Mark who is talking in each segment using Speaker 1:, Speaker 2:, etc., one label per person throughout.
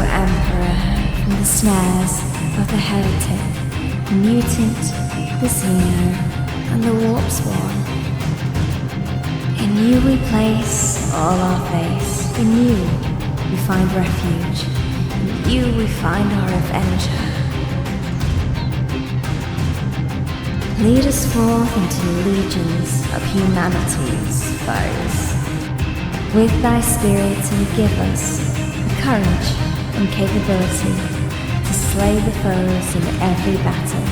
Speaker 1: Emperor, from the snares of the heretic, the mutant, the xeno, and the warp spawn. In you we place all our faith. In you we find refuge. In you we find our avenger. Lead us forth into legions of humanity's foes. With thy spirit and give us the courage and capability to slay the foes in every battle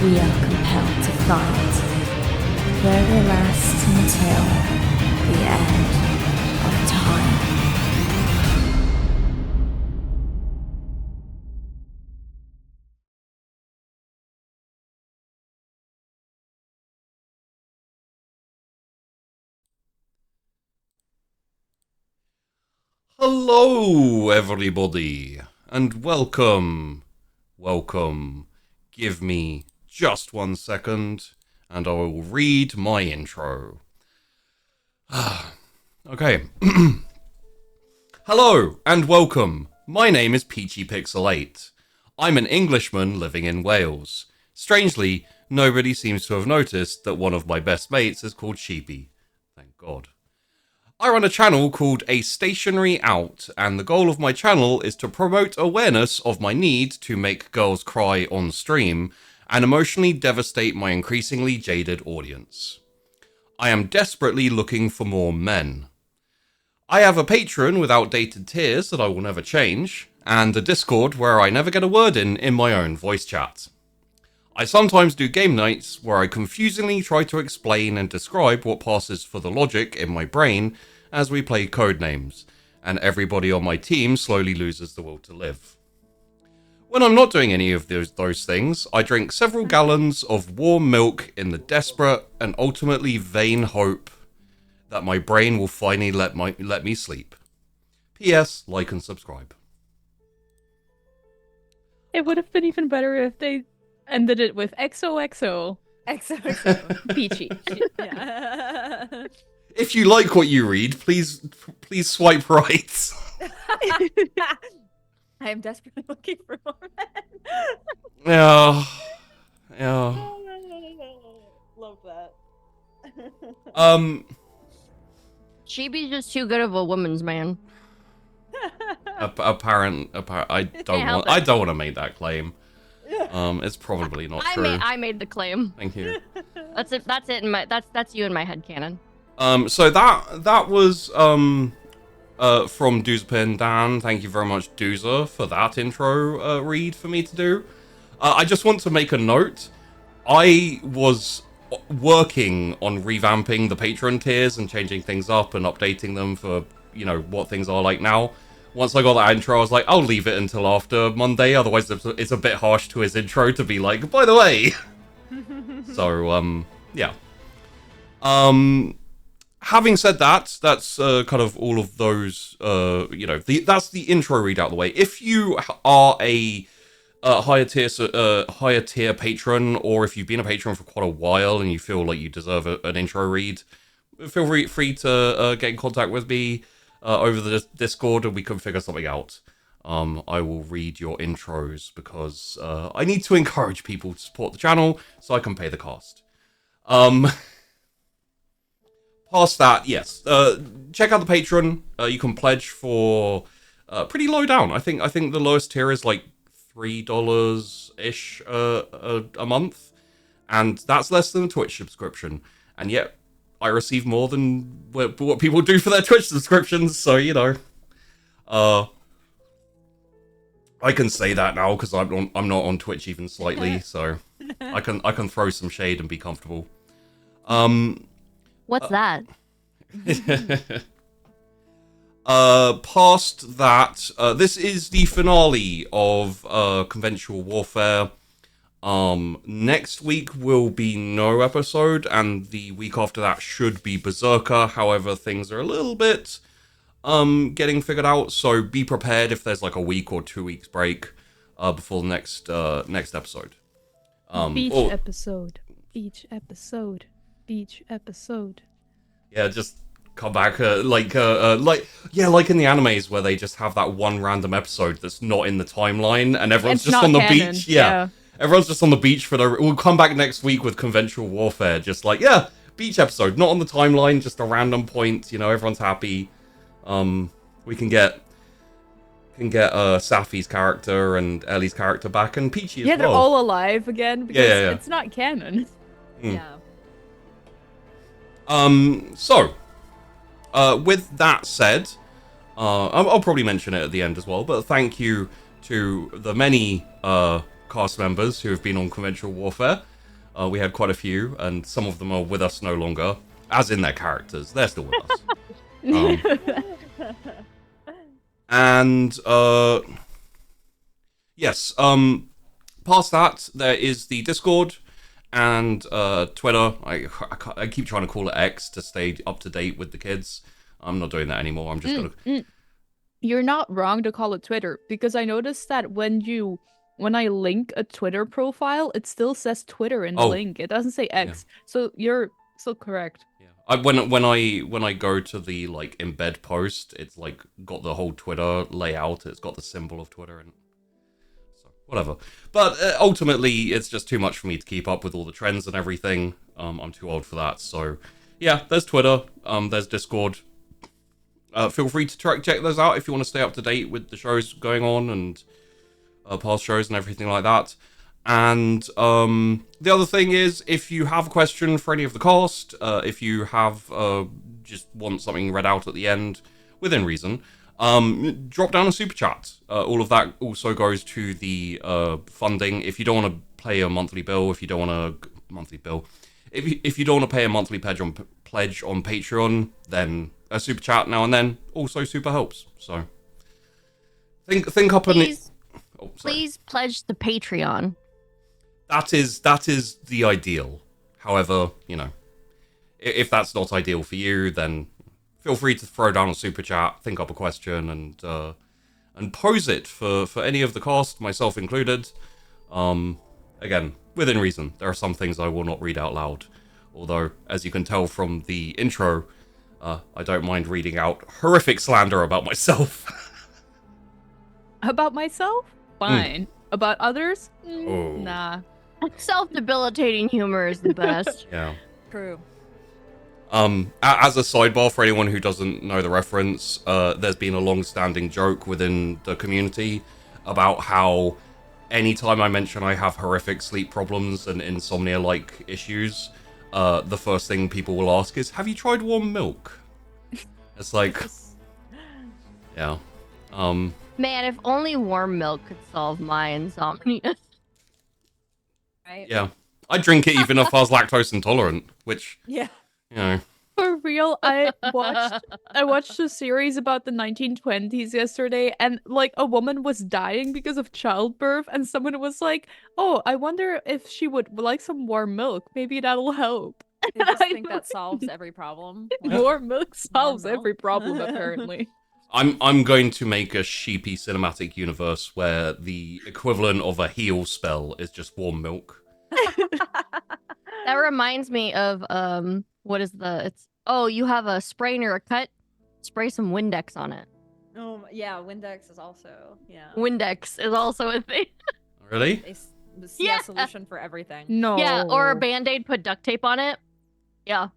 Speaker 1: we are compelled to fight, though they last until the end of time.
Speaker 2: Hello, everybody, and welcome. Give me just 1 second, and I will read my intro. Okay. Hello, and welcome. My name is Peachy Pixel 8. I'm an Englishman living in Wales. Strangely, nobody seems to have noticed that one of my best mates is called Sheepy. Thank God. I run a channel called A Stationary Out, and the goal of my channel is to promote awareness of my need to make girls cry on stream and emotionally devastate my increasingly jaded audience. I am desperately looking for more men. I have a Patreon with outdated tiers that I will never change, and a Discord where I never get a word in my own voice chat. I sometimes do game nights where I confusingly try to explain and describe what passes for the logic in my brain as we play codenames, and everybody on my team slowly loses the will to live. When I'm not doing any of those things, I drink several gallons of warm milk in the desperate and ultimately vain hope that my brain will finally let me sleep. P.S. Like and subscribe.
Speaker 3: It would have been even better if they ended it with XOXO.
Speaker 4: XOXO.
Speaker 3: Peachy.
Speaker 4: Yeah.
Speaker 2: If you like what you read, please swipe right.
Speaker 4: I am desperately looking for more men.
Speaker 2: Yeah.
Speaker 4: Love that.
Speaker 5: Sheeby's just too good of a woman's man.
Speaker 2: Apparent. I don't want to make that claim. It's probably not true.
Speaker 5: I made the claim.
Speaker 2: Thank you.
Speaker 5: That's it. That's you in my headcanon.
Speaker 2: So that was from Doozapin Dan. Thank you very much, Dooza, for that intro read for me to do. I just want to make a note. I was working on revamping the patron tiers and changing things up and updating them for, what things are like now. Once I got that intro, I was like, I'll leave it until after Monday, otherwise it's a bit harsh to his intro to be like, by the way. So, yeah. Having said that, that's kind of all of those, that's the intro read out of the way. If you are a higher tier patron, or if you've been a patron for quite a while and you feel like you deserve an intro read, feel free to get in contact with me over the Discord and we can figure something out. I will read your intros because I need to encourage people to support the channel so I can pay the cost. Past that, yes. Check out the Patreon. You can pledge for pretty low down. I think the lowest tier is like $3-ish a month, and that's less than a Twitch subscription. And yet, I receive more than what people do for their Twitch subscriptions. So I can say that now because I'm not on Twitch even slightly. So I can throw some shade and be comfortable.
Speaker 5: What's that?
Speaker 2: Past that, this is the finale of Conventual Warfare. Next week will be no episode, and the week after that should be Berserker. However, things are a little bit getting figured out, so be prepared if there's like a week or 2 weeks break before the next episode.
Speaker 3: Each episode.
Speaker 2: Yeah, just come back, like in the animes where they just have that one random episode that's not in the timeline, and everyone's
Speaker 3: It's
Speaker 2: just
Speaker 3: not
Speaker 2: on the
Speaker 3: canon,
Speaker 2: beach.
Speaker 3: yeah.
Speaker 2: Everyone's just on the beach for the. We'll come back next week with conventional warfare, just like beach episode, not on the timeline, just a random point. Everyone's happy. We can get Safi's character and Ellie's character back, and Peachy as well.
Speaker 3: Yeah, they're all alive again because it's not canon.
Speaker 4: Yeah.
Speaker 2: So, with that said, I'll probably mention it at the end as well, but thank you to the many cast members who have been on Conventual Warfare. We had quite a few, and some of them are with us no longer, as in their characters. They're still with us. Yes, past that, there is the Discord and Twitter. I keep trying to call it X to stay up to date with the kids. I'm not doing that anymore. I'm just gonna...
Speaker 3: You're not wrong to call it Twitter, because I noticed that when I link a Twitter profile, it still says Twitter in the link. It doesn't say X. Yeah. So you're still correct.
Speaker 2: Yeah. When I go to the embed post, it's got the whole Twitter layout. It's got the symbol of Twitter and so whatever. But ultimately, it's just too much for me to keep up with all the trends and everything. I'm too old for that. So yeah, there's Twitter. There's Discord. Feel free to check those out if you want to stay up to date with the shows going on and past shows and everything like that. And the other thing is, if you have a question for any of the cast, if you have just want something read out at the end, within reason, drop down a super chat. All of that also goes to the funding. If you don't want to pay a monthly bill, if you don't want if you don't want to pay a monthly pledge on Patreon, then a super chat now and then also super helps. So think up
Speaker 5: Please pledge the Patreon.
Speaker 2: That is the ideal. However, if that's not ideal for you, then feel free to throw down a super chat, think up a question, and pose it for any of the cast, myself included. Again, within reason. There are some things I will not read out loud. Although, as you can tell from the intro, I don't mind reading out horrific slander about myself.
Speaker 3: About myself? Fine. About others? Nah.
Speaker 5: Self-debilitating humor is the best.
Speaker 2: Yeah.
Speaker 4: True.
Speaker 2: As a sidebar for anyone who doesn't know the reference, there's been a long-standing joke within the community about how anytime I mention I have horrific sleep problems and insomnia-like issues, the first thing people will ask is, have you tried warm milk? It's yeah.
Speaker 5: Man, if only warm milk could solve my insomnia.
Speaker 4: Right?
Speaker 2: Yeah. I drink it even if I was lactose intolerant, which,
Speaker 3: For real, I watched a series about the 1920s yesterday, and a woman was dying because of childbirth, and someone was like, "Oh, I wonder if she would like some warm milk. Maybe that'll help."
Speaker 4: I just think that solves every problem.
Speaker 3: Warm milk solves every problem, apparently.
Speaker 2: I'm going to make a sheepy cinematic universe where the equivalent of a heal spell is just warm milk.
Speaker 5: That reminds me of you have a sprain or a cut, spray some Windex on it.
Speaker 4: Oh yeah, Windex is also
Speaker 5: Windex is also a thing.
Speaker 2: Really?
Speaker 4: A solution for everything.
Speaker 3: No.
Speaker 5: Yeah, or a Band-Aid, put duct tape on it. Yeah.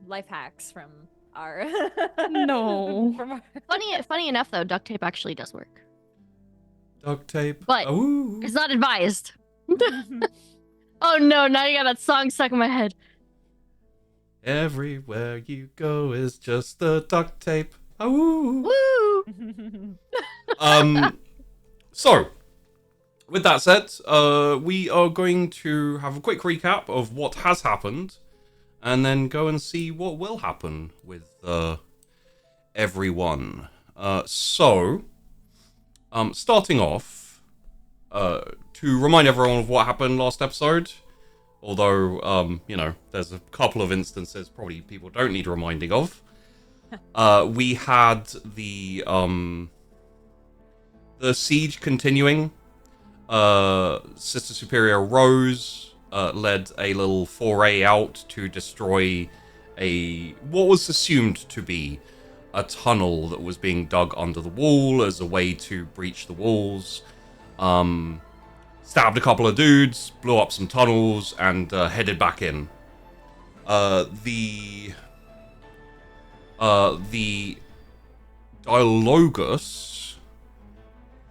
Speaker 4: Life hacks from our
Speaker 3: No.
Speaker 4: from our...
Speaker 5: Funny enough though, duct tape actually does work.
Speaker 2: Duct tape.
Speaker 5: But it's not advised. Oh no, now you got that song stuck in my head.
Speaker 2: Everywhere you go is just the duct tape. Woo! So, with that said, we are going to have a quick recap of what has happened, and then go and see what will happen with everyone. Starting off, to remind everyone of what happened last episode, although, there's a couple of instances probably people don't need reminding of. We had the siege continuing. Sister Superior Rose led a little foray out to destroy what was assumed to be a tunnel that was being dug under the wall as a way to breach the walls. Stabbed a couple of dudes, blew up some tunnels, and headed back in. The Dialogus.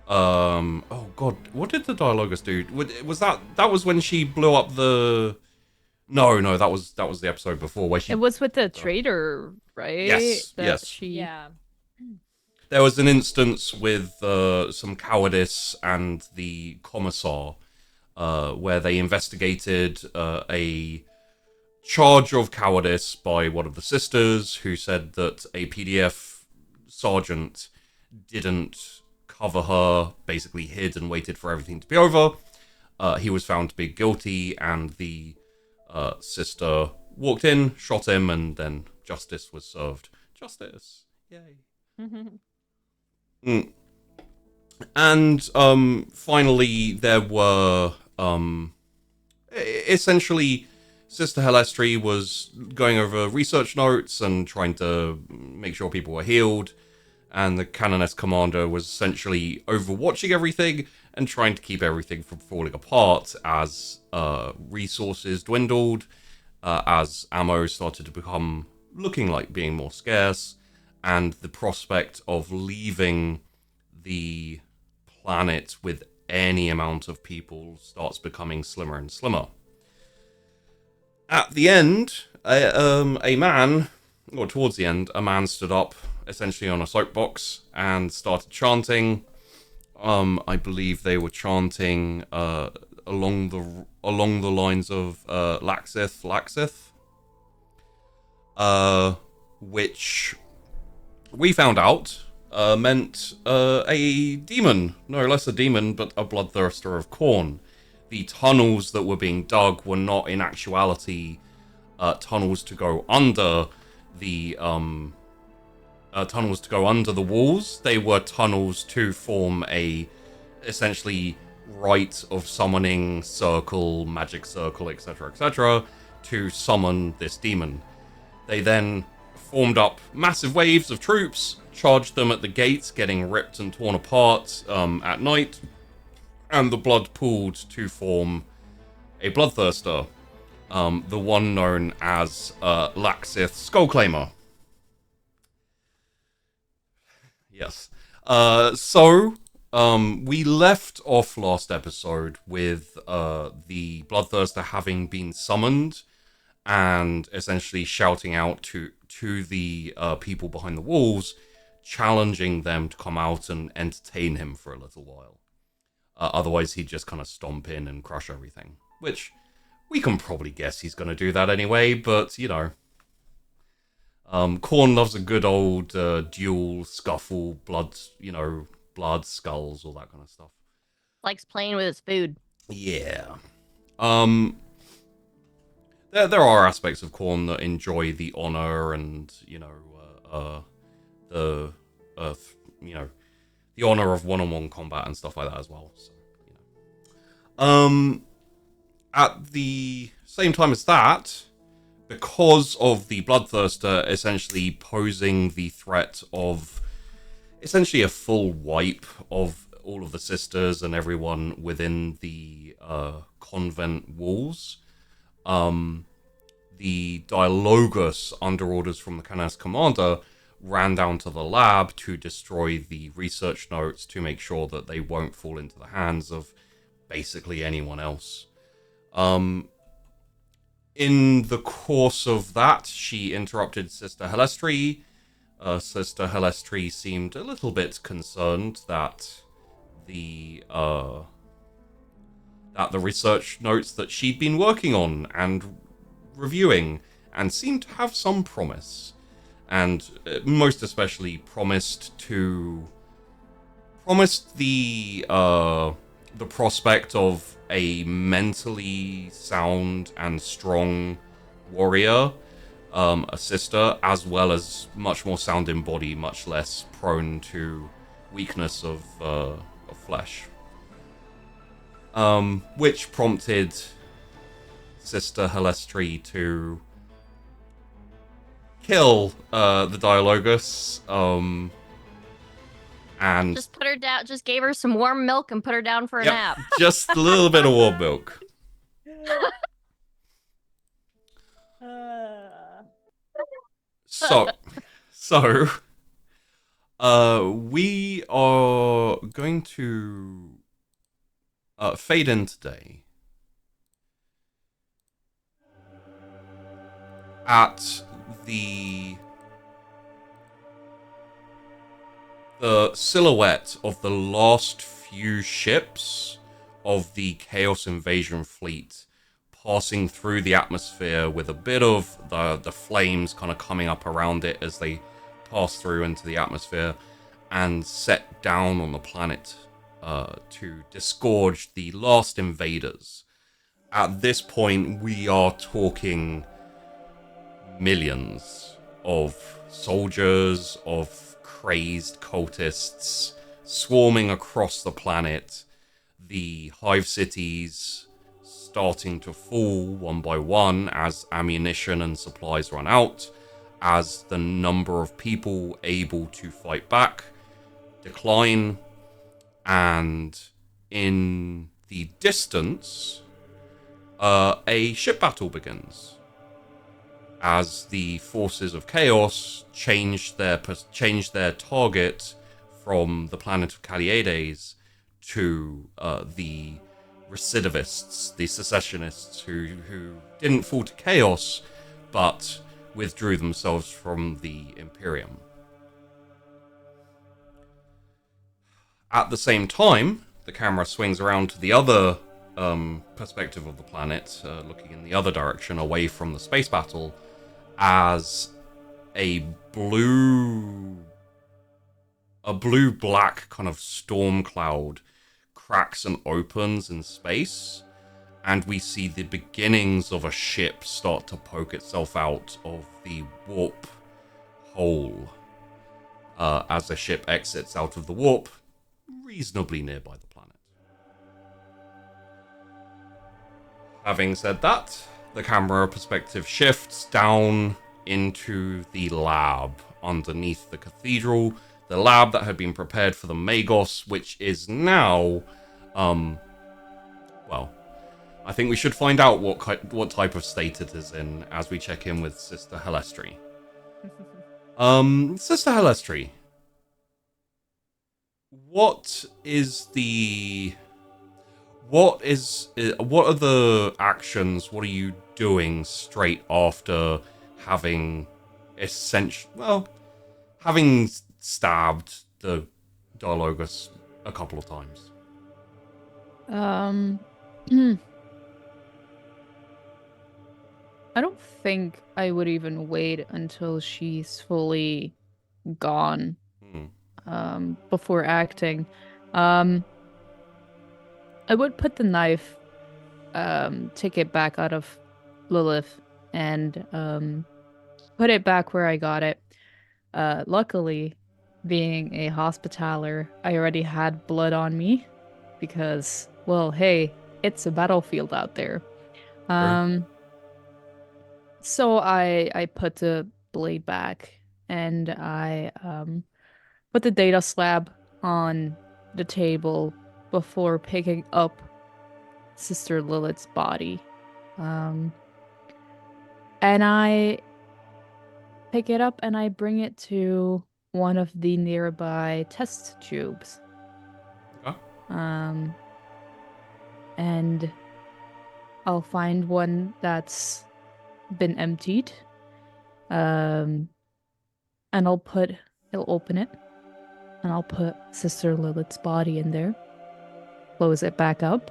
Speaker 2: Oh god, what did the Dialogus do? Was that was when she blew up the? No, that was the episode before where she.
Speaker 3: It was with the traitor, right?
Speaker 2: Yes,
Speaker 3: That
Speaker 2: yes.
Speaker 3: She...
Speaker 4: Yeah.
Speaker 2: There was an instance with some Calliades and the Commissar, where they investigated a charge of cowardice by one of the sisters, who said that a PDF sergeant didn't cover her, basically hid and waited for everything to be over. He was found to be guilty, and the sister walked in, shot him, and then justice was served. Justice. Yay. And finally, there were essentially Sister Helestri was going over research notes and trying to make sure people were healed, and the Canoness Commander was essentially overwatching everything and trying to keep everything from falling apart as resources dwindled, as ammo started to become looking like being more scarce, and the prospect of leaving the planet with any amount of people starts becoming slimmer and slimmer. At the end, towards the end, a man stood up, essentially on a soapbox, and started chanting. I believe they were chanting along the lines of Laxith, which we found out meant a demon, no less a demon, but a bloodthirster of Khorne. The tunnels that were being dug were not in actuality tunnels to go under the walls. They were tunnels to form a essentially rite of summoning circle, magic circle, etc., to summon this demon. They then formed up massive waves of troops, charged them at the gates, getting ripped and torn apart at night, and the blood pooled to form a bloodthirster, the one known as Laxith Skullclaimer. Yes. So we left off last episode with the bloodthirster having been summoned and essentially shouting out to the people behind the walls, challenging them to come out and entertain him for a little while. Otherwise, he'd just kind of stomp in and crush everything. Which, we can probably guess he's going to do that anyway, but, you know. Khorne loves a good old duel, scuffle, blood, blood, skulls, all that kind of stuff.
Speaker 5: Likes playing with his food.
Speaker 2: Yeah. There are aspects of Khorne that enjoy the honor and, the honor of one-on-one combat and stuff like that as well. So, at the same time as that, because of the bloodthirster essentially posing the threat of essentially a full wipe of all of the sisters and everyone within the convent walls, the Dialogus, under orders from the Canoness Commander, ran down to the lab to destroy the research notes to make sure that they won't fall into the hands of basically anyone else. In the course of that, she interrupted Sister Helestri. Sister Helestri seemed a little bit concerned that the research notes that she'd been working on and reviewing and seemed to have some promise, and most especially promised the prospect of a mentally sound and strong warrior, a sister, as well as much more sound in body, much less prone to weakness of flesh. Which prompted Sister Helestri to kill the Dialogus, and
Speaker 5: Just put her down. Just gave her some warm milk and put her down for a
Speaker 2: yep,
Speaker 5: nap.
Speaker 2: just a little bit of warm milk. So, we are going to fade in today at the silhouette of the last few ships of the Chaos Invasion fleet passing through the atmosphere, with a bit of the flames kind of coming up around it as they pass through into the atmosphere and set down on the planet to disgorge the last invaders. At this point, we are talking millions of soldiers, of crazed cultists swarming across the planet, the hive cities starting to fall one by one as ammunition and supplies run out, as the number of people able to fight back decline, and in the distance, a ship battle begins as the forces of chaos change their target from the planet of Calliades to the recidivists, the secessionists, who didn't fall to chaos, but withdrew themselves from the Imperium. At the same time, the camera swings around to the other perspective of the planet, looking in the other direction, away from the space battle, as a blue-black kind of storm cloud cracks and opens in space, and we see the beginnings of a ship start to poke itself out of the warp hole as the ship exits out of the warp reasonably nearby the planet. Having said that, the camera perspective shifts down into the lab underneath the cathedral, the lab that had been prepared for the Magos, which is now, well, I think we should find out what type of state it is in as we check in with Sister Helestri. Sister Helestri, what are the actions, what are you doing straight after having having stabbed the Dialogus a couple of times?
Speaker 3: I don't think I would even wait until she's fully gone before acting. I would put the knife, take it back out of Lilith, and put it back where I got it. Luckily, being a hospitaller, I already had blood on me because, well, hey, it's a battlefield out there. So I put the blade back, and I put the data slab on the table before picking up Sister Lilith's body. And I pick it up and I bring it to one of the nearby test tubes.
Speaker 2: Okay.
Speaker 3: And I'll find one that's been emptied. And I'll open it, and I'll put Sister Lilith's body in there, close it back up,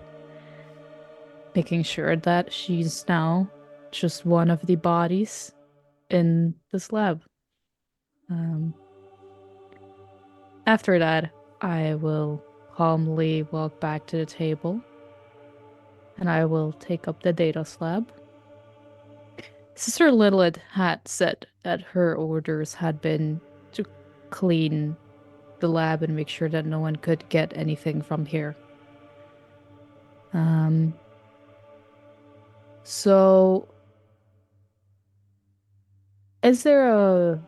Speaker 3: making sure that she's now just one of the bodies in this lab. After that, I will calmly walk back to the table, and I will take up the data slab. Sister Lilith had said that her orders had been to clean the lab and make sure that no one could get anything from here. So Is there a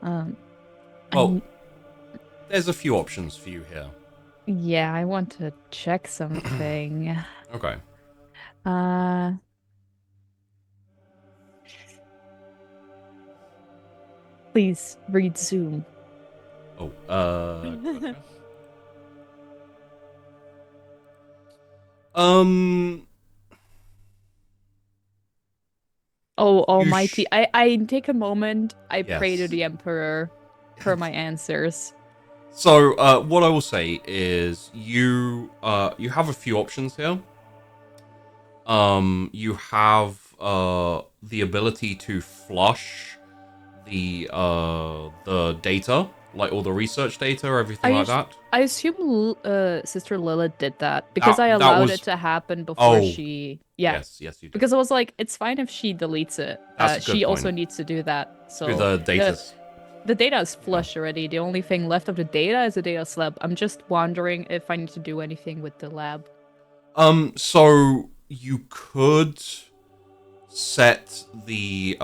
Speaker 3: um
Speaker 2: Well, there's a few options for you here.
Speaker 3: yeah, I want to check something.
Speaker 2: Okay.
Speaker 3: uh Please read Zoom.
Speaker 2: Oh, gotcha. Um,
Speaker 3: Oh,
Speaker 2: you
Speaker 3: almighty.
Speaker 2: sh-
Speaker 3: I take a moment. I pray to
Speaker 2: Yes.
Speaker 3: the Emperor for my answers.
Speaker 2: So, what I will say is you have a few options here. You have the ability to flush the data, like all the research data, everything like that.
Speaker 3: I assume Sister Lilith did that because I
Speaker 2: That
Speaker 3: allowed it
Speaker 2: was
Speaker 3: to happen before
Speaker 2: oh
Speaker 3: she. Yeah,
Speaker 2: yes, yes you did.
Speaker 3: because I was like, it's fine if she deletes it.
Speaker 2: That's a good
Speaker 3: She also
Speaker 2: point.
Speaker 3: needs to do that.
Speaker 2: To
Speaker 3: So
Speaker 2: the data.
Speaker 3: the data is flushed already. The only thing left of the data is the data slab. I'm just wondering if I need to do anything with the lab.
Speaker 2: So you could set the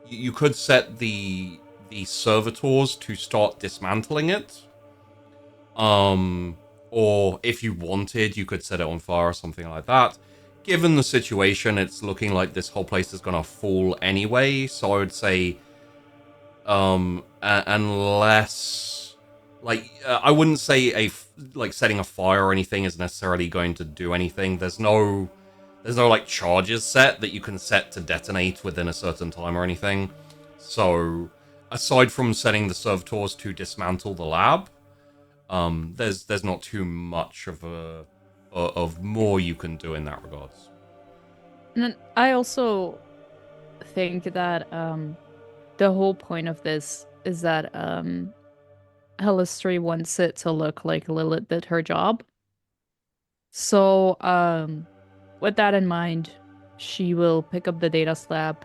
Speaker 2: you could set the servitors to start dismantling it. Or if you wanted, you could set it on fire or something like that. Given the situation, it's looking like this whole place is gonna fall anyway. So I would say, unless, like, I wouldn't say like setting a fire or anything is necessarily going to do anything. There's no like charges set that you can set to detonate within a certain time or anything. So aside from setting the servitors to dismantle the lab, there's not too much of more you can do in that regards.
Speaker 3: And then I also think that the whole point of this is that Helistry wants it to look like Lilith did her job. So with that in mind, she will pick up the data slab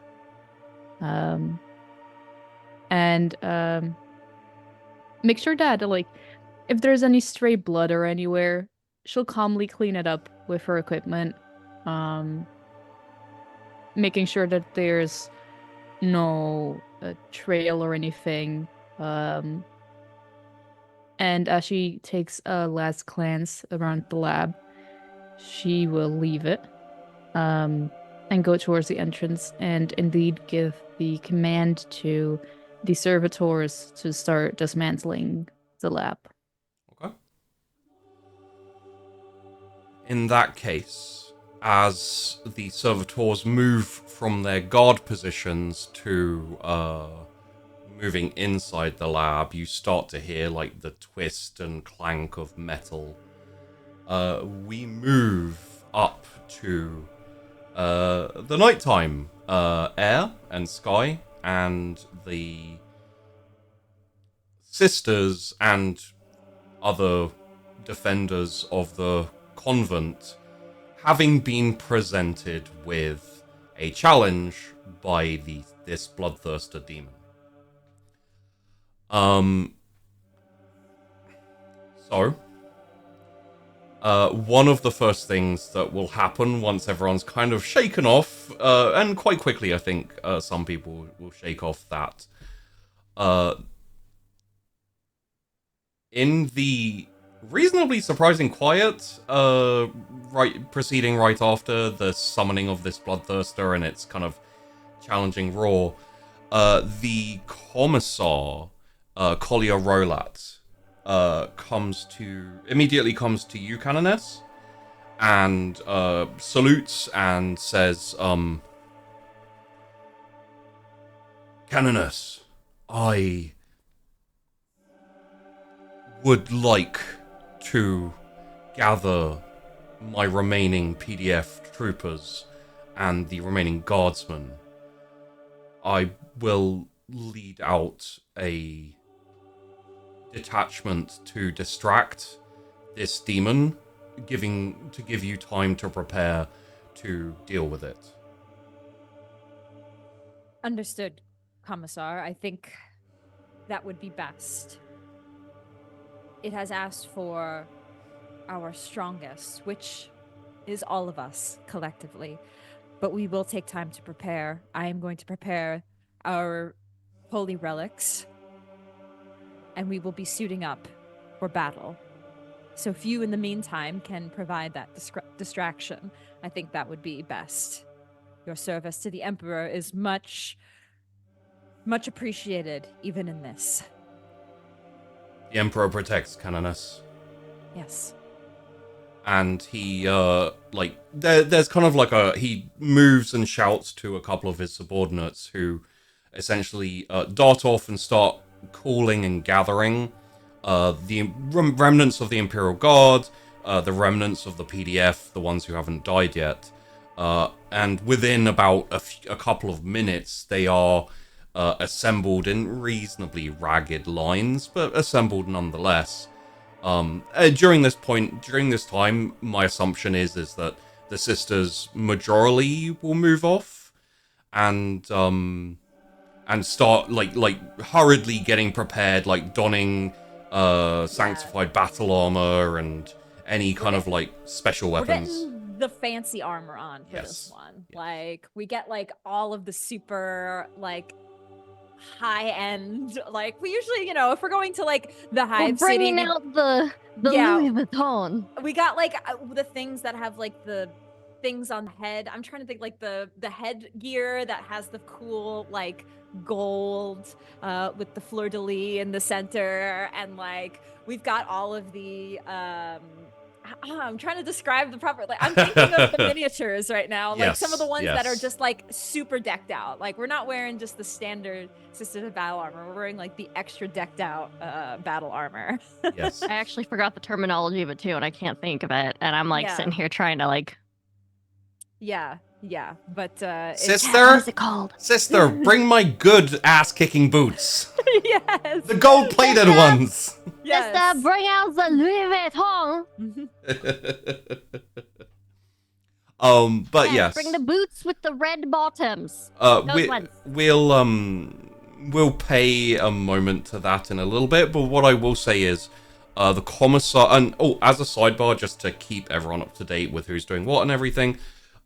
Speaker 3: and make sure that like if there's any stray blood or anywhere, she'll calmly clean it up with her equipment, making sure that there's no trail or anything. And as she takes a last glance around the lab, she will leave it and go towards the entrance and indeed give the command to the servitors to start dismantling the lab.
Speaker 2: Okay. In that case, as the servitors move from their guard positions to moving inside the lab, you start to hear like the twist and clank of metal. We move up to the nighttime air and sky, and the sisters and other defenders of the convent having been presented with a challenge by this bloodthirster demon. So one of the first things that will happen once everyone's kind of shaken off, and quite quickly I think some people will shake off that, in the reasonably surprising quiet, proceeding right after the summoning of this bloodthirster and its kind of challenging roar, the commissar, Collier Rolat, immediately comes to you, Canoness, and salutes and says, Canoness, I would like to gather my remaining PDF troopers and the remaining guardsmen. I will lead out a detachment to distract this demon, to give you time to prepare to deal with it.
Speaker 4: Understood, Commissar. I think that would be best. It has asked for our strongest, which is all of us collectively. but we will take time to prepare. I am going to prepare our holy relics, and we will be suiting up for battle. So if you, in the meantime, can provide that distraction, I think that would be best. Your service to the Emperor is much, much appreciated, even in this.
Speaker 2: The Emperor protects Canoness.
Speaker 4: Yes.
Speaker 2: And he, there's kind of like he moves and shouts to a couple of his subordinates who essentially dart off and start calling and gathering the remnants of the Imperial Guard, the remnants of the PDF, the ones who haven't died yet. And within about a couple of minutes, they are assembled in reasonably ragged lines, but assembled nonetheless. During this time, my assumption is that the sisters majorly will move off and start like hurriedly getting prepared, like donning sanctified battle armor and any kind of like special weapons.
Speaker 4: We're getting the fancy armor on for this one.
Speaker 2: Yes.
Speaker 4: Like we get like all of the super like high end, like we usually, you know, if we're going to like the Hive
Speaker 5: We're bringing
Speaker 4: City,
Speaker 5: out the
Speaker 4: Yeah.
Speaker 5: Louis Vuitton.
Speaker 4: we got like the things that have like the things on the head. I'm trying to think like the headgear that has the cool like gold with the fleur-de-lis in the center, and like we've got all of the I'm trying to describe the proper, like I'm thinking of the miniatures right now, like some of the ones that are
Speaker 2: yes.
Speaker 4: just like super decked out. Like we're not wearing just the standard Sisters of Battle armor, we're wearing like the extra decked out battle armor.
Speaker 2: Yes.
Speaker 5: I actually forgot the terminology of it too, and I can't think of it. And I'm like
Speaker 4: Yeah.
Speaker 5: sitting here trying to like.
Speaker 4: yeah but
Speaker 2: Sister?
Speaker 5: What is it called?
Speaker 2: Sister, bring my good ass-kicking boots.
Speaker 4: yes
Speaker 2: The gold-plated
Speaker 5: Sister?
Speaker 2: ones.
Speaker 4: yes.
Speaker 5: Just bring out the Louis Vuitton.
Speaker 2: But
Speaker 5: Yeah,
Speaker 2: yes.
Speaker 5: Bring the boots with the red bottoms. Those ones.
Speaker 2: We'll pay a moment to that in a little bit, but what I will say is the commissar, and as a sidebar, just to keep everyone up to date with who's doing what and everything,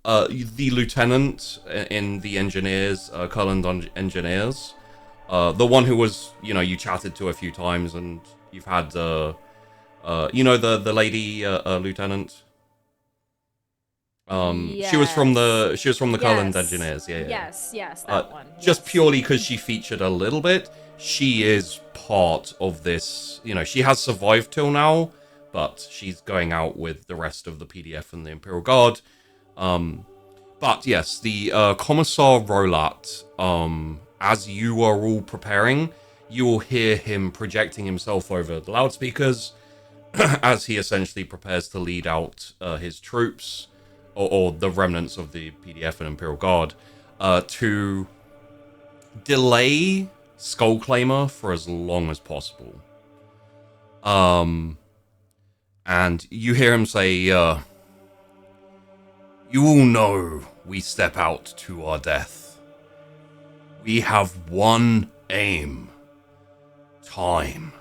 Speaker 2: the lieutenant in the engineers, Curland engineers, the one who was, you chatted to a few times, and you've had the lady lieutenant. She was from the Curland engineers. Yeah.
Speaker 4: Yes, that one.
Speaker 2: Just
Speaker 4: Yes.
Speaker 2: purely because she featured a little bit, she is part of this. She has survived till now, but she's going out with the rest of the PDF and the Imperial Guard. But yes, the Commissar Rolat, as you are all preparing, you will hear him projecting himself over the loudspeakers as he essentially prepares to lead out his troops, or the remnants of the PDF and Imperial Guard, to delay Skullclaimer for as long as possible. And you hear him say, you all know we step out to our death. We have one aim. Time.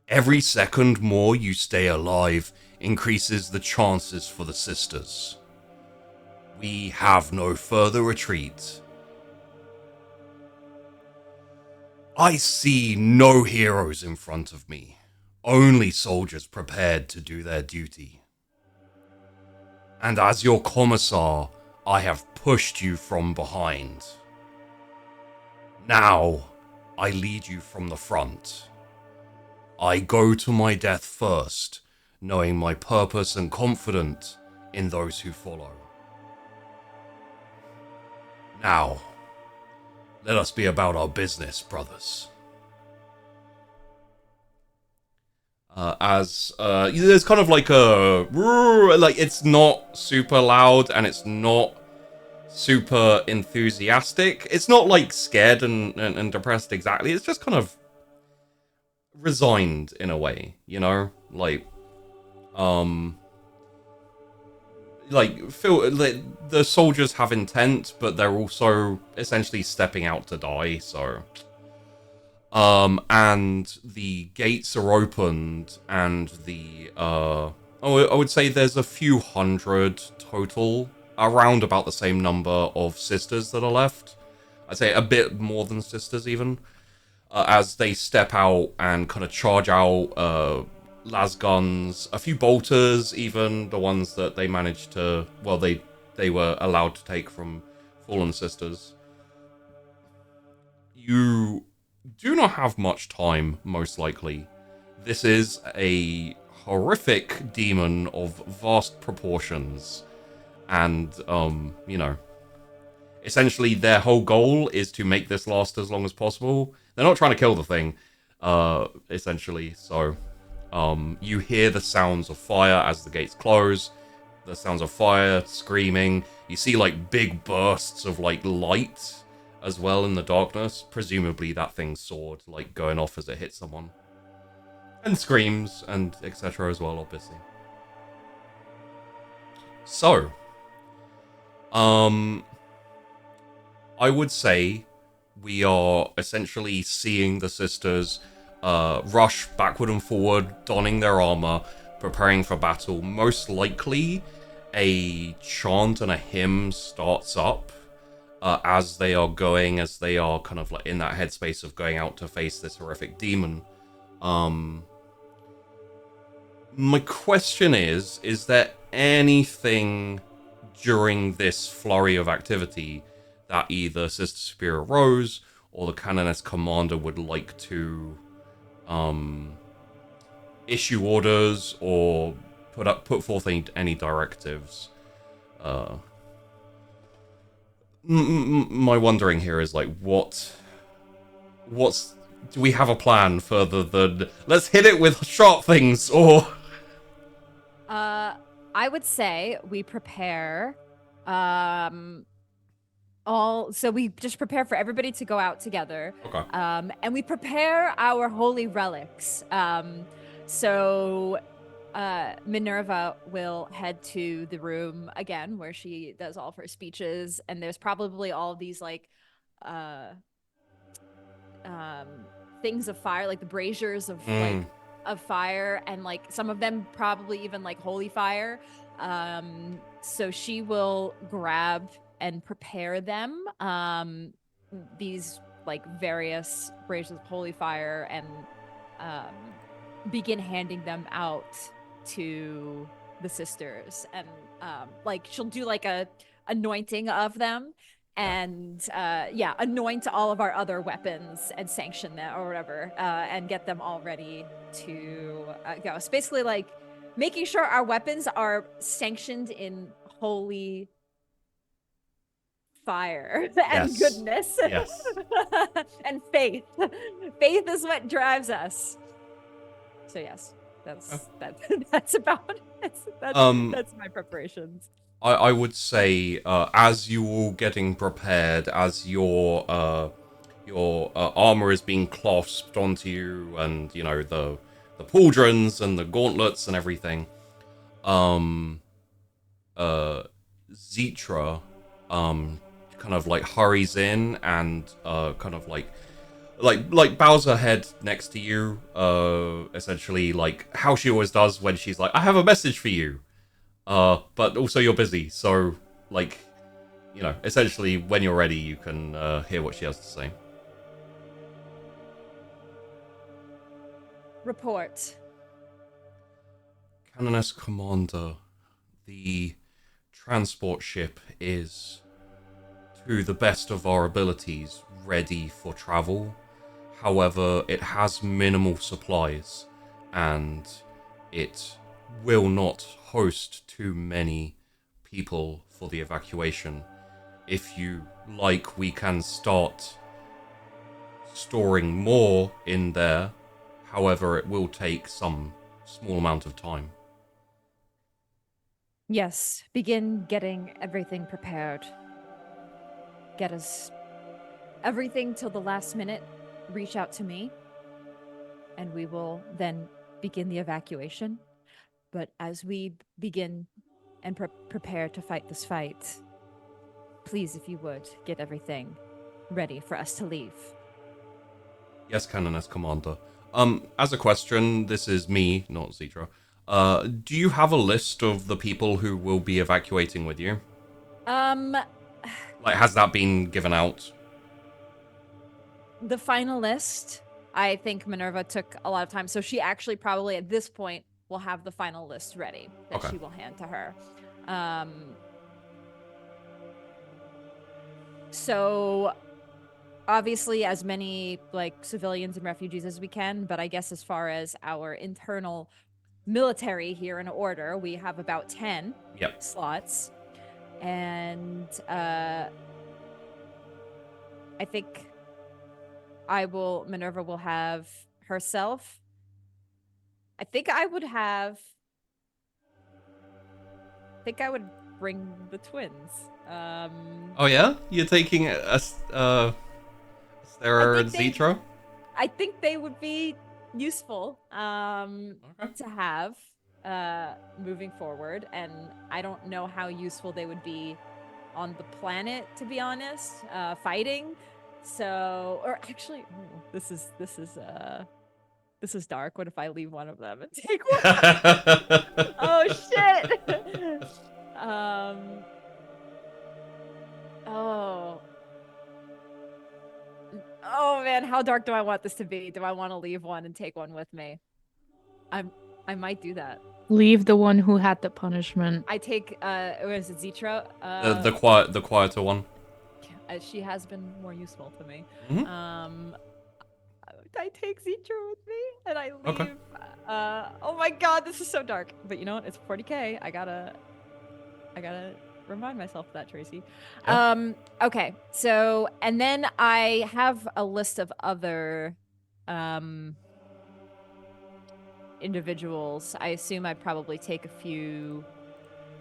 Speaker 2: Every second more you stay alive increases the chances for the sisters. We have no further retreat. I see no heroes in front of me, only soldiers prepared to do their duty. And as your commissar, I have pushed you from behind. Now, I lead you from the front. I go to my death first, knowing my purpose and confident in those who follow. Now, let us be about our business, brothers. There's kind of like it's not super loud and it's not super enthusiastic. It's not like scared and depressed exactly. It's just kind of resigned in a way, the soldiers have intent, but they're also essentially stepping out to die, so and the gates are opened, and I would say there's a few hundred total around about the same number of sisters that are left. I'd say a bit more than sisters even. As they step out and kind of charge out las guns, a few bolters, even the ones that they managed to, well, they were allowed to take from fallen sisters. You do not have much time, most likely. This is a horrific demon of vast proportions, and essentially their whole goal is to make this last as long as possible. They're not trying to kill the thing, essentially. So you hear the sounds of fire as the gates close, the sounds of fire, screaming. You see like big bursts of like light as well in the darkness. Presumably that thing's sword like going off as it hits someone. And screams and etc. as well, obviously. So, I would say we are essentially seeing the sisters rush backward and forward, donning their armor, preparing for battle. Most likely, a chant and a hymn starts up as they are kind of like in that headspace of going out to face this horrific demon. My question is there anything during this flurry of activity that either Sister Superior Rose or the Canoness Commander would like to issue orders or put forth any directives? My wondering here is like, what's do we have a plan further than let's hit it with sharp things, or?
Speaker 4: I would say we prepare so we just prepare for everybody to go out together.
Speaker 2: Okay.
Speaker 4: And we prepare our holy relics. So Minerva will head to the room again where she does all of her speeches, and there's probably all of these like things of fire, like the braziers of like of fire, and like some of them probably even like holy fire. So she will grab and prepare them, these like various braziers of holy fire, and begin handing them out to the sisters, and like she'll do like a anointing of them, and anoint all of our other weapons and sanction them or whatever, and get them all ready to go. It's basically like making sure our weapons are sanctioned in holy fire and goodness.
Speaker 2: Yes.
Speaker 4: And faith. Faith is what drives us. So yes, that's about it. That's my preparations.
Speaker 2: I would say as you all getting prepared, as your armor is being clasped onto you, and you know the pauldrons and the gauntlets and everything, Zitra kind of like hurries in and kind of like bows her head next to you, essentially like how she always does when she's like, I have a message for you, but also you're busy, so like, you know, essentially when you're ready you can hear what she has to say.
Speaker 4: Report.
Speaker 2: Canoness Commander, the transport ship is, to the best of our abilities, ready for travel. However, it has minimal supplies, and it will not host too many people for the evacuation. If you like, we can start storing more in there. However, it will take some small amount of time.
Speaker 4: Yes, begin getting everything prepared. Get us everything till the last minute. Reach out to me, and we will then begin the evacuation. But as we begin and prepare to fight this fight, please, if you would, get everything ready for us to leave.
Speaker 2: Yes, Canoness Commander. As a question, this is me, not Zitra. Do you have a list of the people who will be evacuating with you? Like, has that been given out?
Speaker 4: The final list, I think Minerva took a lot of time, so she actually probably at this point will have the final list ready that
Speaker 2: Okay.
Speaker 4: she will hand to her. So obviously as many like civilians and refugees as we can, but I guess as far as our internal military here in order, we have about 10
Speaker 2: Yep.
Speaker 4: slots. And I think Minerva will have herself. I think I would bring the twins.
Speaker 2: Oh yeah, you're taking Sarah and Zitra.
Speaker 4: I think they would be useful
Speaker 2: Okay.
Speaker 4: to have moving forward, and I don't know how useful they would be on the planet, to be honest, fighting. So, or actually, this is dark. What if I leave one of them and take one? Oh shit. Oh man, how dark do I want this to be? Do I want to leave one and take one with me? I might do that.
Speaker 3: Leave the one who had the punishment.
Speaker 4: I take was it Zitra?
Speaker 2: The quieter one.
Speaker 4: She has been more useful to me.
Speaker 2: Mhm.
Speaker 4: I take Zitra with me and I leave.
Speaker 2: Okay.
Speaker 4: Oh my god, this is so dark. But you know what? It's 40K. I gotta remind myself of that, Tracy.
Speaker 2: Yeah.
Speaker 4: Okay. So, and then I have a list of other individuals. I assume I'd probably take a few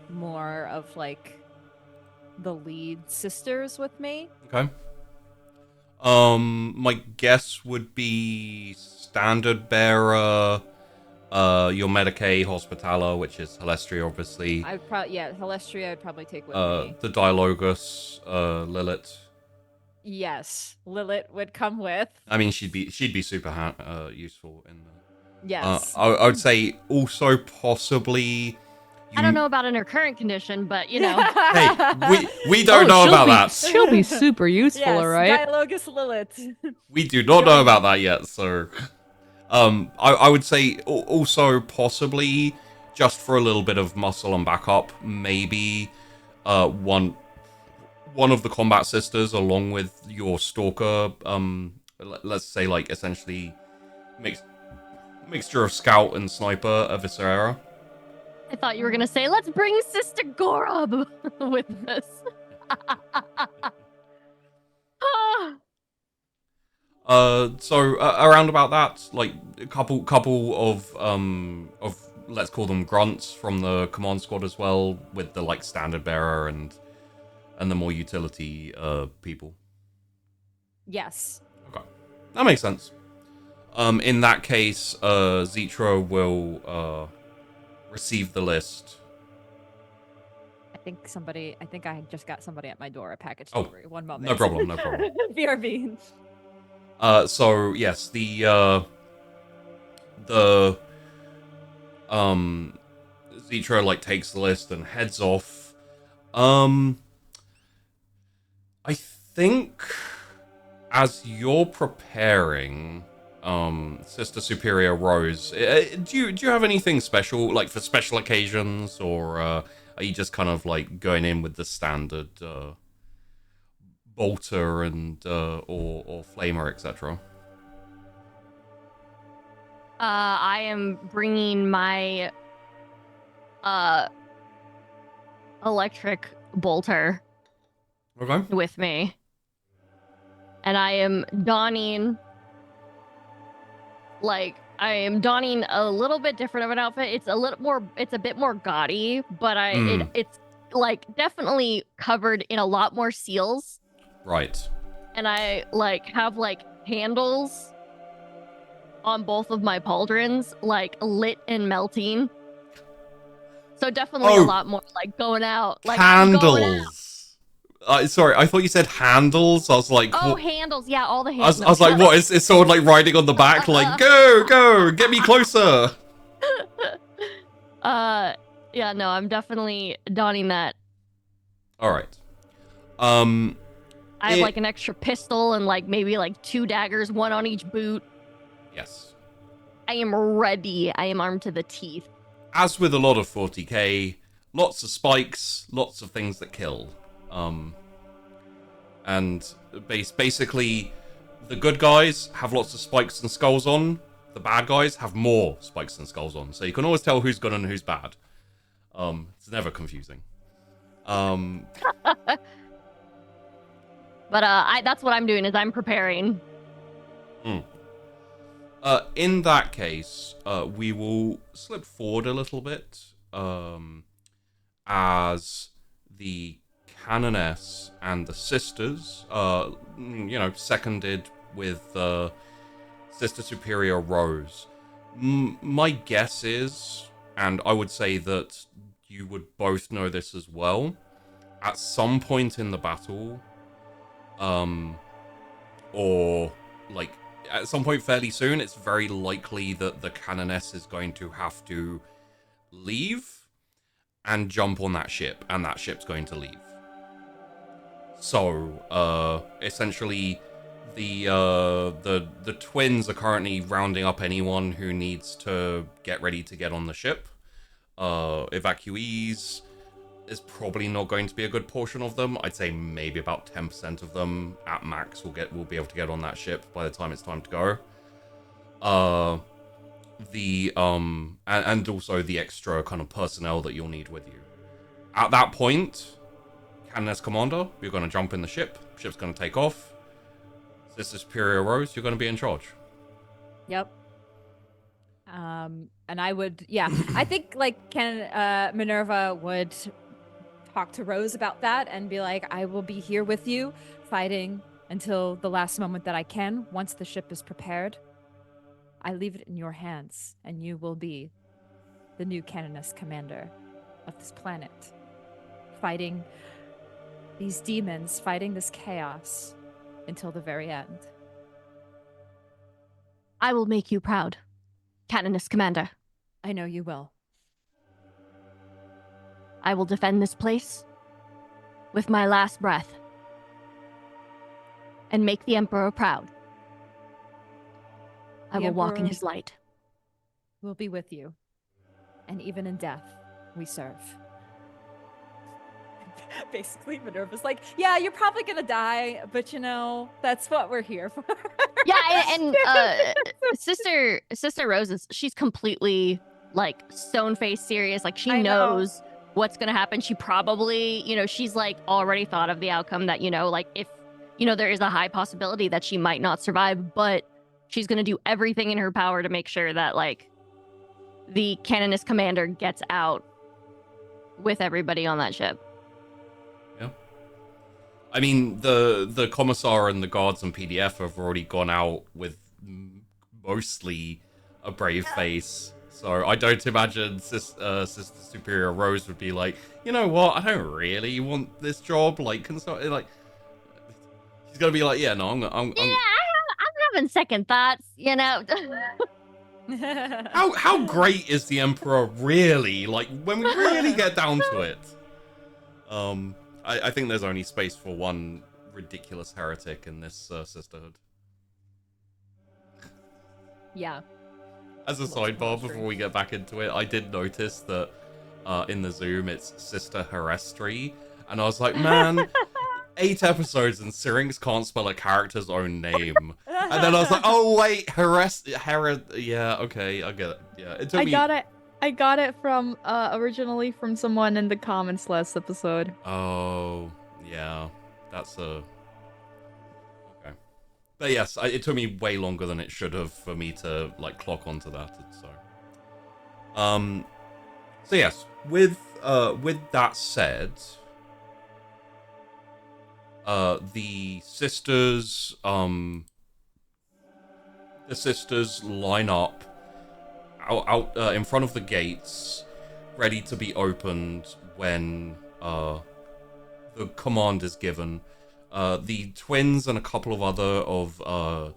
Speaker 4: more of like the lead sisters with me.
Speaker 2: Okay. My guess would be Standard Bearer, your Medicae Hospitaller, which is Halestria, obviously.
Speaker 4: Halestria I'd probably take with me.
Speaker 2: The Dialogus, Lilith.
Speaker 4: Yes, Lilith would come with.
Speaker 2: I mean, she'd be super useful in the.
Speaker 4: Yes.
Speaker 2: I would say also possibly.
Speaker 5: I don't know about in her current condition, but you know.
Speaker 2: Hey, we don't know about that.
Speaker 3: She'll be super useful,
Speaker 4: Yes,
Speaker 3: alright?
Speaker 4: Dialogus Lilith.
Speaker 2: We do not know about that yet, so. I would say also possibly just for a little bit of muscle and backup, maybe one of the combat sisters along with your stalker. Let's say like essentially mixture of scout and sniper, of Viscera.
Speaker 5: I thought you were gonna say, let's bring Sister Gorob with us.
Speaker 2: So around about that, like a couple of let's call them grunts from the command squad as well, with the like standard bearer and the more utility people.
Speaker 4: Yes.
Speaker 2: Okay, that makes sense. In that case, Zitra will receive the list.
Speaker 4: I think I just got somebody at my door, a package
Speaker 2: Oh,
Speaker 4: delivery. One moment.
Speaker 2: No problem.
Speaker 4: BRB.
Speaker 2: So yes, the Zitra like takes the list and heads off. I think as you're preparing, Sister Superior Rose, do you have anything special like for special occasions, or are you just kind of like going in with the standard bolter and or flamer, etc.?
Speaker 5: I am bringing my electric bolter
Speaker 2: Okay.
Speaker 5: with me, and I am donning a little bit different of an outfit. It's a bit more gaudy, but it's like definitely covered in a lot more seals.
Speaker 2: Right.
Speaker 5: And I like have like handles on both of my pauldrons, like lit and melting. So definitely a lot more like going out. Like
Speaker 2: Candles. Sorry, I thought you said handles. I was like,
Speaker 5: oh,
Speaker 2: what?
Speaker 5: handles. Yeah, all the handles.
Speaker 2: I was like, what? Is someone like riding on the back, like, go, get me closer?
Speaker 5: Yeah, no, I'm definitely donning that.
Speaker 2: All right.
Speaker 5: I have like an extra pistol and like maybe like 2 daggers, 1 on each boot.
Speaker 2: Yes.
Speaker 5: I am ready. I am armed to the teeth.
Speaker 2: As with a lot of 40k, lots of spikes, lots of things that kill. And basically, the good guys have lots of spikes and skulls on. The bad guys have more spikes and skulls on. So you can always tell who's good and who's bad. It's never confusing.
Speaker 5: But that's what I'm doing, is I'm preparing.
Speaker 2: In that case, we will slip forward a little bit, as the Canoness and the sisters, seconded with Sister Superior Rose. My guess is, and I would say that you would both know this as well, at some point in the battle, or like at some point fairly soon, it's very likely that the Canoness is going to have to leave and jump on that ship, and that ship's going to leave. So, essentially, the twins are currently rounding up anyone who needs to get ready to get on the ship. Evacuees is probably not going to be a good portion of them. I'd say maybe about 10% of them at max will be able to get on that ship by the time it's time to go. And also the extra kind of personnel that you'll need with you. At that point, Canoness Commander, you're going to jump in the ship. Ship's going to take off. Sister Superior Rose, you're going to be in charge.
Speaker 4: Yep. And I would, I think like Minerva would talk to Rose about that and be like, I will be here with you fighting until the last moment that I can. Once the ship is prepared, I leave it in your hands, and you will be the new Canoness commander of this planet, fighting these demons, fighting this chaos until the very end.
Speaker 5: I will make you proud, Canoness Commander.
Speaker 4: I know you will.
Speaker 5: I will defend this place with my last breath and make the Emperor proud. I will walk in his light.
Speaker 4: We'll be with you. And even in death, we serve. Basically, Minerva's like, yeah, you're probably gonna die, but that's what we're here for.
Speaker 5: Yeah, and Sister Rose she's completely like stone-faced serious. Like she knows what's gonna happen. She probably, she's like already thought of the outcome that, like if, there is a high possibility that she might not survive, but she's gonna do everything in her power to make sure that like the Canoness Commander gets out with everybody on that ship.
Speaker 2: Yeah. I mean, the Commissar and the guards and PDF have already gone out with mostly a brave face. So I don't imagine Sister Superior Rose would be like, you know what, I don't really want this job. Like, she's gonna be like, yeah, no, I'm
Speaker 5: having second thoughts,
Speaker 2: How great is the Emperor really? Like, when we really get down to it. I think there's only space for one ridiculous heretic in this sisterhood.
Speaker 4: Yeah.
Speaker 2: As a sidebar, before we get back into it, I did notice that in the Zoom it's Sister Herestry, and I was like, man, 8 episodes and Syrinx can't spell a character's own name. And then I was like, oh wait, yeah, okay, I get it. Yeah, it took me...
Speaker 3: I got it from originally from someone in the comments last episode.
Speaker 2: Oh, yeah, that's okay. But yes, it took me way longer than it should have for me to like clock onto that. So yes, with that said, the sisters line up out in front of the gates, ready to be opened when the command is given. The twins and a couple of other of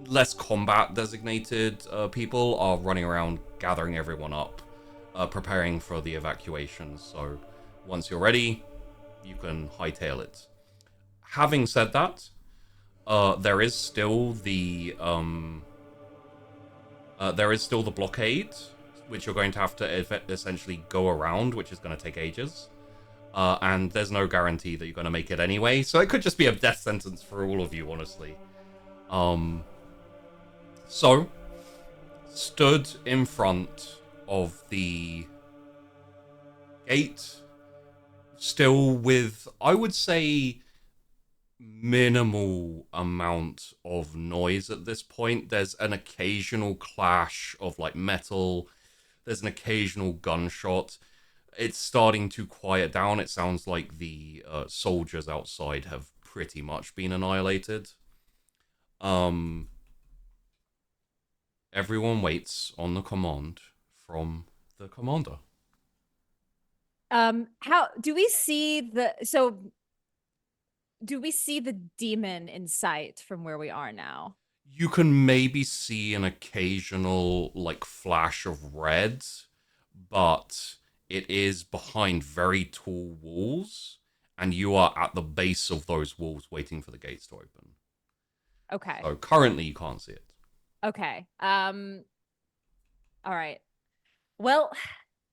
Speaker 2: less combat designated people are running around gathering everyone up, preparing for the evacuation. So once you're ready, you can hightail it. Having said that, there is still the blockade, which you're going to have to essentially go around, which is going to take ages. And there's no guarantee that you're going to make it anyway, so it could just be a death sentence for all of you, honestly. So, stood in front of the gate, still with, I would say, minimal amount of noise at this point. There's an occasional clash of like metal. There's an occasional gunshot. It's starting to quiet down. It sounds like the soldiers outside have pretty much been annihilated. Everyone waits on the command from the commander.
Speaker 4: How do we see the demon in sight from where we are now?
Speaker 2: You can maybe see an occasional like flash of red, but it is behind very tall walls, and you are at the base of those walls waiting for the gates to open.
Speaker 4: Okay.
Speaker 2: So currently you can't see it.
Speaker 4: Okay. All right. Well,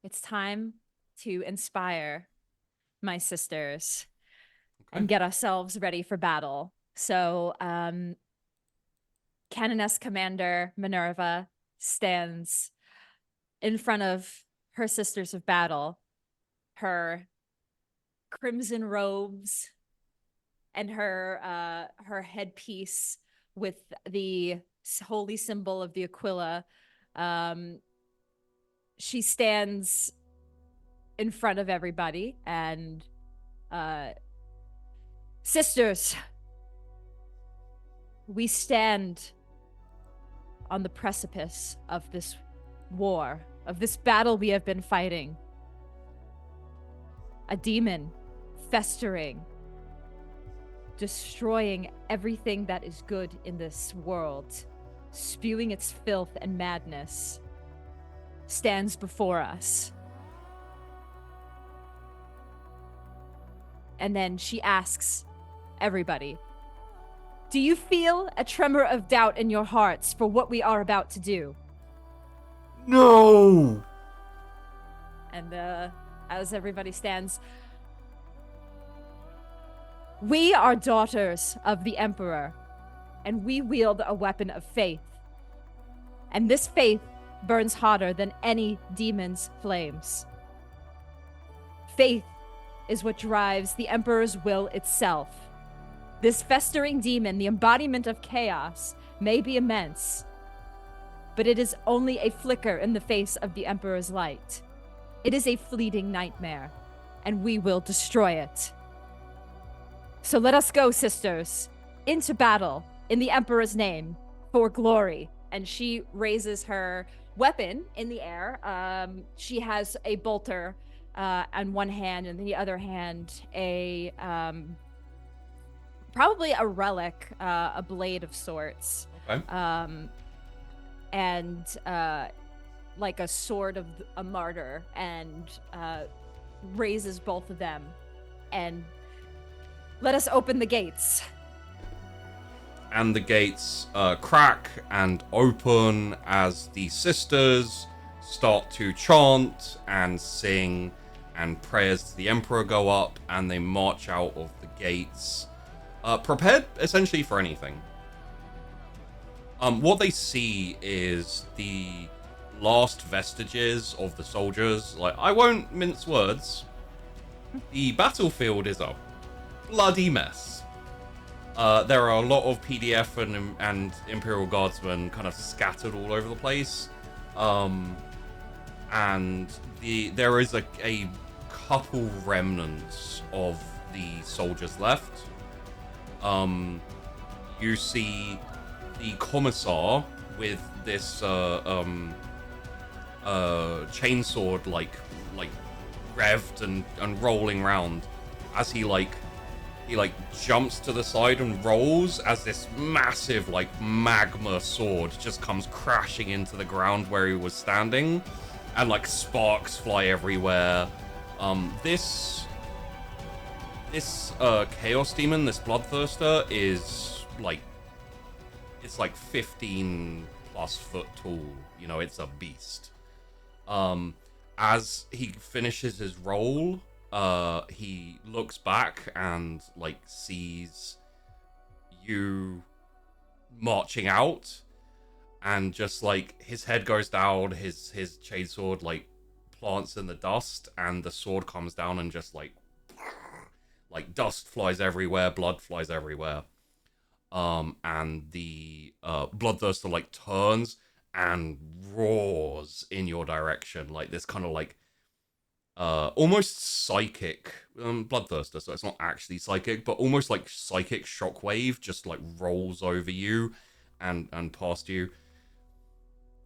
Speaker 4: it's time to inspire my sisters and get ourselves ready for battle. So, Canoness Commander Minerva stands in front of her sisters of battle, her crimson robes and her headpiece with the holy symbol of the Aquila. She stands in front of everybody and sisters, we stand on the precipice of this war, of this battle we have been fighting. A demon festering, destroying everything that is good in this world, spewing its filth and madness, stands before us. And then she asks everybody, do you feel a tremor of doubt in your hearts for what we are about to do?
Speaker 2: No!
Speaker 4: And as everybody stands, we are daughters of the Emperor, and we wield a weapon of faith. And this faith burns hotter than any demon's flames. Faith is what drives the Emperor's will itself. This festering demon, the embodiment of chaos, may be immense, but it is only a flicker in the face of the Emperor's light. It is a fleeting nightmare, and we will destroy it. So let us go, sisters, into battle in the Emperor's name for glory. And she raises her weapon in the air. She has a bolter on one hand, and in the other hand, a probably a relic, a blade of sorts.
Speaker 2: Okay.
Speaker 4: And like a sword of a martyr, and raises both of them. And let us open the gates.
Speaker 2: And the gates crack and open as the sisters start to chant and sing, and prayers to the Emperor go up, and they march out of the gates, prepared essentially for anything. What they see is the last vestiges of the soldiers. Like, I won't mince words. The battlefield is a bloody mess. There are a lot of PDF and Imperial Guardsmen kind of scattered all over the place. And there is a couple remnants of the soldiers left. You see the commissar with this chainsword like revved and rolling round as he jumps to the side and rolls as this massive magma sword just comes crashing into the ground where he was standing, and sparks fly everywhere. This This chaos demon, this bloodthirster, is like, it's like 15 plus foot tall. You know, it's a beast. As he finishes his roll, he looks back and like sees you marching out, and just like his head goes down, his chainsword like plants in the dust, and the sword comes down and just like dust flies everywhere, blood flies everywhere. And the bloodthirster like turns and roars in your direction, like this kind of like almost psychic bloodthirster, so it's not actually psychic, but almost like psychic shockwave just like rolls over you and past you.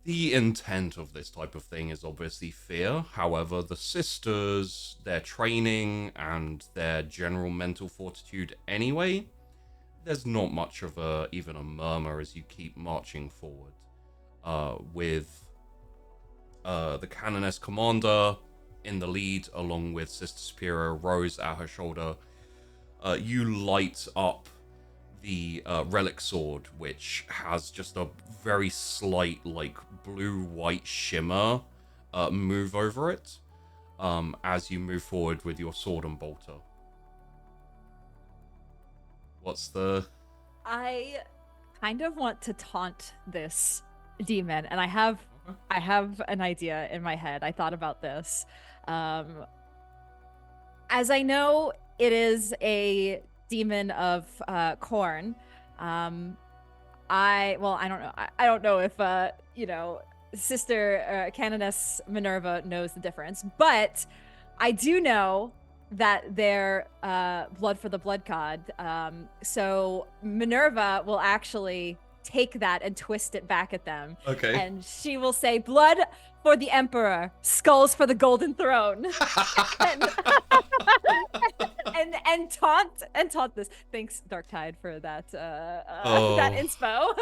Speaker 2: The intent of this type of thing is obviously fear. However, the sisters, their training and their general mental fortitude anyway, there's not much of even a murmur as you keep marching forward. With the Canoness Commander in the lead, along with Sister Superior Rose at her shoulder, you light up the relic sword, which has just a very slight like blue-white shimmer move over it as you move forward with your sword and bolter. What's the...
Speaker 4: I kind of want to taunt this demon, and I have an idea in my head. I thought about this. As I know, it is a demon of corn. I don't know if Sister Canoness Minerva knows the difference, but I do know that they're blood for the blood god. So Minerva will actually take that and twist it back at them.
Speaker 2: Okay.
Speaker 4: And she will say, "Blood for the emperor, skulls for the golden throne." and taunt this. Thanks, Darktide, for that that inspo.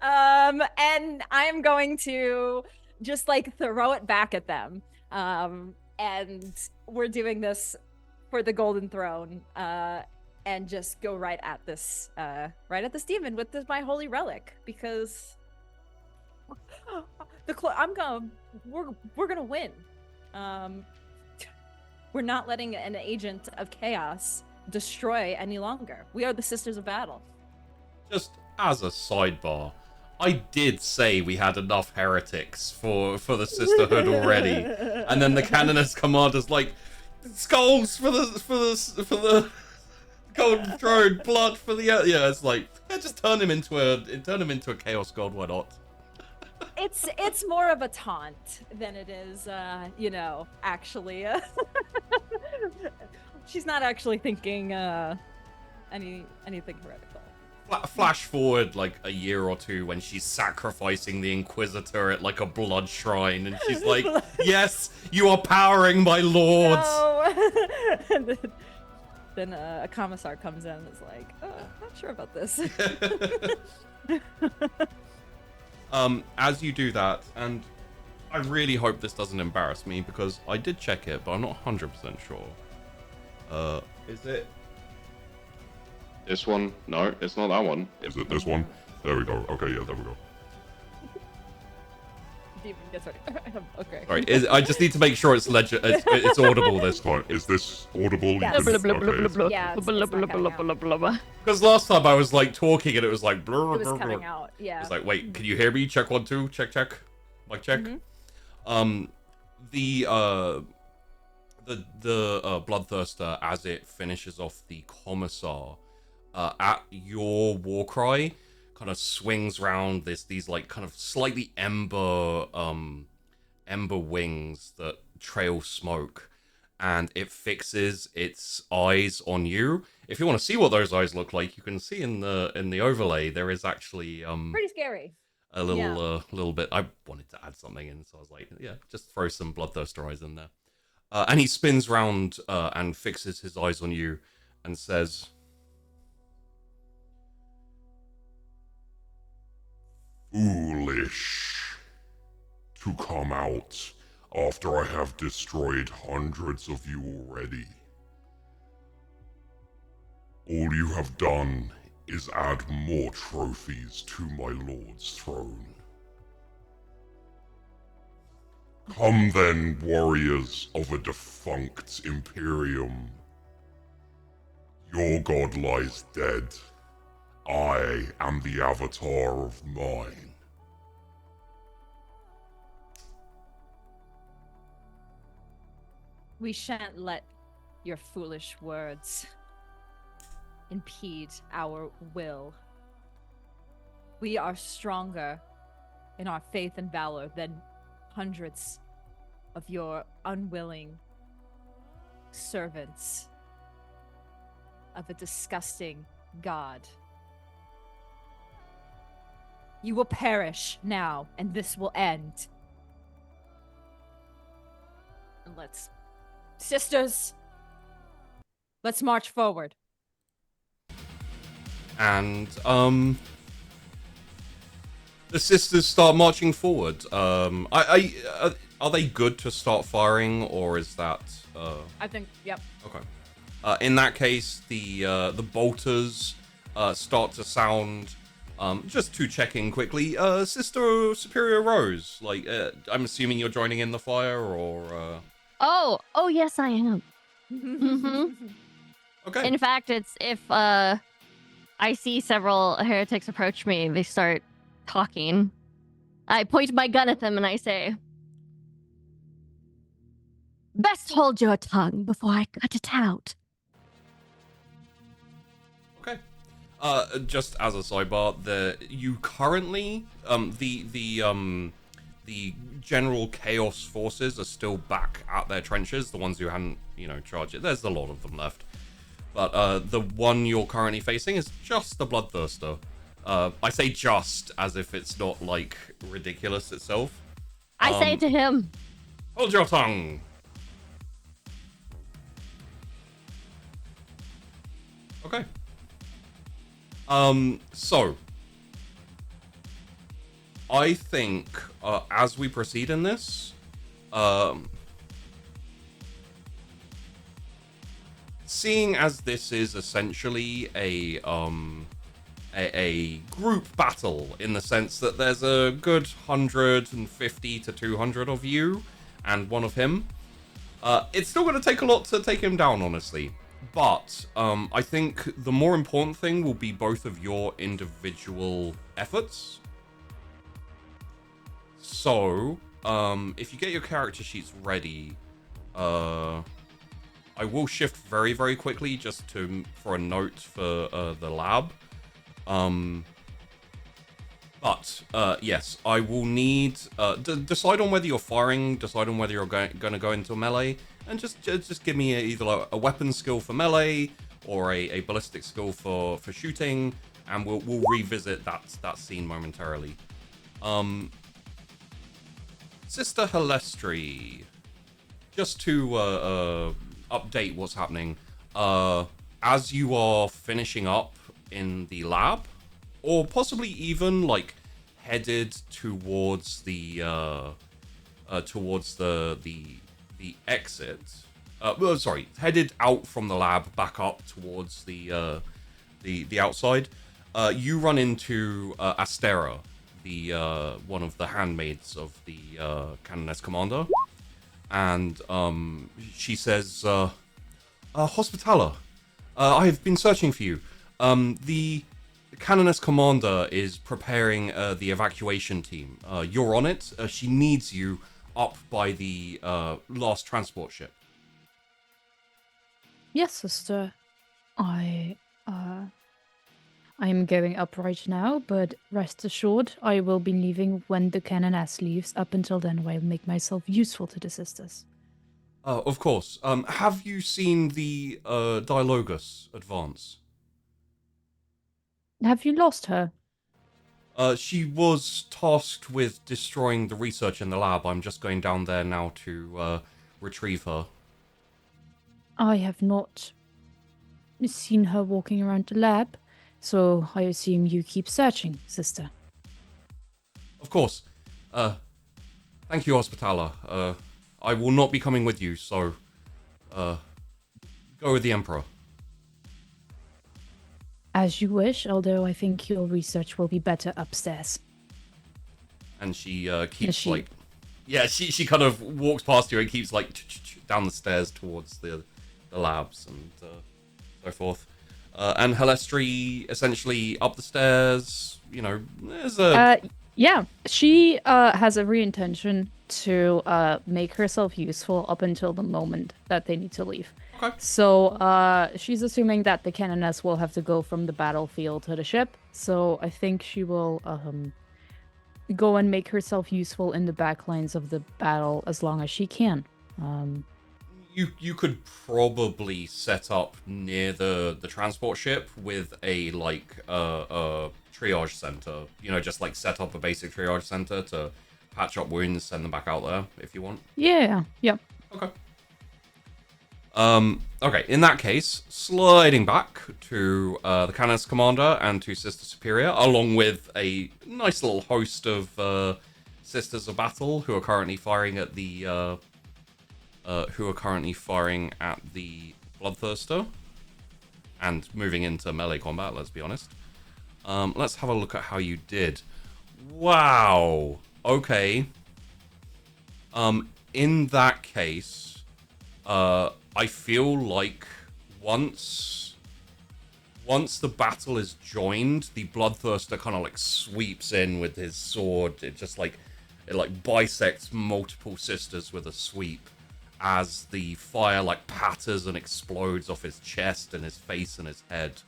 Speaker 4: And I'm going to just like throw it back at them. And we're doing this for the golden throne, and just go right at this demon with my holy relic, because we're gonna win. We're not letting an agent of chaos destroy any longer. We are the Sisters of Battle.
Speaker 2: Just as a sidebar, I did say we had enough heretics for the sisterhood already, and then the Canoness Commander's like, skulls for the golden throne, blood for the it's like, just turn him into a chaos god. Why not?
Speaker 4: It's more of a taunt than it is, actually. She's not actually thinking anything heretical.
Speaker 2: Flash forward like a year or two when she's sacrificing the Inquisitor at like a blood shrine, and she's like, "Yes, you are powering my lords."
Speaker 4: No. And then a commissar comes in and is like, "Oh, not sure about this."
Speaker 2: As you do that, and I really hope this doesn't embarrass me because I did check it, but I'm not 100% sure. Is it this one? No, it's not that one.
Speaker 6: Is it this one? There we go. Okay, yeah, there we go.
Speaker 4: Okay.
Speaker 2: Sorry, I just need to make sure it's it's audible this time.
Speaker 6: Is this audible?
Speaker 4: Yes.
Speaker 6: Okay.
Speaker 4: Yeah, it's not cutting out.
Speaker 2: Because last time I was like talking and it was like
Speaker 4: It was cutting out. Yeah.
Speaker 2: It's like, wait, can you hear me? Check 1 2. Check. Mic check.
Speaker 4: Mm-hmm.
Speaker 2: The bloodthirster, as it finishes off the commissar, at your war cry, kind of swings round these like kind of slightly ember wings that trail smoke, and it fixes its eyes on you. If you want to see what those eyes look like, you can see in the overlay there is actually
Speaker 4: Pretty scary.
Speaker 2: a little bit. I wanted to add something in, so I was like, yeah, just throw some bloodthirster eyes in there. And he spins round and fixes his eyes on you and says,
Speaker 6: Foolish to come out after I have destroyed hundreds of you already. All you have done is add more trophies to my lord's throne. Come then, warriors of a defunct Imperium. Your god lies dead. I am the avatar of mine.
Speaker 4: We shan't let your foolish words impede our will. We are stronger in our faith and valor than hundreds of your unwilling servants of a disgusting god. You will perish now, and this will end. And sisters, let's march forward.
Speaker 2: And the sisters start marching forward. Are they good to start firing, or is that?
Speaker 4: I think, yep.
Speaker 2: Okay. In that case, the bolters start to sound. Just to check in quickly, Sister Superior Rose. Like, I'm assuming you're joining in the fire, or.
Speaker 5: Oh, yes, I am. Mm-hmm.
Speaker 2: Okay.
Speaker 5: In fact, it's if I see several heretics approach me, they start talking. I point my gun at them and I say, "Best hold your tongue before I cut it out."
Speaker 2: Okay. Just as a sidebar, you currently the general chaos forces are still back at their trenches. The ones who hadn't, charged it. There's a lot of them left. But the one you're currently facing is just the bloodthirster. I say just as if it's not like ridiculous itself.
Speaker 5: I say to him,
Speaker 2: "Hold your tongue." Okay. So I think as we proceed in this, seeing as this is essentially a group battle in the sense that there's a good 150 to 200 of you and one of him, it's still going to take a lot to take him down, honestly. But I think the more important thing will be both of your individual efforts. So, if you get your character sheets ready, I will shift very, very quickly just for a note for the lab. But yes, I will need decide on whether you're firing, decide on whether you're going to go into melee, and just give me either a weapon skill for melee or a ballistic skill for shooting, and we'll revisit that scene momentarily. Sister Halestri, just to update what's happening, as you are finishing up in the lab, or possibly even like headed towards the exit. Headed out from the lab back up towards the outside. You run into Astera, the one of the handmaids of the Canoness Commander, and she says, "Hospitaller, I have been searching for you. The Canoness Commander is preparing the evacuation team. You're on it. She needs you up by the last transport ship."
Speaker 3: Yes, sister. I'm going up right now, but rest assured, I will be leaving when the Canoness leaves. Up until then, I will make myself useful to the sisters.
Speaker 2: Of course. Have you seen the Dialogus advance?
Speaker 3: Have you lost her?
Speaker 2: She was tasked with destroying the research in the lab. I'm just going down there now to retrieve her.
Speaker 3: I have not seen her walking around the lab, so I assume you keep searching, sister.
Speaker 2: Of course. Thank you, Hospitaller. I will not be coming with you, so go with the Emperor.
Speaker 3: As you wish, although I think your research will be better upstairs.
Speaker 2: And she keeps
Speaker 3: she-
Speaker 2: like, yeah, she kind of walks past you and keeps like down the stairs towards the labs and so forth. And Helestri essentially up the stairs. You know, there's a
Speaker 3: Yeah, she has every intention to make herself useful up until the moment that they need to leave.
Speaker 2: Okay.
Speaker 3: So she's assuming that the Canoness will have to go from the battlefield to the ship. So I think she will go and make herself useful in the back lines of the battle as long as she can.
Speaker 2: You could probably set up near the transport ship with a triage center. You know, just like set up a basic triage center to patch up wounds, send them back out there if you want.
Speaker 3: Yeah.
Speaker 2: Okay. Okay, in that case, sliding back to the Canoness Commander and to Sister Superior, along with a nice little host of Sisters of Battle who are currently firing at the Bloodthirster and moving into melee combat, let's be honest. Let's have a look at how you did. Wow. Okay. In that case, I feel like once the battle is joined, the Bloodthirster kind of like sweeps in with his sword. It bisects multiple sisters with a sweep as the fire like patters and explodes off his chest and his face and his head.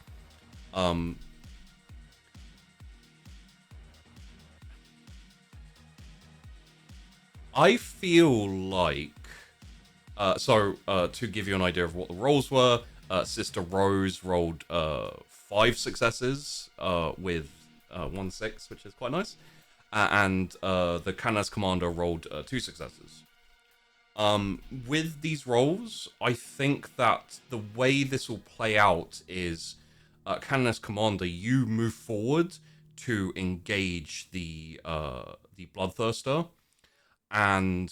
Speaker 2: I feel like to give you an idea of what the rolls were, Sister Rose rolled 5 successes with 1-6, which is quite nice, and the Canoness Commander rolled 2 successes. With these rolls, I think that the way this will play out is Canoness Commander, you move forward to engage the Bloodthirster, and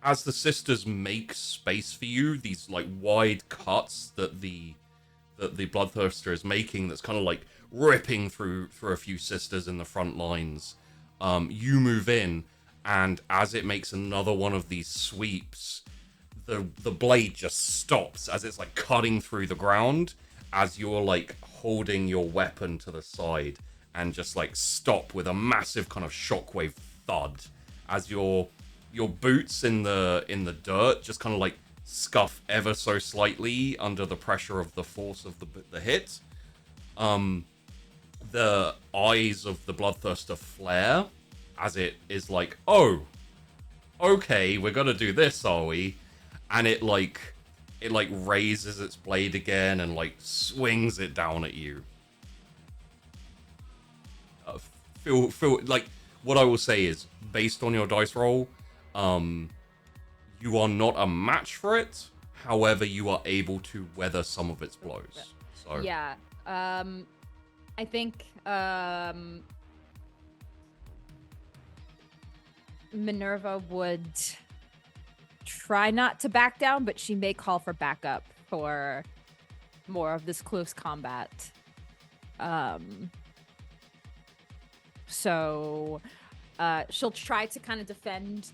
Speaker 2: as the sisters make space for you, these like wide cuts that the Bloodthirster is making, that's kind of like ripping through a few sisters in the front lines. You move in, and as it makes another one of these sweeps, the blade just stops as it's like cutting through the ground, as you're like holding your weapon to the side, and just like stop with a massive kind of shockwave thud as your boots in the dirt just kind of like scuff ever so slightly under the pressure of the force of the hit. The eyes of the Bloodthirster flare as it is like, oh, okay, we're gonna do this, are we? And it raises its blade again and like swings it down at you. Feel like, what I will say is, based on your dice roll, you are not a match for it. However, you are able to weather some of its blows. So
Speaker 4: Yeah. I think Minerva would try not to back down, but she may call for backup for more of this close combat. So she'll try to kind of defend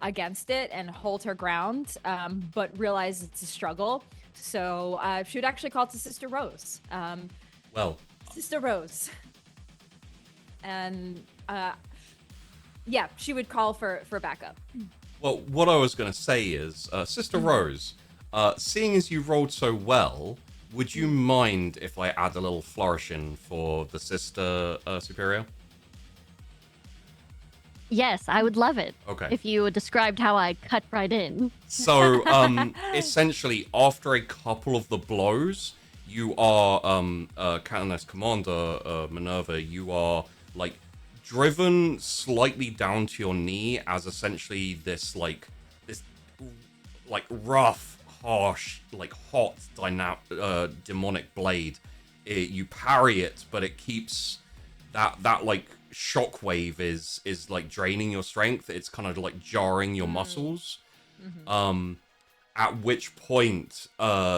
Speaker 4: against it and hold her ground, but realize it's a struggle. So she would actually call to Sister Rose. Sister Rose. And yeah, she would call for backup.
Speaker 2: Well, what I was going to say is, Sister Rose, seeing as you rolled so well, would you mind if I add a little flourishing for the Sister Superior?
Speaker 5: Yes, I would love it.
Speaker 2: Okay.
Speaker 5: If you described how I cut right in.
Speaker 2: So, essentially, after a couple of the blows, you are, Canoness Commander Minerva, you are, like, driven slightly down to your knee as essentially this rough, harsh, like, hot, demonic blade. You parry it, but it keeps that like, shockwave is like draining your strength. It's kind of like jarring your muscles. At which point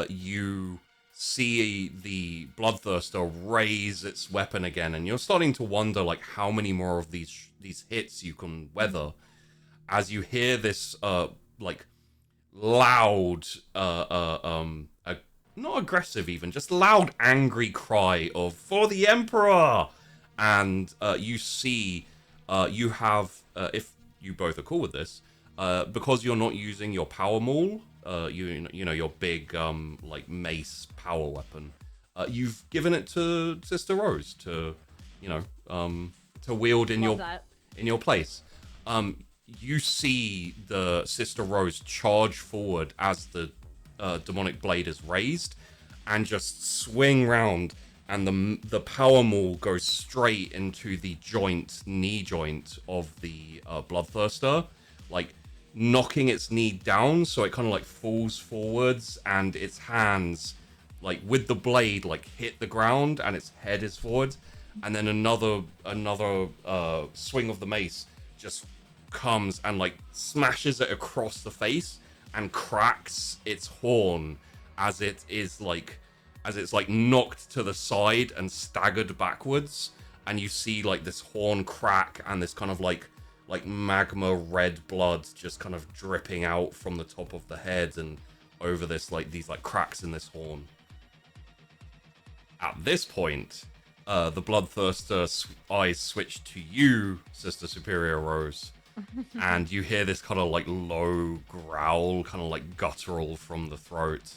Speaker 2: you see the bloodthirster raise its weapon again, and you're starting to wonder like how many more of these hits you can weather as you hear this like loud not aggressive, even just loud angry cry of "for the Emperor!" And you see you have if you both are cool with this, because you're not using your power maul, you know your big like mace power weapon, you've given it to Sister Rose to to wield in your place. You see the Sister Rose charge forward as the demonic blade is raised and just swing round, and the power maul goes straight into the knee joint of the bloodthirster, like knocking its knee down so it kind of like falls forwards, and its hands like with the blade like hit the ground and its head is forward, and then another swing of the mace just comes and like smashes it across the face and cracks its horn as it's like knocked to the side and staggered backwards, and you see like this horn crack and this kind of like magma red blood just kind of dripping out from the top of the head and over this like these like cracks in this horn. At this point, the bloodthirster eyes switch to you, Sister Superior Rose. And you hear this kind of like low growl, kind of like guttural from the throat.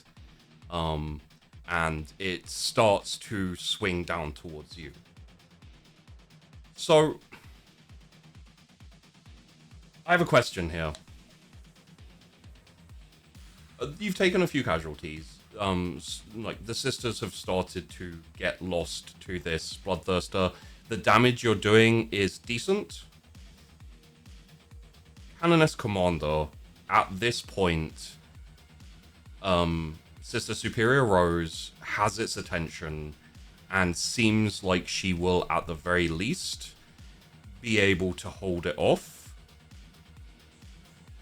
Speaker 2: And it starts to swing down towards you. So, I have a question here. You've taken a few casualties. Like the sisters have started to get lost to this bloodthirster. The damage you're doing is decent. Canoness Commander, at this point, Sister Superior Rose has its attention and seems like she will, at the very least, be able to hold it off.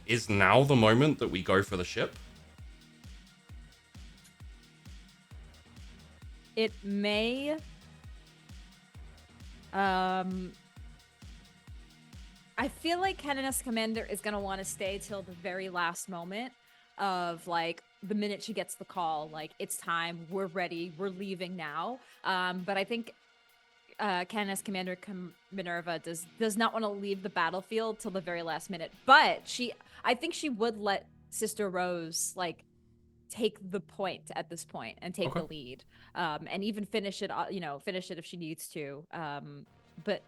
Speaker 2: Is now the moment that we go for the ship?
Speaker 4: It may. I feel like Canoness Commander is going to want to stay till the very last moment of like the minute she gets the call, like it's time, we're ready, we're leaving now. But I think Canoness Commander Minerva does not want to leave the battlefield till the very last minute. But I think she would let Sister Rose like take the point at this point and take the lead, and even finish it if she needs to. But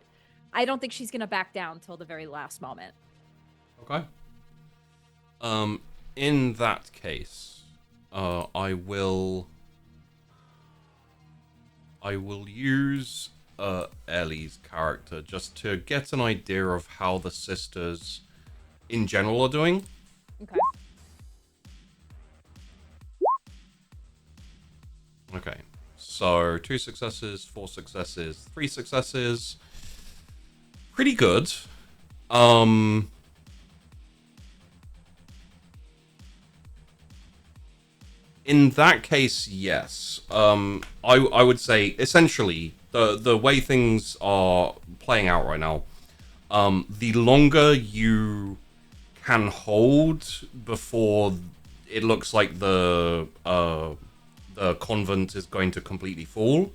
Speaker 4: I don't think she's gonna back down till the very last moment.
Speaker 2: Okay. In that case, I will use Ellie's character just to get an idea of how the sisters in general are doing.
Speaker 4: Okay.
Speaker 2: Okay. So 2 successes, 4 successes, 3 successes. Pretty good. In that case, yes. I would say essentially the way things are playing out right now, the longer you can hold before it looks like the convent is going to completely fall,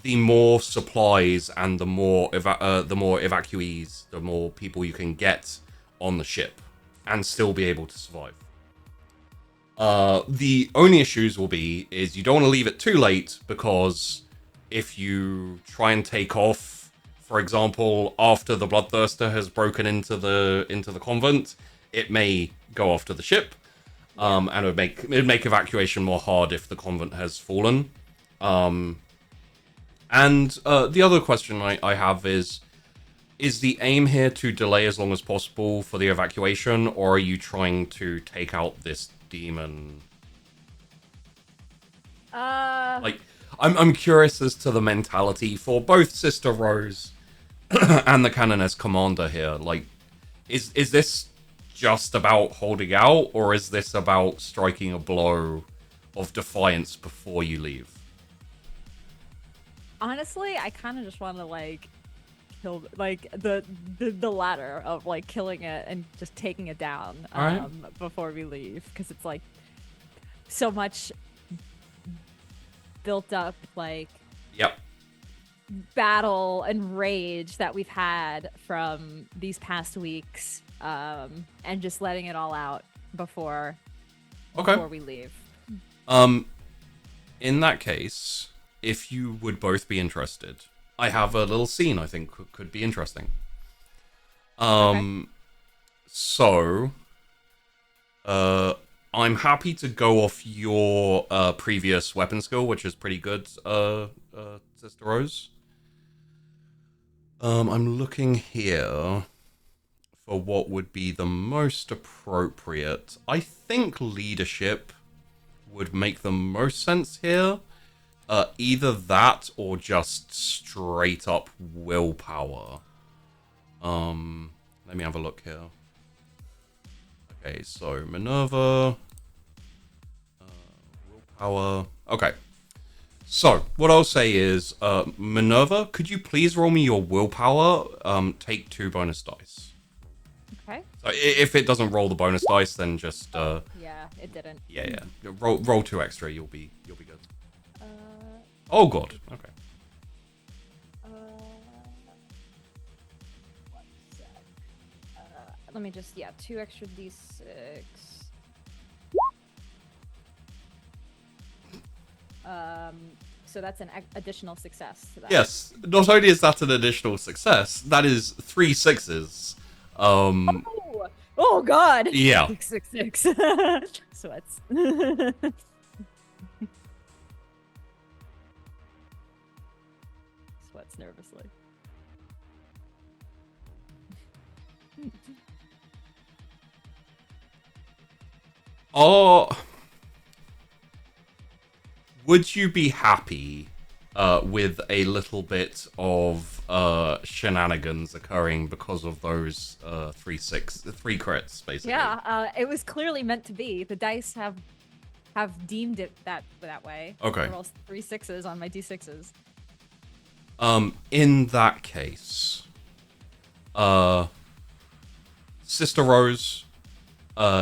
Speaker 2: the more supplies and the more evacuees, the more people you can get on the ship and still be able to survive. The only issues will be is you don't want to leave it too late, because if you try and take off, for example, after the bloodthirster has broken into the convent, it may go after the ship, and it would make evacuation more hard if the convent has fallen. And the other question I have is the aim here to delay as long as possible for the evacuation, or are you trying to take out this demon? Like, I'm curious as to the mentality for both Sister Rose and the Canoness Commander here. Like, is this just about holding out, or is this about striking a blow of defiance before you leave?
Speaker 4: Honestly, I kind of just want to like kill like the ladder of like killing it and just taking it down
Speaker 2: All right.
Speaker 4: before we leave, because it's like so much built up like
Speaker 2: Yep.
Speaker 4: battle and rage that we've had from these past weeks, and just letting it all out before we leave.
Speaker 2: In that case, if you would both be interested, I have a little scene I think could be interesting. So, I'm happy to go off your previous weapon skill, which is pretty good, Sister Rose. I'm looking here for what would be the most appropriate. I think leadership would make the most sense here. Either that or just straight up willpower. Let me have a look here. Okay, so Minerva, willpower. Okay. So, what I'll say is, Minerva, could you please roll me your willpower? Take 2 bonus dice.
Speaker 4: Okay.
Speaker 2: So if it doesn't roll the bonus dice, then just
Speaker 4: Yeah, it didn't.
Speaker 2: yeah. Roll 2 extra. You'll be good. Oh god. Okay.
Speaker 4: One sec. Let me just 2 extra d6. So that's an additional success to that.
Speaker 2: Yes. Not only is that an additional success, that is 3 sixes.
Speaker 4: Oh god.
Speaker 2: Yeah.
Speaker 4: 666. Sweats. Sweats nervously.
Speaker 2: Oh. Would you be happy with a little bit of shenanigans occurring because of those 3 crits, basically?
Speaker 4: Yeah, it was clearly meant to be. The dice have deemed it that way.
Speaker 2: Okay.
Speaker 4: I rolled 3 6s on my d6s.
Speaker 2: In that case, Sister Rose,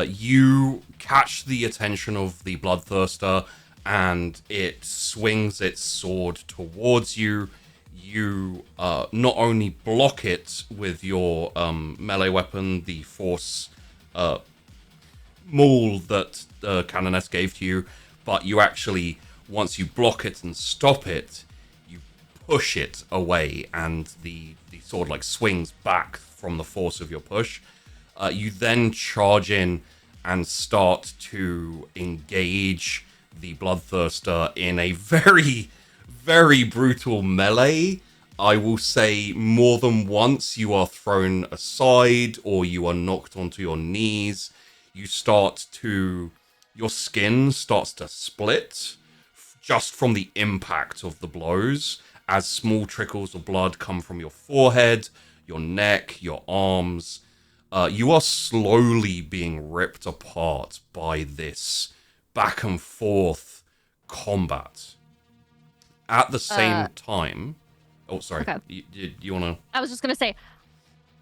Speaker 2: you catch the attention of the bloodthirster, and it swings its sword towards you. You not only block it with your melee weapon, the force maul that Canoness gave to you, but you actually, once you block it and stop it, you push it away, and the sword like swings back from the force of your push. You then charge in and start to engage the bloodthirster in a very, very brutal melee. I will say more than once you are thrown aside or you are knocked onto your knees. Your skin starts to split just from the impact of the blows, as small trickles of blood come from your forehead, your neck, your arms. You are slowly being ripped apart by this back and forth combat. At the same time... Oh, sorry.
Speaker 5: Okay.
Speaker 2: You want to...
Speaker 5: I was just going to say,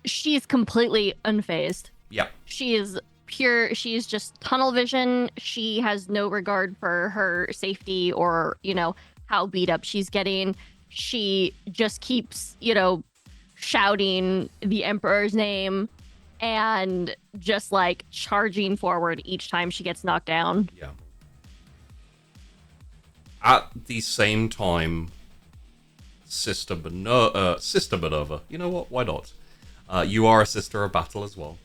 Speaker 5: she's completely unfazed.
Speaker 2: Yeah.
Speaker 5: She is pure. She is just tunnel vision. She has no regard for her safety or, how beat up she's getting. She just keeps, shouting the Emperor's name and just like charging forward each time she gets knocked down.
Speaker 2: Yeah. At the same time, Sister Minerva, you know what? Why not? You are a Sister of Battle as well.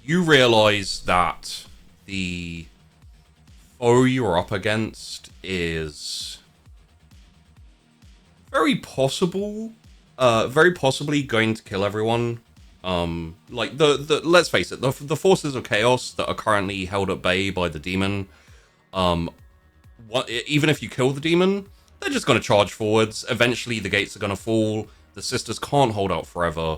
Speaker 2: You realize that the foe you're up against is very possibly going to kill everyone. Like let's face it, the forces of chaos that are currently held at bay by the demon. Even if you kill the demon, they're just going to charge forwards. Eventually, the gates are going to fall. The sisters can't hold out forever.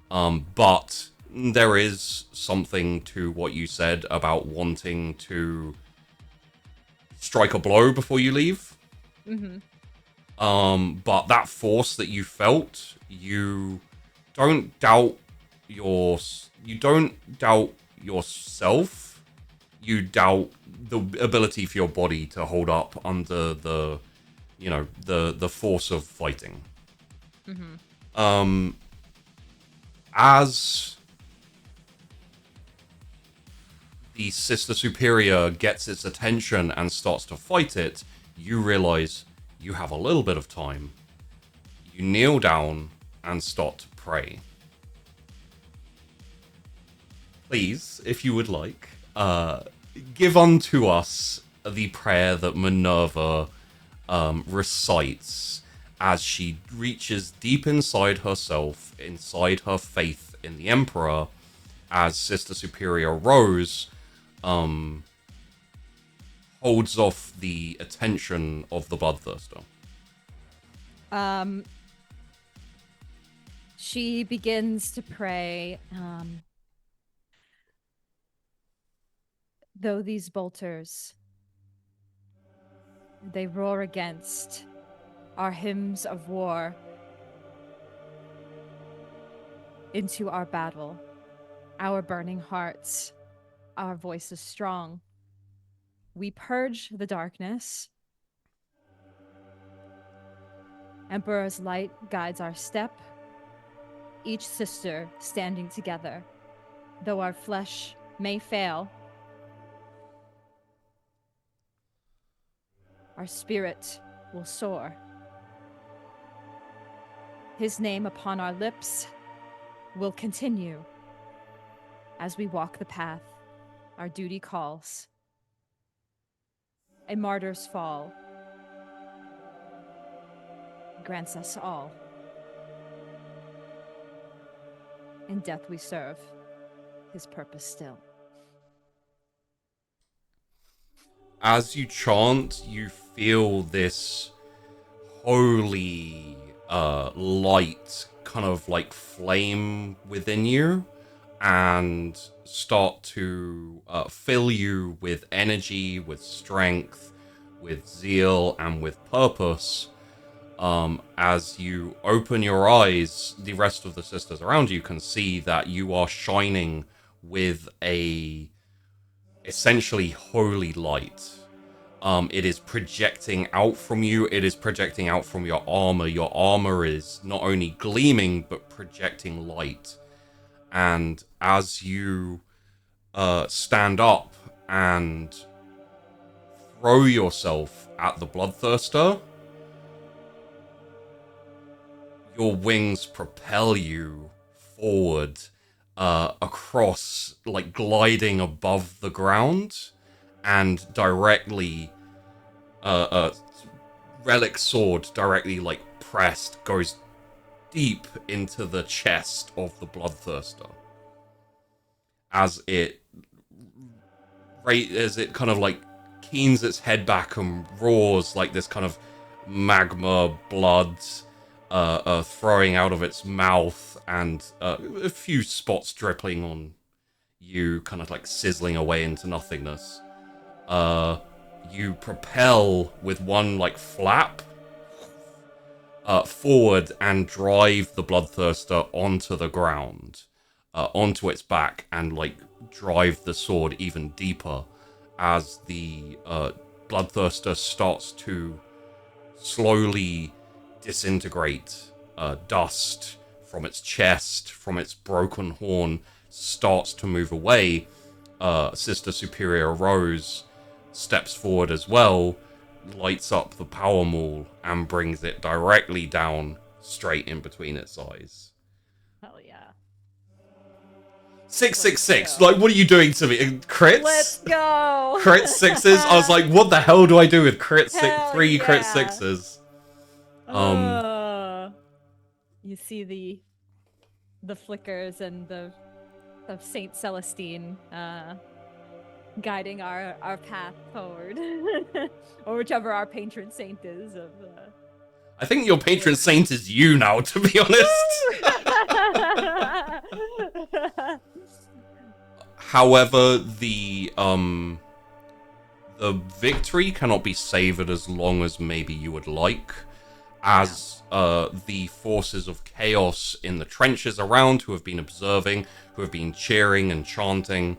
Speaker 2: But there is something to what you said about wanting to strike a blow before you leave. But that force that you felt, you don't doubt yourself. You doubt the ability for your body to hold up under the force of fighting. As the Sister Superior gets its attention and starts to fight it, you realize you have a little bit of time. You kneel down and start to pray. Please, if you would like, give unto us the prayer that Minerva recites as she reaches deep inside herself, inside her faith in the Emperor, as Sister Superior Rose holds off the attention of the bloodthirster.
Speaker 4: She begins to pray, though these bolters, they roar against our hymns of war into our battle, our burning hearts, our voices strong. We purge the darkness. Emperor's light guides our step, each sister standing together. Though our flesh may fail, our spirit will soar. His name upon our lips will continue. As we walk the path, our duty calls. A martyr's fall grants us all. In death we serve his purpose still.
Speaker 2: As you chant, you feel this holy light kind of like flame within you and start to fill you with energy, with strength, with zeal, and with purpose. As you open your eyes, the rest of the sisters around you can see that you are shining with a essentially holy light. It is projecting out from you. It is projecting out from your armor. Your armor is not only gleaming, but projecting light. And as you stand up and throw yourself at the bloodthirster, your wings propel you forward across, like gliding above the ground, and directly relic sword directly like pressed goes deep into the chest of the bloodthirster as it kind of like keens its head back and roars like this kind of magma blood throwing out of its mouth, and a few spots dripping on you, kind of like sizzling away into nothingness. You propel with one like flap forward and drive the bloodthirster onto the ground, onto its back, and like drive the sword even deeper as the bloodthirster starts to slowly disintegrate. Dust from its chest, from its broken horn, starts to move away. Sister Superior Rose steps forward as well, lights up the power maul, and brings it directly down straight in between its eyes.
Speaker 4: Hell yeah.
Speaker 2: 666. Like, what are you doing to me? Crits?
Speaker 4: Let's go.
Speaker 2: Crit sixes? I was like, what the hell do I do with three crit
Speaker 4: yeah.
Speaker 2: sixes?
Speaker 4: You see the flickers and of Saint Celestine guiding our path forward, or whichever our patron saint is.
Speaker 2: I think your patron saint is you now, to be honest. However, the victory cannot be savored as long as maybe you would like, as the forces of chaos in the trenches around, who have been observing, who have been cheering and chanting,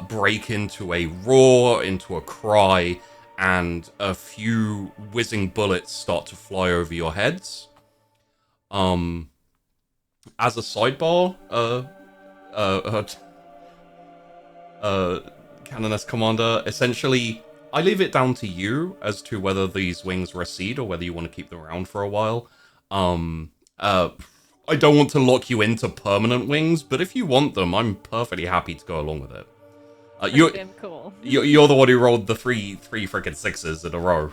Speaker 2: break into a roar, into a cry, and a few whizzing bullets start to fly over your heads. As a sidebar, Canoness Commander, essentially, I leave it down to you as to whether these wings recede or whether you want to keep them around for a while. I don't want to lock you into permanent wings, but if you want them, I'm perfectly happy to go along with it.
Speaker 4: Cool.
Speaker 2: You're the one who rolled the three freaking sixes in a row.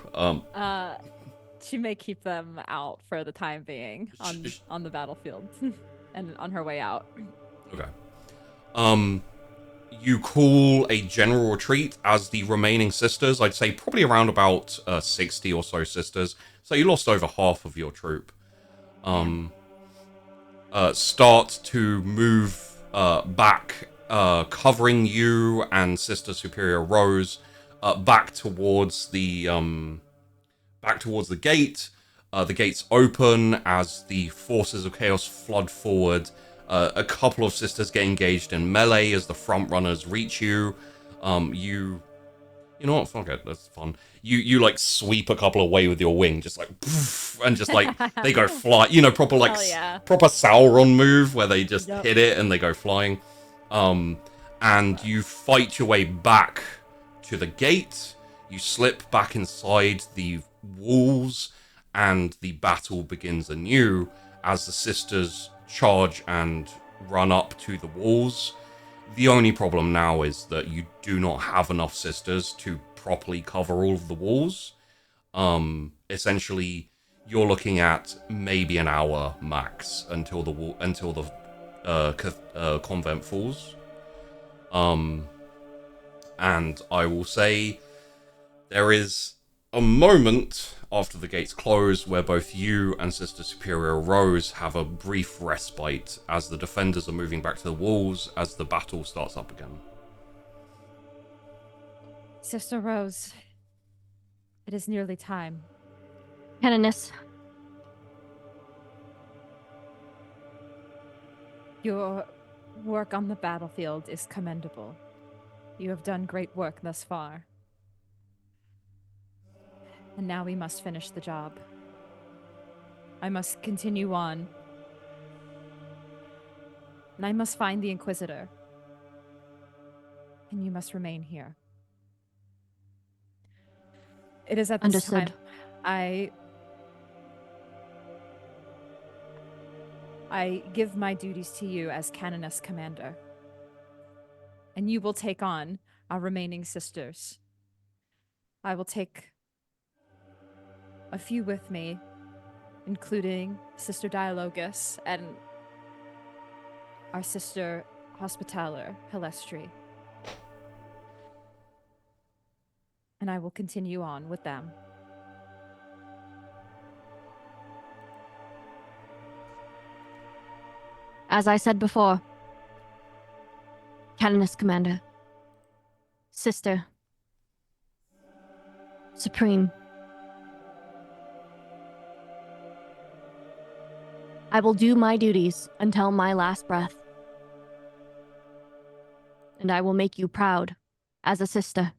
Speaker 4: She may keep them out for the time being on the battlefield and on her way out.
Speaker 2: Okay. You call a general retreat as the remaining sisters, I'd say probably around about 60 or so sisters, so you lost over half of your troop, start to move back, covering you and Sister Superior Rose back towards the gate. The gates open as the forces of chaos flood forward. A couple of sisters get engaged in melee as the front runners reach you. You know what? Fuck it, that's fun. You like sweep a couple away with your wing, just like poof, and just like they go fly. You know, proper like proper Sauron move where they just hit it and they go flying. And you fight your way back to the gate. You slip back inside the walls, and the battle begins anew as the sisters charge and run up to the walls. The only problem now is that you do not have enough sisters to properly cover all of the walls. Essentially, you're looking at maybe an hour max until the convent falls. And I will say there is a moment after the gates close where both you and Sister Superior Rose have a brief respite as the defenders are moving back to the walls as the battle starts up again.
Speaker 4: Sister Rose, it is nearly time.
Speaker 5: Canoness.
Speaker 4: Your work on the battlefield is commendable. You have done great work thus far. And now we must finish the job. I must continue on. And I must find the Inquisitor. And you must remain here. It is at this
Speaker 5: Understood.
Speaker 4: time I give my duties to you as Canoness Commander. And you will take on our remaining sisters. I will take a few with me, including Sister Dialogus and our Sister Hospitaller, Hilestri. And I will continue on with them.
Speaker 5: As I said before, Canoness Commander, Sister, Supreme, I will do my duties until my last breath. And I will make you proud as a sister.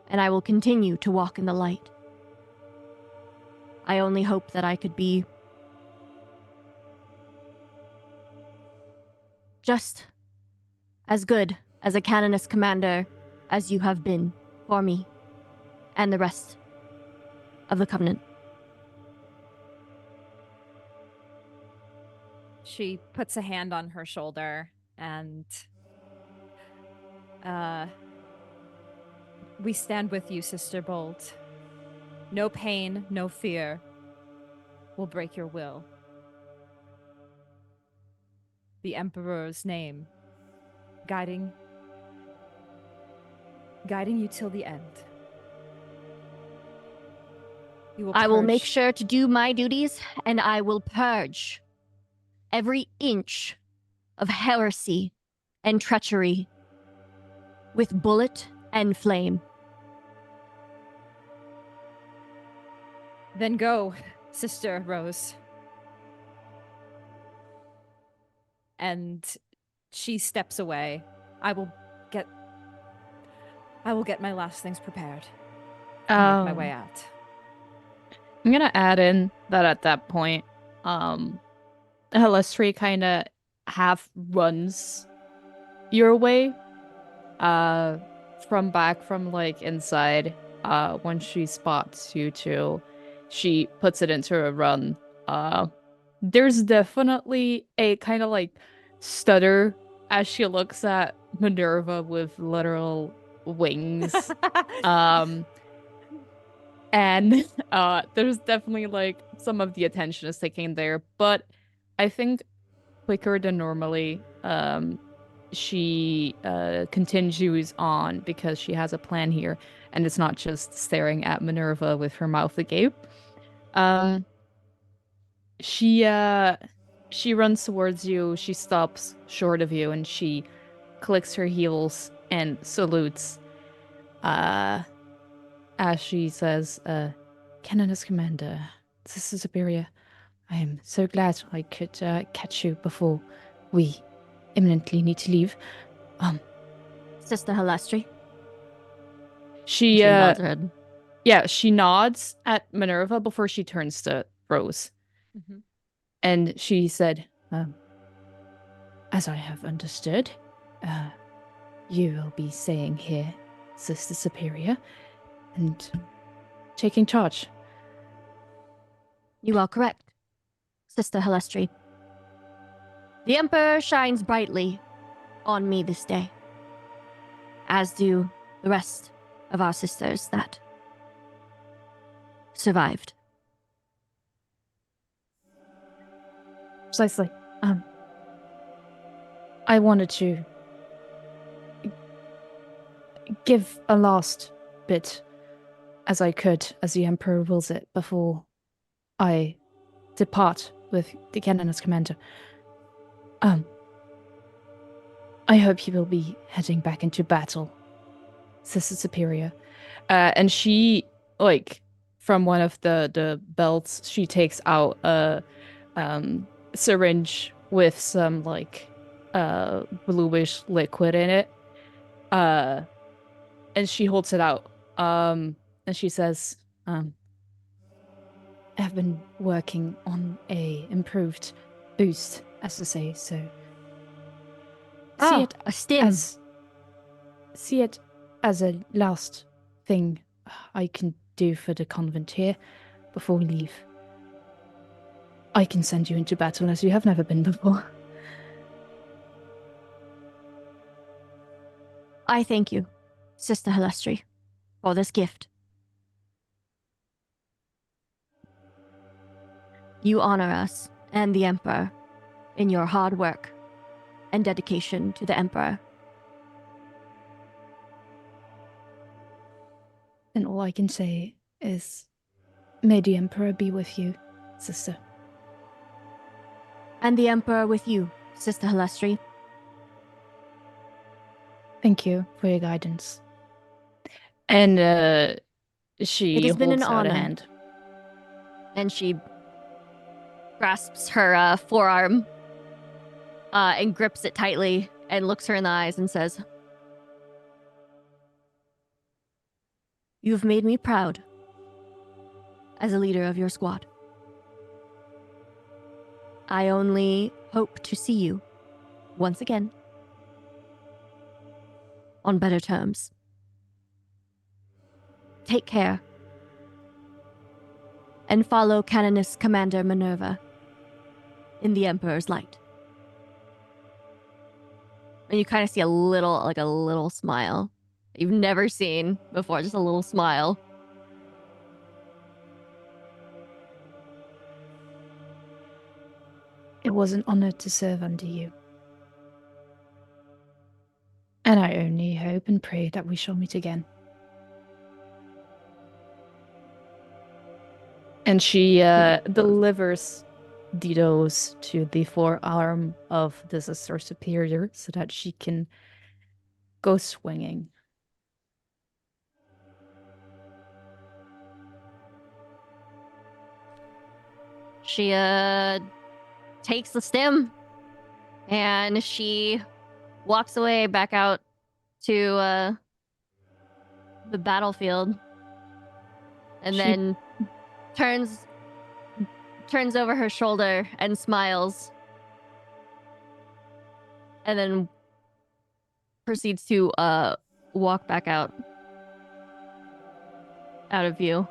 Speaker 5: And I will continue to walk in the light. I only hope that I could be just as good as a Canoness Commander as you have been for me and the rest of the Covenant.
Speaker 4: She puts a hand on her shoulder and we stand with you, Sister Bolt. No pain, no fear will break your will. The Emperor's name guiding you till the end.
Speaker 5: I will make sure to do my duties, and I will purge every inch of heresy and treachery with bullet and flame.
Speaker 4: Then go, Sister Rose. And she steps away. I will get my last things prepared and make my way out.
Speaker 3: I'm gonna add in that at that point, Helestri kind of half runs your way, from back from like inside. When she spots you two, she puts it into a run. There's definitely a kind of like stutter as she looks at Minerva with literal wings. And there's definitely like some of the attention is taken there, but I think quicker than normally, she continues on because she has a plan here, and it's not just staring at Minerva with her mouth agape. She runs towards you, she stops short of you, and she clicks her heels and salutes. As she says, Canoness Commander, Sister Superior, I am so glad I could catch you before we imminently need to leave.
Speaker 5: Sister Helestri.
Speaker 3: She
Speaker 5: nods her head.
Speaker 3: Yeah, she nods at Minerva before she turns to Rose.
Speaker 4: Mm-hmm.
Speaker 3: And she said, as I have understood, you will be staying here, Sister Superior, and taking charge.
Speaker 5: You are correct, Sister Helestri. The Emperor shines brightly on me this day, as do the rest of our sisters that survived.
Speaker 3: Precisely. I wanted to give a last bit as I could, as the Emperor wills it, before I depart with the Canoness Commander. I hope you will be heading back into battle, Sister Superior. And she, like, from one of the belts, she takes out a syringe with some, like, bluish liquid in it. And she holds it out. And she says, I have been working on a improved boost, as to say, so
Speaker 5: A stim.
Speaker 3: See it as a last thing I can do for the convent here before we leave. I can send you into battle as you have never been before.
Speaker 5: I thank you, Sister Helestri, for this gift. You honor us and the Emperor in your hard work and dedication to the Emperor.
Speaker 3: And all I can say is, may the Emperor be with you, sister.
Speaker 5: And the Emperor with you, Sister Helestri.
Speaker 3: Thank you for your guidance. And she
Speaker 5: It has been an
Speaker 3: holds out
Speaker 5: honor.
Speaker 3: a hand.
Speaker 5: And she grasps her forearm and grips it tightly and looks her in the eyes and says, "You've made me proud as a leader of your squad. I only hope to see you once again on better terms. Take care and follow Canoness Commander Minerva in the Emperor's light." And you kind of see a little smile you've never seen before, just a little smile.
Speaker 3: It was an honor to serve under you. And I only hope and pray that we shall meet again. And she delivers Dido's to the forearm of the Sister Superior so that she can go swinging.
Speaker 5: She takes the stem and she walks away back out to the battlefield, and
Speaker 3: She-
Speaker 5: then turns over her shoulder and smiles, and then proceeds to walk back out of view.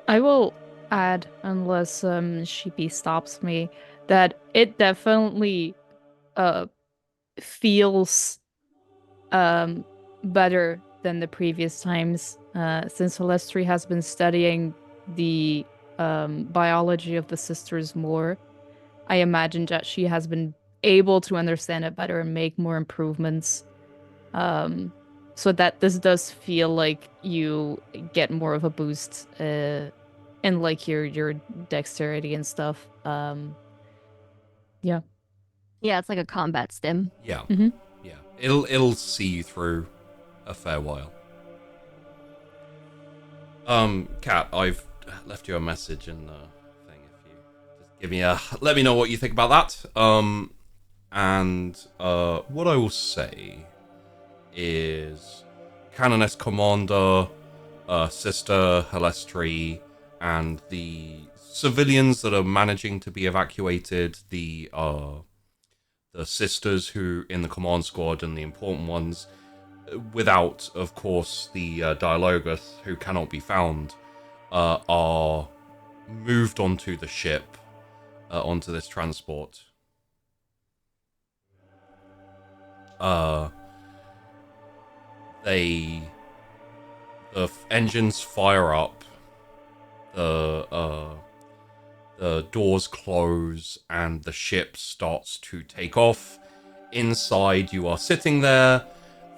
Speaker 3: I will add, unless Sheepy stops me, that it definitely feels better than the previous times, since Celestri has been studying the biology of the sisters more. I imagine that she has been able to understand it better and make more improvements. So that this does feel like you get more of a boost in like your dexterity and stuff. Yeah.
Speaker 5: Yeah, it's like a combat stim.
Speaker 2: Yeah.
Speaker 3: Mhm.
Speaker 2: Yeah. It'll see you through a fair while. Kat, I've left you a message in the thing. If you just give me let me know what you think about that. And what I will say is Canoness Commander, Sister Helestri, and the civilians that are managing to be evacuated, the sisters who in the command squad and the important ones, without, of course, the Dialogus who cannot be found, are moved onto the ship, onto this transport. The engines fire up, the doors close, and the ship starts to take off. Inside, you are sitting there,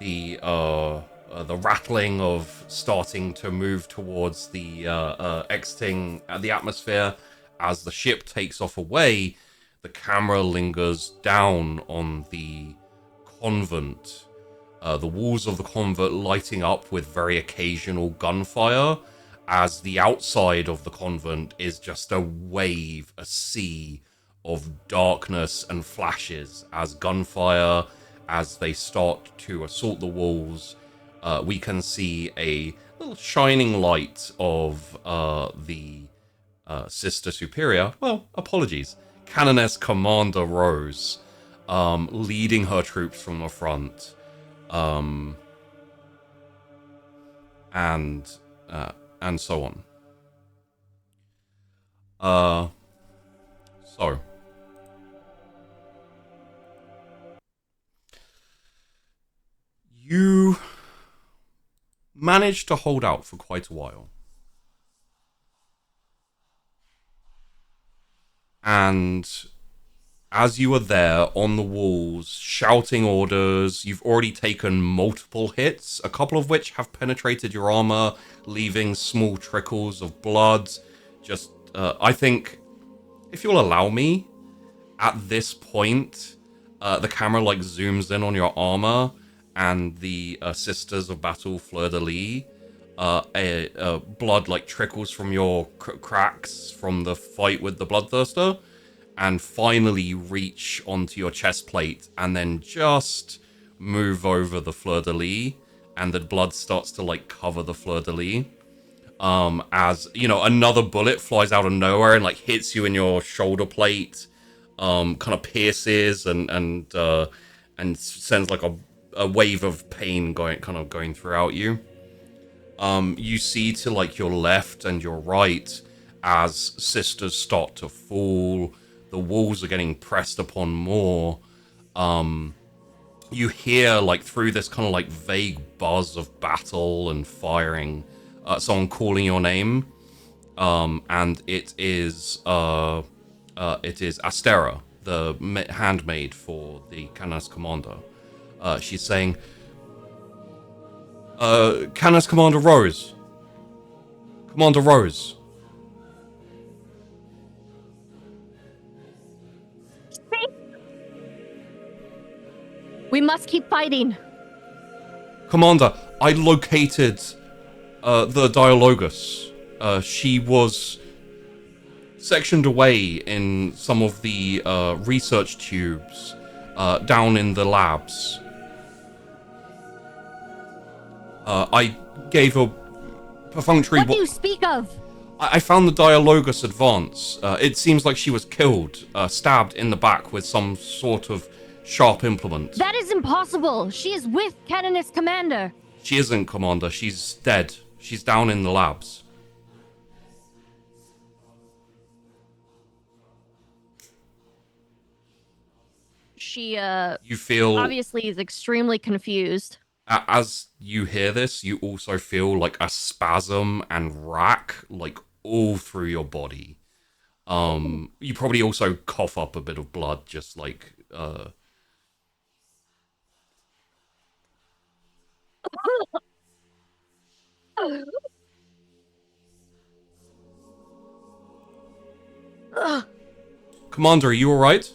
Speaker 2: the rattling of starting to move towards the exiting the atmosphere. As the ship takes off away, the camera lingers down on the convent. The walls of the convent lighting up with very occasional gunfire, as the outside of the convent is just a wave, a sea of darkness and flashes as gunfire, as they start to assault the walls. We can see a little shining light of the Sister Superior, well, apologies, Canoness Commander Rose, leading her troops from the front. And so on. So you managed to hold out for quite a while. And as you are there on the walls, shouting orders, you've already taken multiple hits, a couple of which have penetrated your armor, leaving small trickles of blood. Just, I think, if you'll allow me, at this point, the camera, like, zooms in on your armor, and the Sisters of Battle Fleur-de-Lis, blood, like, trickles from your cracks from the fight with the bloodthirster, and finally reach onto your chest plate, and then just move over the fleur-de-lis, and the blood starts to, like, cover the fleur-de-lis. As, you know, another bullet flies out of nowhere and, like, hits you in your shoulder plate, kind of pierces and sends, like, a wave of pain going throughout you. You see to, like, your left and your right as sisters start to fall. The walls are getting pressed upon more. You hear, like, through this kind of, like, vague buzz of battle and firing, someone calling your name. And it is Astera, the handmaid for the Canoness Commander. She's saying, Canoness Commander Rose. Commander Rose.
Speaker 5: We must keep fighting.
Speaker 2: Commander, I located the Dialogus. She was sectioned away in some of the research tubes down in the labs. I gave a perfunctory...
Speaker 5: What do you speak of?
Speaker 2: I found the Dialogus Advance. It seems like she was killed, stabbed in the back with some sort of sharp implement.
Speaker 5: That is impossible. She is with Canoness Commander.
Speaker 2: She isn't, Commander. She's dead. She's down in the labs.
Speaker 5: She,
Speaker 2: You feel...
Speaker 5: obviously is extremely confused.
Speaker 2: As you hear this, you also feel like a spasm and rack, like, all through your body. You probably also cough up a bit of blood, just like, Commander, are you alright?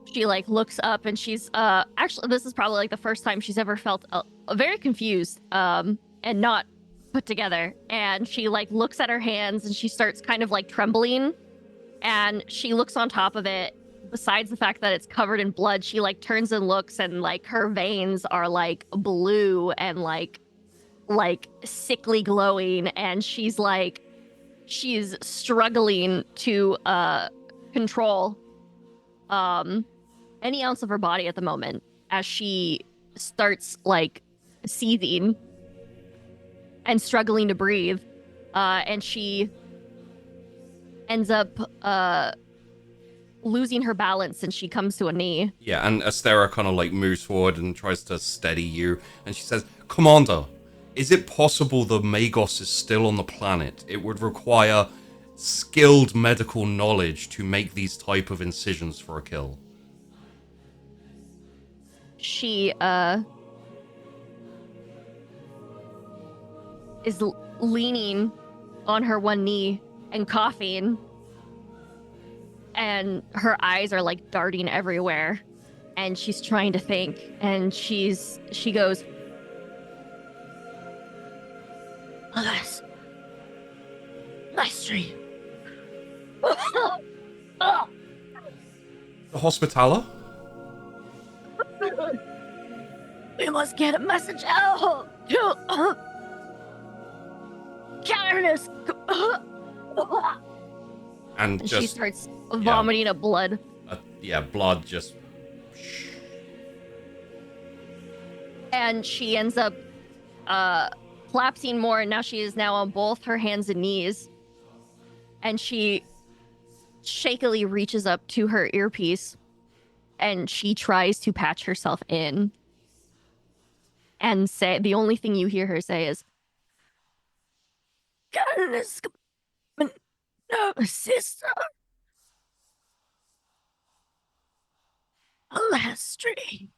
Speaker 5: She like looks up and she's actually this is probably like the first time she's ever felt very confused and not put together, and she like looks at her hands and she starts kind of like trembling, and she looks on top of it. Besides the fact that it's covered in blood, she like turns and looks, and like her veins are like blue and like sickly glowing, and she's struggling to control any ounce of her body at the moment as she starts like seething and struggling to breathe, and she ends up losing her balance and she comes to a knee.
Speaker 2: Yeah, and Astera kind of like moves forward and tries to steady you, and she says, Commander, is it possible the Magos is still on the planet? It would require skilled medical knowledge to make these type of incisions for a kill.
Speaker 5: She is leaning on her one knee and coughing, and her eyes are like darting everywhere, and she's trying to think, and she goes, alas, my street.
Speaker 2: The Hospitaller?
Speaker 5: We must get a message out to Canoness.
Speaker 2: And
Speaker 5: And
Speaker 2: just...
Speaker 5: she starts vomiting up blood.
Speaker 2: Blood just...
Speaker 5: And she ends up collapsing more, and now she is now on both her hands and knees. And she shakily reaches up to her earpiece, and she tries to patch herself in. And say, the only thing you hear her say is, Canoness, no, sister. Lastry.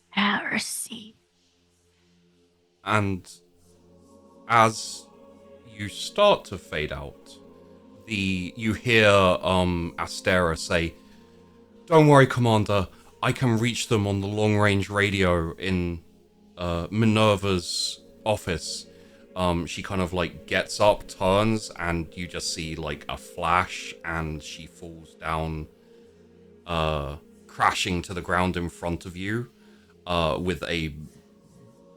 Speaker 5: Heresy.
Speaker 2: And as you start to fade out, you hear Astera say, Don't worry, Commander, I can reach them on the long-range radio in Minerva's office. She kind of like gets up, turns, and you just see like a flash, and she falls down, crashing to the ground in front of you, with a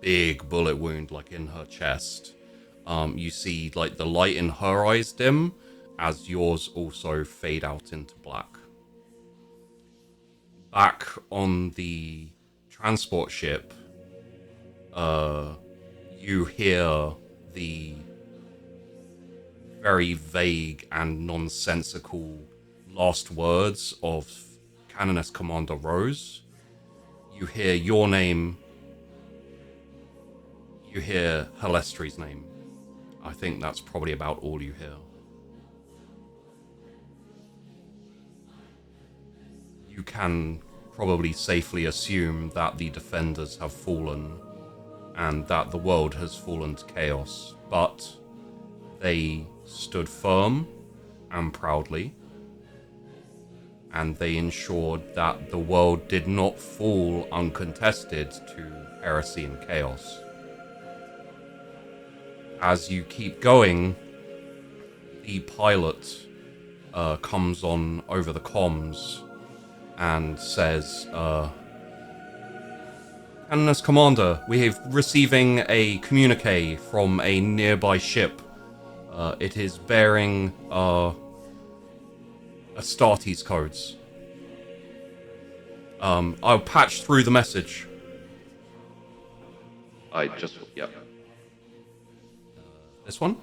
Speaker 2: big bullet wound like in her chest. You see like the light in her eyes dim as yours also fade out into black. Back on the transport ship, you hear the very vague and nonsensical last words of Canoness Commander Rose. You hear your name. You hear Helestri's name. I think that's probably about all you hear. You can probably safely assume that the defenders have fallen and that the world has fallen to chaos, but they stood firm and proudly. and they ensured that the world did not fall uncontested to heresy and chaos. As you keep going, the pilot comes on over the comms and says, Canoness Commander, we are receiving a communique from a nearby ship. It is bearing Astartes codes. I'll patch through the message.
Speaker 7: Yep.
Speaker 2: This one?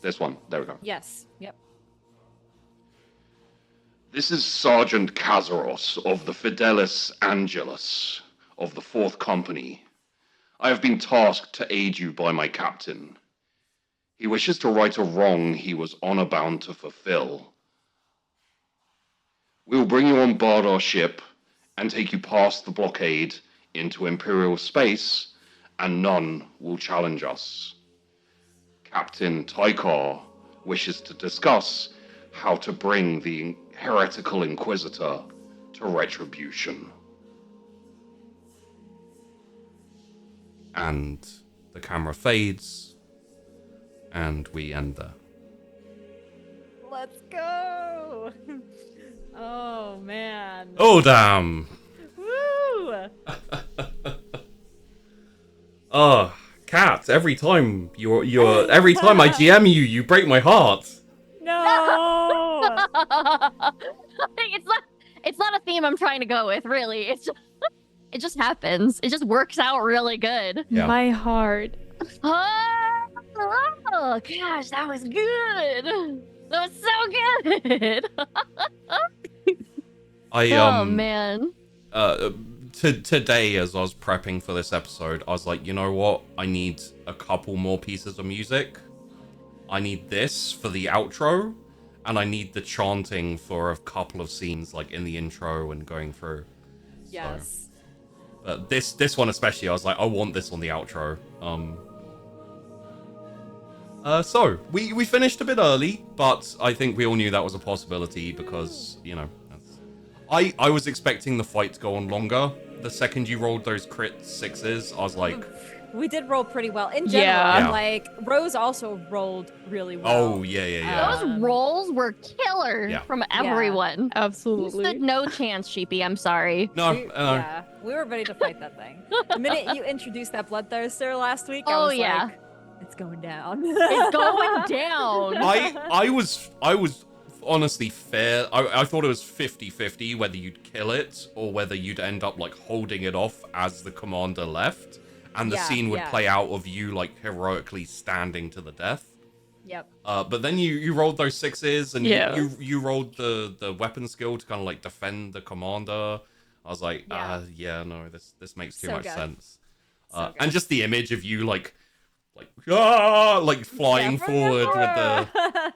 Speaker 7: This one. There we go.
Speaker 4: Yes. Yep.
Speaker 7: This is Sergeant Kazaros of the Fidelis Angelus of the 4th Company. I have been tasked to aid you by my captain. He wishes to right a wrong he was honor bound to fulfill. We will bring you on board our ship and take you past the blockade into Imperial space, and none will challenge us. Captain Tykar wishes to discuss how to bring the heretical Inquisitor to retribution.
Speaker 2: And the camera fades, and we end there.
Speaker 4: Let's go. Oh man.
Speaker 2: Oh, damn!
Speaker 4: Woo!
Speaker 2: Oh, Kat, every time every time I GM you, you break my heart.
Speaker 4: No.
Speaker 5: It's not a theme I'm trying to go with, really. It just happens. It just works out really good.
Speaker 2: Yeah.
Speaker 3: My heart.
Speaker 5: Oh gosh, that was good. That was so good. Oh man.
Speaker 2: Today, as I was prepping for this episode, I was like, you know what? I need a couple more pieces of music. I need this for the outro, and I need the chanting for a couple of scenes, like in the intro and going through.
Speaker 4: Yes.
Speaker 2: So, but this one especially, I was like, I want this on the outro. So we finished a bit early, but I think we all knew that was a possibility because, you know, I was expecting the fight to go on longer. The second you rolled those crit 6s, I was like...
Speaker 4: We did roll pretty well. In general,
Speaker 3: Yeah.
Speaker 4: like, Rose also rolled really well.
Speaker 2: Oh, yeah.
Speaker 5: Those rolls were killer from everyone.
Speaker 3: Absolutely.
Speaker 5: You stood no chance, Sheepy. I'm sorry.
Speaker 2: No,
Speaker 4: Yeah, we were ready to fight that thing. The minute you introduced that bloodthirster last week, I was like, it's going down.
Speaker 5: It's going down.
Speaker 2: I was honestly fair. I thought it was 50-50 whether you'd kill it or whether you'd end up like holding it off as the commander left, and the scene would play out of you like heroically standing to the death.
Speaker 4: Yep.
Speaker 2: But then you rolled those 6s and you rolled the weapon skill to kind of like defend the commander. I was like, no, this makes too much sense. And just the image of you like flying forward with the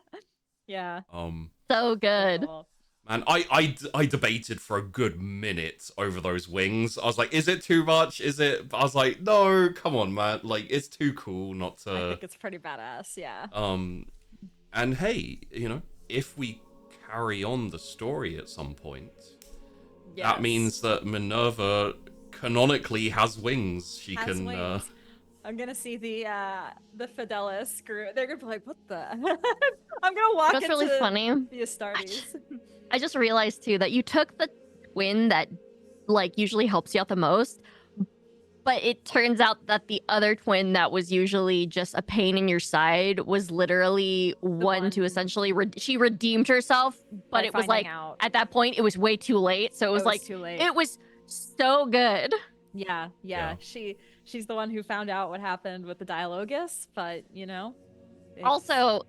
Speaker 5: so good.
Speaker 2: Man, I debated for a good minute over those wings. I was like, is it too much? Is it? I was like, no, come on, man. Like, it's too cool not to.
Speaker 4: I think it's pretty badass, yeah.
Speaker 2: And hey, you know, if we carry on the story at some point, that means that Minerva canonically has wings. She can.
Speaker 4: Wings. I'm gonna see the Fidelis screw. They're gonna be like, what the? I'm gonna walk
Speaker 5: That's
Speaker 4: into
Speaker 5: really funny.
Speaker 4: the Astartes.
Speaker 5: I just realized too that you took the twin that like usually helps you out the most, but it turns out that the other twin that was usually just a pain in your side was literally one to essentially she redeemed herself, but it was like at that point it was way too late. So it was like
Speaker 4: too late.
Speaker 5: It was so good.
Speaker 4: Yeah. She's the one who found out what happened with the Dialogus, but you know.
Speaker 5: Also,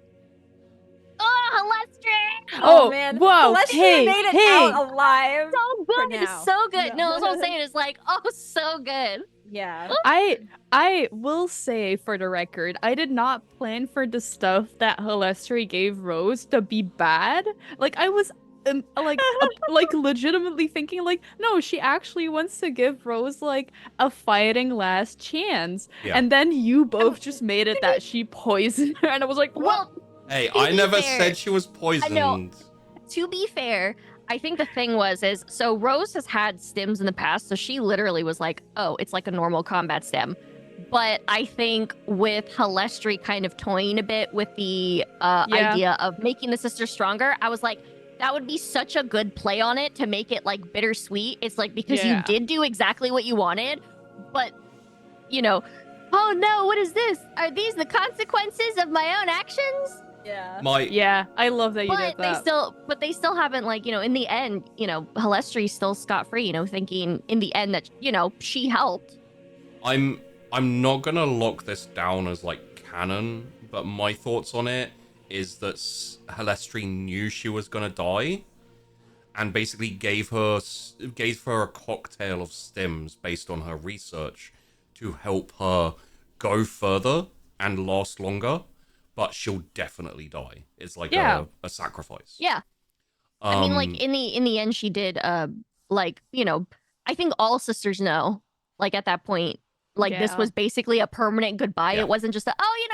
Speaker 5: Halestri!
Speaker 3: Oh
Speaker 4: man,
Speaker 3: wow!
Speaker 4: Halestri made it out alive.
Speaker 5: So good. It's so good.
Speaker 4: No.
Speaker 5: No, that's what I'm saying. It's like, oh, so good.
Speaker 4: Yeah.
Speaker 3: I will say for the record, I did not plan for the stuff that Halestri gave Rose to be bad. Like I was like legitimately thinking like, no, she actually wants to give Rose like a fighting last chance.
Speaker 2: Yeah.
Speaker 3: And then you both just made it that she poisoned her, and I was like,
Speaker 5: well,
Speaker 2: hey, I never said she was poisoned.
Speaker 5: to be fair, I think the thing is so Rose has had stims in the past, so she literally was like, oh, it's like a normal combat stim. But I think with Halestri kind of toying a bit with the idea of making the sister stronger, I was like, that would be such a good play on it to make it like bittersweet. It's like, because you did do exactly what you wanted, but you know, oh no, what is this? Are these the consequences of my own actions?
Speaker 3: Yeah. I love that you did that.
Speaker 5: But they still haven't, like, you know, in the end, you know, Halestri's still scot-free, you know, thinking in the end that, you know, she helped.
Speaker 2: I'm not gonna lock this down as like canon, but my thoughts on it is that Halestri knew she was gonna die, and basically gave her a cocktail of stims based on her research to help her go further and last longer. But she'll definitely die. It's like a sacrifice.
Speaker 5: Yeah. I mean, like in the end, she did. Like, you know, I think all sisters know. Like at that point, like this was basically a permanent goodbye. It wasn't just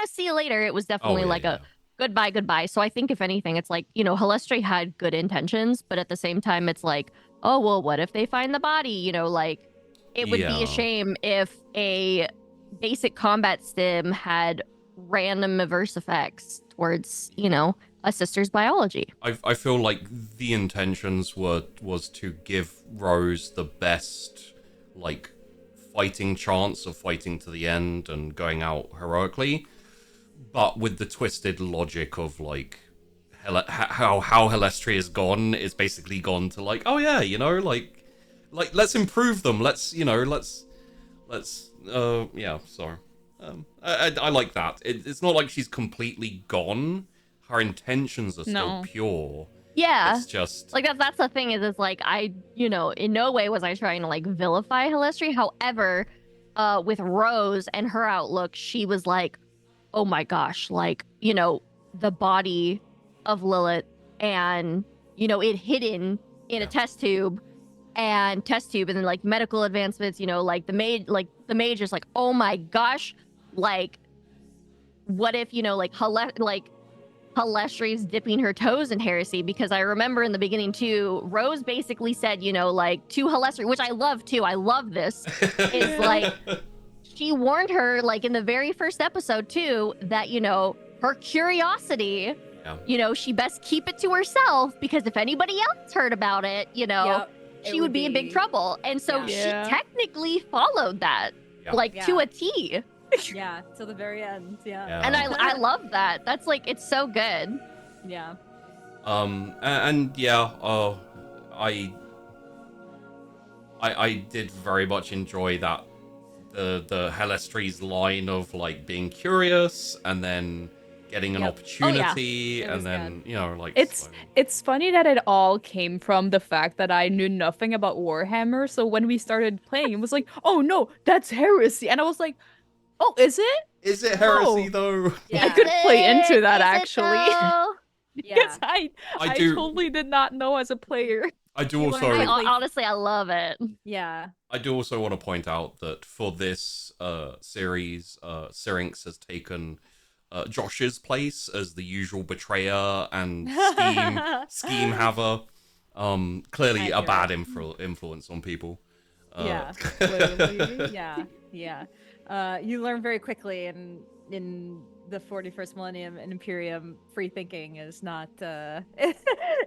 Speaker 5: see you later. It was definitely a goodbye. So I think if anything, it's like, you know, Halestri had good intentions, but at the same time, it's like, oh well, what if they find the body? You know, like it would be a shame if a basic combat stim had random adverse effects towards, you know, a sister's biology.
Speaker 2: I feel like the intentions was to give Rose the best, like, fighting chance of fighting to the end and going out heroically, but with the twisted logic of, like, how Halestri is gone, is basically gone to, like, oh yeah, you know, like let's improve them, let's sorry. I like that. It's not like she's completely gone. Her intentions are still pure.
Speaker 5: Yeah.
Speaker 2: It's just
Speaker 5: like that's the thing is like I, you know, in no way was I trying to like vilify Halestri. However, with Rose and her outlook, she was like, oh my gosh, like, you know, the body of Lilith and, you know, it hidden in a test tube and then like medical advancements, you know, like the mage is like, oh my gosh, like what if, you know, like Halestri's dipping her toes in heresy, because I remember in the beginning too, Rose basically said, you know, like to Halestri, which I love too, I love this, is like she warned her like in the very first episode too that, you know, her curiosity, you know, she best keep it to herself, because if anybody else heard about it, you know, she would be in big trouble. And so she technically followed that to a T.
Speaker 4: Yeah, till the very end. Yeah.
Speaker 5: And I love that. That's like, it's so good.
Speaker 4: Yeah.
Speaker 2: I did very much enjoy that the Halestri's line of like being curious and then getting an opportunity and then good. You know, like
Speaker 3: it's funny that it all came from the fact that I knew nothing about Warhammer. So when we started playing, it was like, oh no, that's heresy, and I was like, oh, is it?
Speaker 2: Is it heresy though?
Speaker 3: Yeah. I could play into that actually. Because I totally did not know as a player.
Speaker 2: I do also
Speaker 5: honestly I love it.
Speaker 4: Yeah.
Speaker 2: I do also want to point out that for this series, Syrinx has taken Josh's place as the usual betrayer and scheme haver. Clearly a bad influence on people.
Speaker 4: Clearly. You learn very quickly in the 41st millennium and Imperium, free thinking is not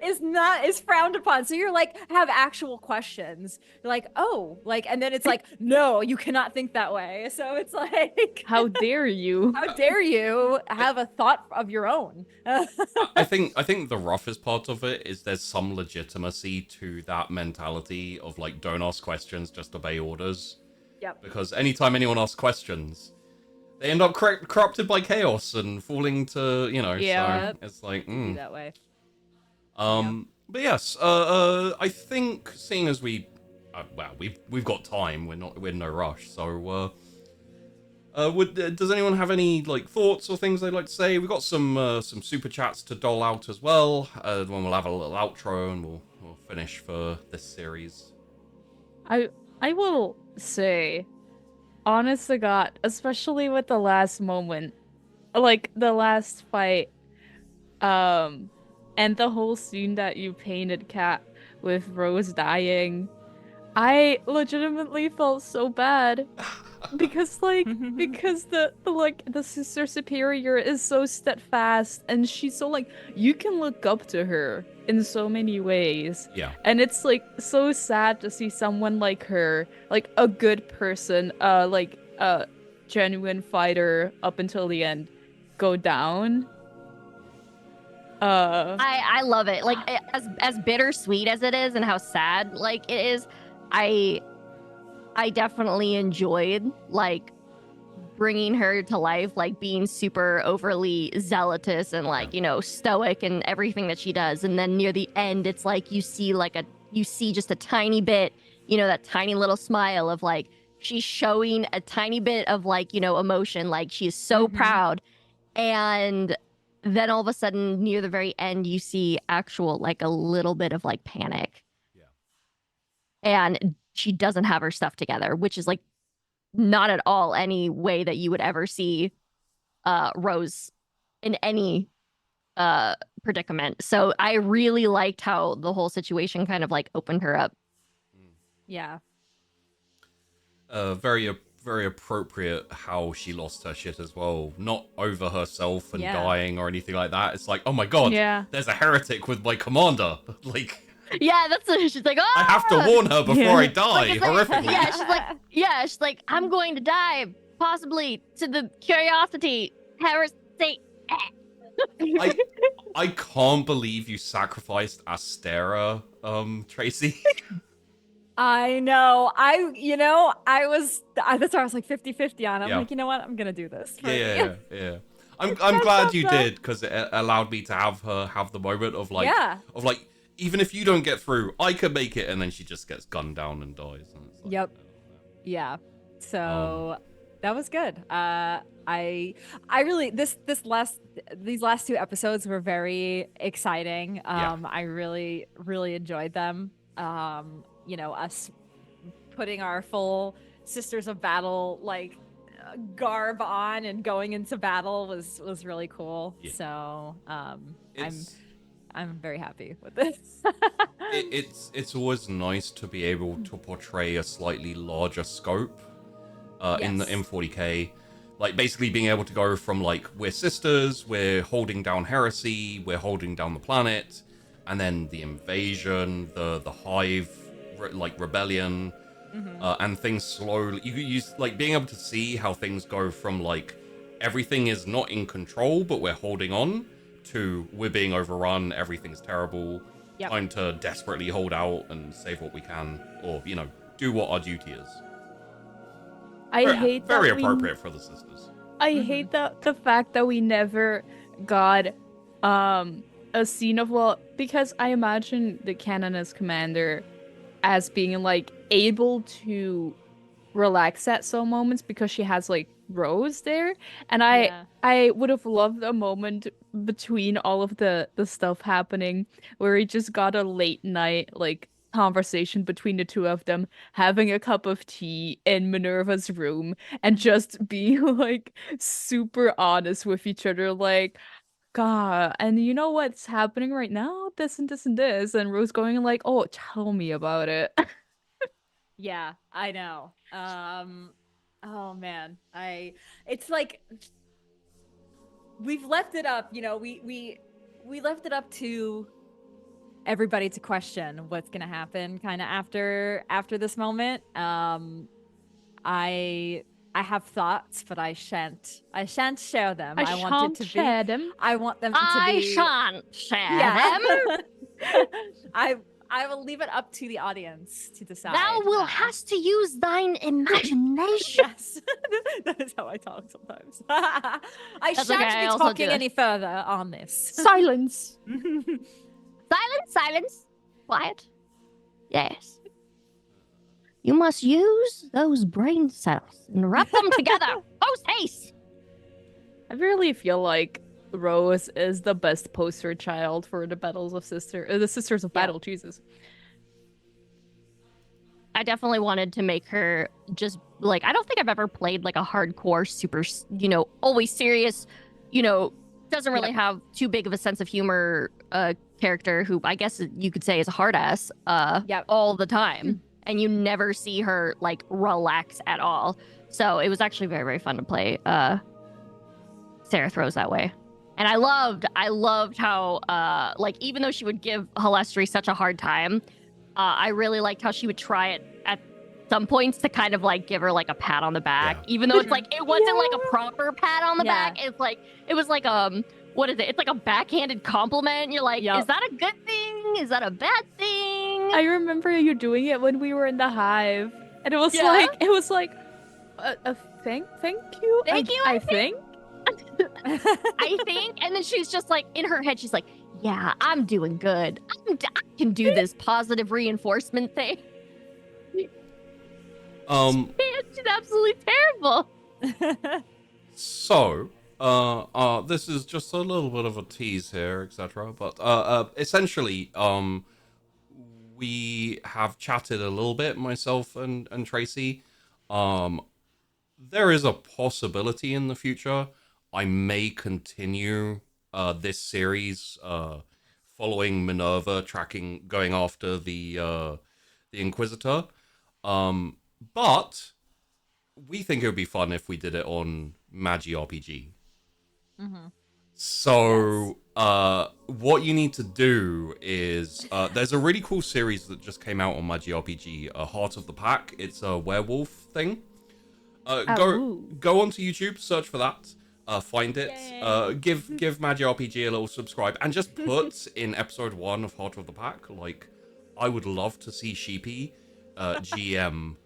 Speaker 4: is frowned upon. So you're like, have actual questions. You're like, oh, like, and then it's like, no, you cannot think that way. So it's like,
Speaker 3: how dare you?
Speaker 4: How dare you have a thought of your own?
Speaker 2: I think the roughest part of it is there's some legitimacy to that mentality of like, don't ask questions, just obey orders.
Speaker 4: Yep.
Speaker 2: Because anytime anyone asks questions, they end up corrupted by chaos and falling to, you know, so it's like,
Speaker 4: Be that way.
Speaker 2: But yes, I think seeing as we've got time, we're in no rush, so does anyone have any like thoughts or things they'd like to say? We've got some super chats to dole out as well, when we'll have a little outro and we'll finish for this series.
Speaker 3: I will say, honest to God, especially with the last moment, like the last fight, and And the whole scene that you painted, Kat, with Rose dying, I legitimately felt so bad. Because the sister superior is so steadfast and she's so like you can look up to her in so many ways.
Speaker 2: Yeah.
Speaker 3: And it's like so sad to see someone like her, like a good person, like a genuine fighter up until the end, go down.
Speaker 5: I love it. Like as bittersweet as it is and how sad like it is, I definitely enjoyed like bringing her to life, like being super overly zealotous and like, you know, stoic and everything that she does. And then near the end, it's like you see just a tiny bit, you know, that tiny little smile of like she's showing a tiny bit of like, you know, emotion, like she is so proud. And then all of a sudden near the very end, you see actual like a little bit of like panic.
Speaker 2: Yeah.
Speaker 5: And she doesn't have her stuff together, which is like not at all any way that you would ever see Rose in any predicament. So I really liked how the whole situation kind of like opened her up.
Speaker 4: Yeah.
Speaker 2: Very appropriate how she lost her shit as well. Not over herself and dying or anything like that. It's like, oh my god, there's a heretic with my commander. Like,
Speaker 5: yeah, that's what she's like. Oh,
Speaker 2: I have to warn her before I die. Horrifically.
Speaker 5: She's like, I'm going to die, possibly to the curiosity heresy.
Speaker 2: I can't believe you sacrificed Astera, Tracy.
Speaker 4: I know. That's why I was like 50-50 on it. I'm like, you know what? I'm gonna do this.
Speaker 2: Yeah. I'm glad you did, because it allowed me to have her have the moment of like, even if you don't get through, I could make it, and then she just gets gunned down and dies. And it's like,
Speaker 4: yep. Yeah. So that was good. I really these last two episodes were very exciting. I really enjoyed them. You know, us putting our full Sisters of Battle like garb on and going into battle was really cool. Yeah. So I'm very happy with this.
Speaker 2: It's always nice to be able to portray a slightly larger scope in 40K. Like basically being able to go from like, we're sisters, we're holding down heresy, we're holding down the planet, and then the invasion, the hive, like rebellion, and things slowly. You use like being able to see how things go from like everything is not in control, but we're holding on, to we're being overrun, everything's terrible, time to desperately hold out and save what we can, or you know, do what our duty is.
Speaker 3: I hate
Speaker 2: very appropriate for the sisters.
Speaker 3: I hate the fact that we never got a scene of, well, because I imagine the Canoness commander as being like able to relax at some moments because she has like Rose there, and I would have loved a moment between all of the stuff happening where we just got a late night like conversation between the two of them, having a cup of tea in Minerva's room and just being like super honest with each other, like, God, and you know what's happening right now? This and this and this, and Rose going like, oh, tell me about it.
Speaker 4: Yeah, I know. Oh man, it's like we've left it up, you know, we left it up to everybody to question what's gonna happen kind of after this moment. I have thoughts, but I shan't share them. I want them. I want them to be.
Speaker 5: I shan't share them.
Speaker 4: I will leave it up to the audience to decide.
Speaker 5: Thou will hast to use thine imagination.
Speaker 4: Yes, that is how I talk sometimes. I shan't be talking any further on this.
Speaker 3: Silence.
Speaker 5: Silence. Quiet. Yes. You must use those brain cells and rub them together. Post haste.
Speaker 3: I really feel like Rose is the best poster child for the the Sisters of Battle. Jesus.
Speaker 5: I definitely wanted to make her just like, I don't think I've ever played like a hardcore, super, you know, always serious, you know, doesn't really have too big of a sense of humor character who I guess you could say is a hard ass all the time. And you never see her like relax at all. So it was actually very, very fun to play Sarah Throws that way. And I loved how like even though she would give Halestri such a hard time, I really liked how she would try it at some points to kind of like give her like a pat on the back, even though it's like it wasn't like a proper pat on the back. It's like it was like what is it? It's like a backhanded compliment. You're like, is that a good thing? Is that a bad thing?
Speaker 3: I remember you doing it when we were in the hive, and it was like a thank you.
Speaker 5: Thank you.
Speaker 3: I think.
Speaker 5: I think, and then she's just like in her head, she's like, "Yeah, I'm doing good. I can do this positive reinforcement thing." Man, she's absolutely terrible.
Speaker 2: So, this is just a little bit of a tease here, etc. But essentially, we have chatted a little bit, myself and Tracy. There is a possibility in the future I may continue this series following Minerva, going after the Inquisitor. But we think it would be fun if we did it on Magi RPG. So what you need to do is there's a really cool series that just came out on Magi RPG, Heart of the Pack. It's a werewolf thing. Go onto YouTube, search for that, find it, give Magi RPG a little subscribe, and just put in episode 1 of Heart of the Pack, like, I would love to see Sheepy GM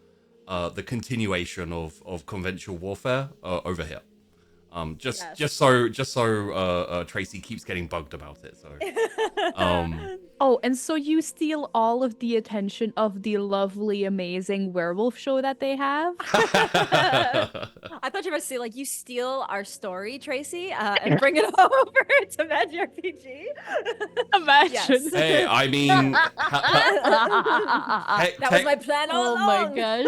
Speaker 2: the continuation of conventional warfare over here. Just so Tracy keeps getting bugged about it. So
Speaker 3: Oh, and so you steal all of the attention of the lovely, amazing werewolf show that they have?
Speaker 4: I thought you were going to say, like, you steal our story, Tracy, and bring it over to Magic RPG.
Speaker 3: Imagine.
Speaker 4: Yes.
Speaker 2: hey, I mean,
Speaker 4: That was my plan all along.
Speaker 5: Oh my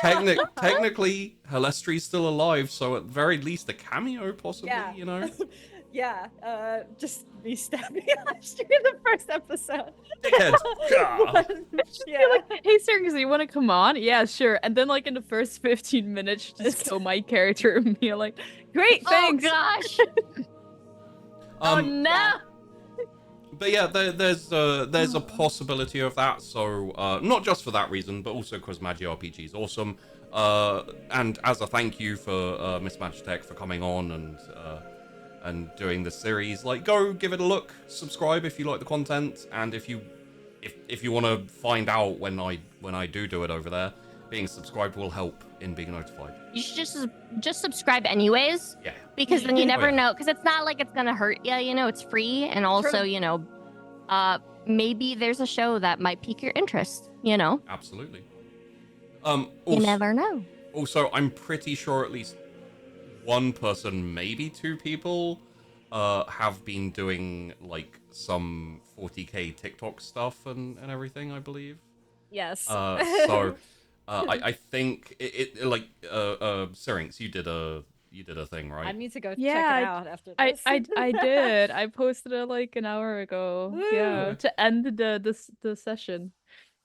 Speaker 5: gosh.
Speaker 2: technically, Halestri's still alive, so at the very least, a cameo, possibly.
Speaker 4: Yeah.
Speaker 2: You know.
Speaker 4: Yeah, just me stabbing Halestri in the first episode.
Speaker 2: Dickhead.
Speaker 3: Yeah. Like, hey, seriously, you want to come on? Yeah, sure. And then, like, in the first 15 minutes, just kill my character and be like, great, thanks.
Speaker 5: Oh gosh. Oh no.
Speaker 2: But yeah, there's a possibility of that. So not just for that reason, but also because Magi RPG is awesome. And as a thank you for Miss Magitech for coming on and doing this series, like, go give it a look, subscribe if you like the content, and if you want to find out when I do it over there, being subscribed will help in being notified.
Speaker 5: You should just subscribe anyways.
Speaker 2: Yeah.
Speaker 5: Because then you never
Speaker 2: yeah.
Speaker 5: know. Because it's not like it's gonna hurt you. You know, it's free, and also, you know, maybe there's a show that might pique your interest. You know.
Speaker 2: Absolutely.
Speaker 5: You never know.
Speaker 2: Also, I'm pretty sure at least one person, maybe 2 people, have been doing like some 40k TikTok stuff and everything, I believe.
Speaker 4: Yes.
Speaker 2: So I think it like Syrinx, you did a thing, right?
Speaker 4: I need to go check
Speaker 3: Yeah,
Speaker 4: it out after this.
Speaker 3: I did. I posted it like an hour ago.
Speaker 4: Woo.
Speaker 3: Yeah, to end the session.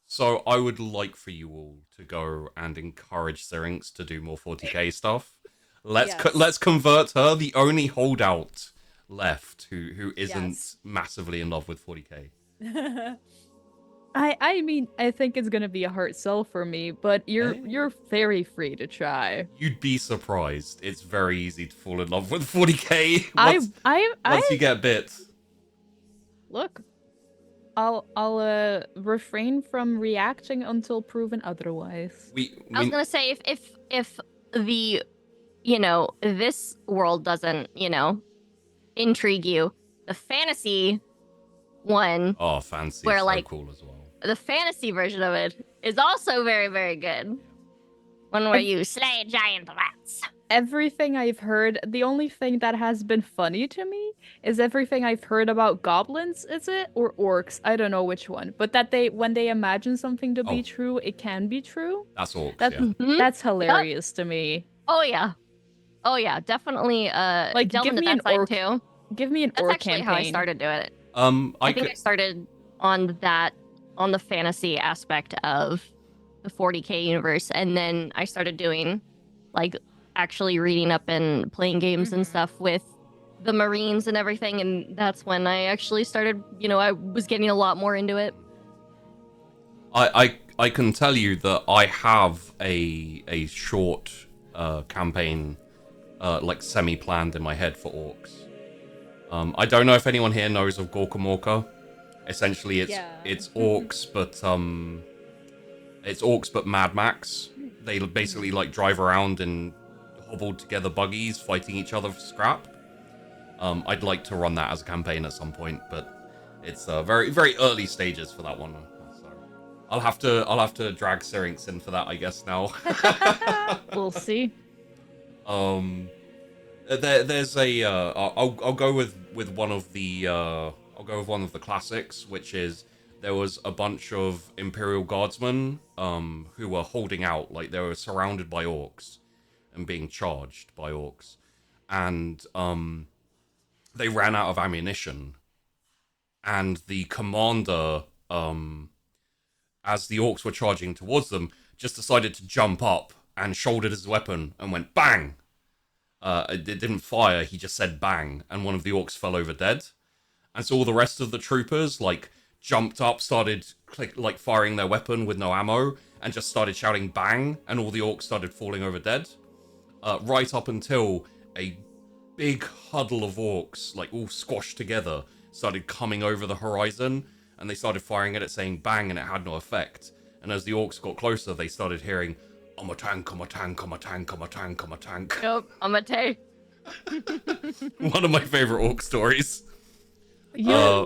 Speaker 2: So I would like for you all to go and encourage Syrinx to do more 40k stuff. Let's convert her, the only holdout left who isn't massively in love with 40k.
Speaker 3: I mean, I think it's gonna be a hard sell for me, but you're very free to try.
Speaker 2: You'd be surprised. It's very easy to fall in love with 40k once you get bit.
Speaker 3: Look, I'll refrain from reacting until proven otherwise.
Speaker 5: I was gonna say if the, you know, this world doesn't, you know, intrigue you, the fantasy one.
Speaker 2: Oh, fancy!
Speaker 5: Where,
Speaker 2: so
Speaker 5: like,
Speaker 2: cool as well.
Speaker 5: The fantasy version of it is also very, very good. One where you slay giant rats.
Speaker 3: Everything I've heard, the only thing that has been funny to me is everything I've heard about goblins, is it? Or orcs? I don't know which one. But that when they imagine something to be true, it can be true.
Speaker 2: That's orcs,
Speaker 3: That's hilarious to me.
Speaker 5: Oh yeah, definitely.
Speaker 3: Like,
Speaker 5: delve
Speaker 3: give
Speaker 5: into
Speaker 3: me
Speaker 5: that
Speaker 3: an
Speaker 5: side
Speaker 3: orc
Speaker 5: too.
Speaker 3: Give me an
Speaker 5: That's
Speaker 3: orc
Speaker 5: actually
Speaker 3: campaign.
Speaker 5: how I started doing it. I think I started on the fantasy aspect of the 40K universe, and then I started doing like actually reading up and playing games and stuff with the Marines and everything, and that's when I actually started, I was getting a lot more into it.
Speaker 2: I can tell you that I have a short campaign like semi-planned in my head for orcs. I don't know if anyone here knows of Gorkamorka. Essentially, it's orcs, but Mad Max. They basically like drive around in hobbled together buggies, fighting each other for scrap. I'd like to run that as a campaign at some point, but it's very very early stages for that one. So I'll have to drag Syrinx in for that, I guess now.
Speaker 3: We'll see.
Speaker 2: There's a I'll go with one of the classics, which is there was a bunch of Imperial Guardsmen who were holding out, like they were surrounded by orcs and being charged by orcs, and they ran out of ammunition, and the commander, as the orcs were charging towards them, just decided to jump up and shouldered his weapon and went bang. It didn't fire, he just said bang, and one of the orcs fell over dead. And so all the rest of the troopers, like, jumped up, started, firing their weapon with no ammo, and just started shouting bang, and all the orcs started falling over dead. Right up until a big huddle of orcs, like, all squashed together, started coming over the horizon, and they started firing at it, saying bang, and it had no effect. And as the orcs got closer, they started hearing, I'm a tank, I'm a tank, I'm a tank, I'm a tank, I'm a tank.
Speaker 5: Nope, I'm a tank.
Speaker 2: One of my favorite orc stories.
Speaker 3: Yeah,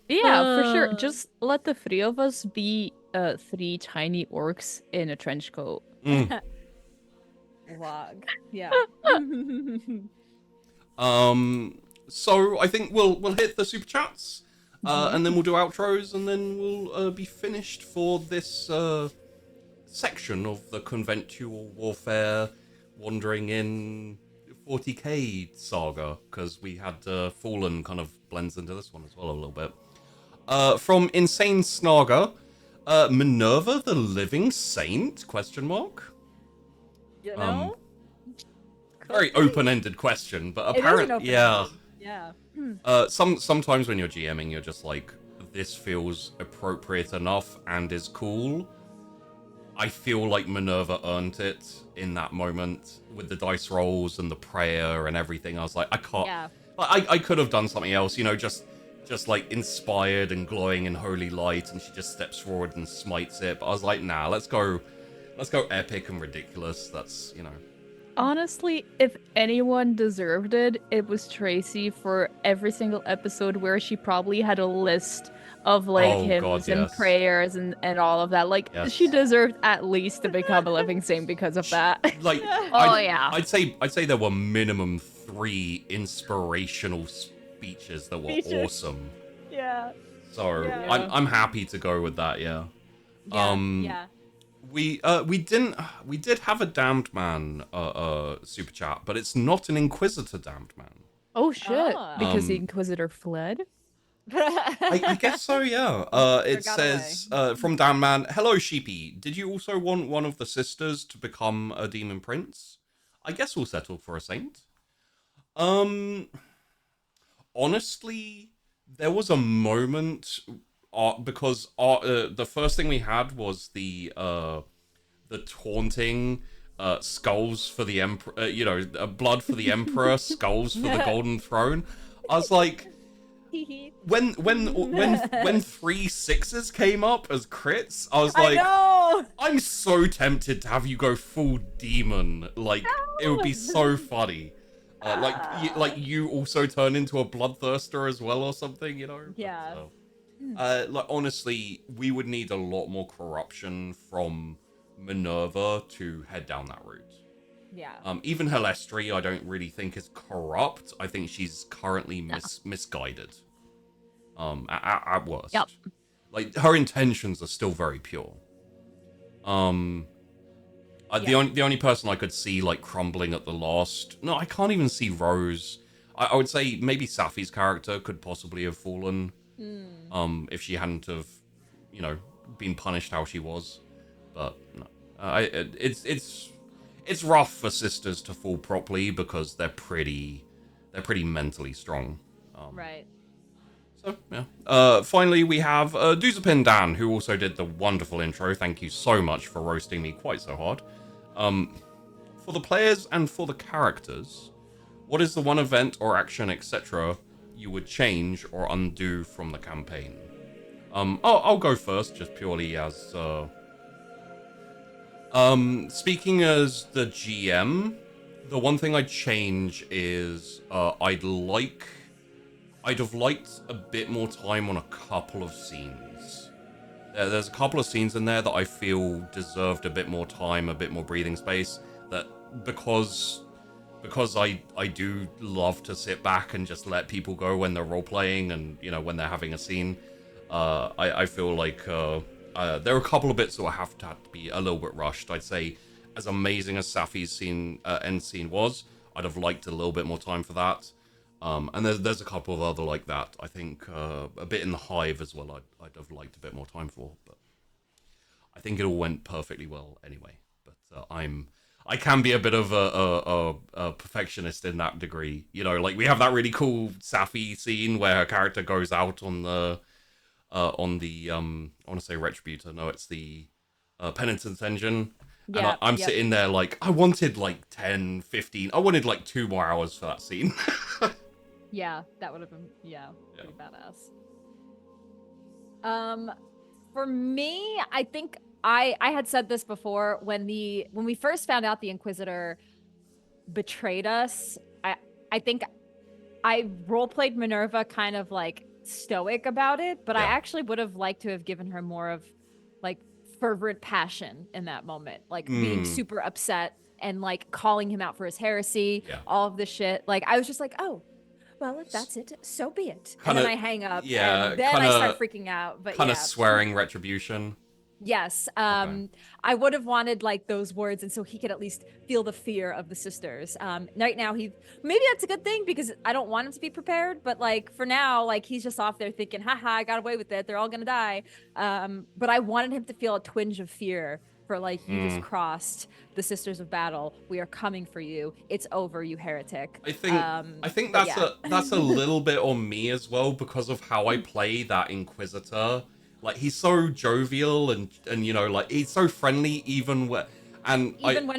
Speaker 3: for sure. Just let the three of us be three tiny orcs in a trench coat.
Speaker 4: Log. Yeah.
Speaker 2: So I think we'll hit the super chats, and then we'll do outros, and then we'll be finished for this section of the conventual warfare wandering in 40k saga, because we had Fallen kind of blends into this one as well a little bit. From Insane Snarger, Minerva the Living Saint? Question mark.
Speaker 4: You know?
Speaker 2: Very open-ended question, but apparently, yeah. Sometimes when you're GMing, you're just like, this feels appropriate enough and is cool. I feel like Minerva earned it in that moment with the dice rolls and the prayer and everything. I was like, I can't.
Speaker 4: Yeah.
Speaker 2: I could have done something else, just like inspired and glowing in holy light, and she just steps forward and smites it. But I was like, nah, let's go epic and ridiculous. That's
Speaker 3: Honestly, if anyone deserved it, it was Tracy for every single episode where she probably had a list of hymns and prayers and all of that. She deserved at least to become a living saint because of that.
Speaker 2: I'd say there were minimum 3 inspirational speeches that were awesome.
Speaker 4: Yeah.
Speaker 2: So I'm happy to go with that. Yeah. We did have a damned man super chat, but it's not an Inquisitor damned man.
Speaker 3: Oh shit! Because the Inquisitor fled.
Speaker 2: I guess so, yeah. It says from damned man, hello Sheepy. Did you also want one of the sisters to become a demon prince? I guess we'll settle for a saint. Honestly, there was a moment. Because the first thing we had was the taunting skulls for the emperor, blood for the emperor, skulls for the golden throne. I was like, when 3 6s came up as crits, I was like, I'm so tempted to have you go full demon. Like, it would be so funny. Like you also turn into a bloodthirster as well or something,
Speaker 4: Yeah.
Speaker 2: So. Honestly, we would need a lot more corruption from Minerva to head down that route.
Speaker 4: Yeah.
Speaker 2: Even Helestri, I don't really think is corrupt. I think she's currently misguided. At worst.
Speaker 5: Yep.
Speaker 2: Like, her intentions are still very pure. The only person I could see, like, crumbling at the last... No, I can't even see Rose. I would say maybe Safi's character could possibly have fallen If she hadn't have, you know, been punished how she was. But no, it's rough for sisters to fall properly because they're pretty mentally strong.
Speaker 4: Right.
Speaker 2: So yeah. Finally, we have Duzapin Dan, who also did the wonderful intro. Thank you so much for roasting me quite so hard. For the players and for the characters, what is the one event or action, etc., you would change or undo from the campaign? I'll go first, just purely as speaking as the GM. The one thing I'd change is I'd have liked a bit more time on a couple of scenes. There's a couple of scenes in there that I feel deserved a bit more time, a bit more breathing space. That because I do love to sit back and just let people go when they're role playing and when they're having a scene. I feel like there are a couple of bits that have to be a little bit rushed. I'd say, as amazing as Safi's end scene was, I'd have liked a little bit more time for that. And there's a couple of other like that. I think a bit in the Hive as well. I'd have liked a bit more time for, but I think it all went perfectly well anyway. But I can be a bit of a perfectionist in that degree. Like we have that really cool Safi scene where her character goes out on the I want to say Retributor. No, it's the Penitence Engine.
Speaker 4: Yeah,
Speaker 2: and I'm sitting there like, I wanted like 10, 15. I wanted like 2 more hours for that scene.
Speaker 4: Yeah, that would have been pretty badass. For me, I think I had said this before when we first found out the Inquisitor betrayed us. I think I roleplayed Minerva kind of like stoic about it, but I actually would have liked to have given her more of like fervent passion in that moment, like being super upset and like calling him out for his heresy, all of this shit. Like I was just like, oh, well, if that's it, so be it. And then I hang up.
Speaker 2: Yeah,
Speaker 4: and then I start freaking out. But
Speaker 2: kind of swearing retribution.
Speaker 4: Yes.
Speaker 2: Okay.
Speaker 4: I would have wanted like those words, and so he could at least feel the fear of the sisters. Right now, maybe that's a good thing because I don't want him to be prepared. But like for now, like he's just off there thinking, haha, I got away with it. They're all gonna die. But I wanted him to feel a twinge of fear for like, you just crossed the Sisters of Battle. We are coming for you. It's over, you heretic.
Speaker 2: I think that's a little bit on me as well because of how I play that Inquisitor. Like he's so jovial and like he's so friendly even
Speaker 4: when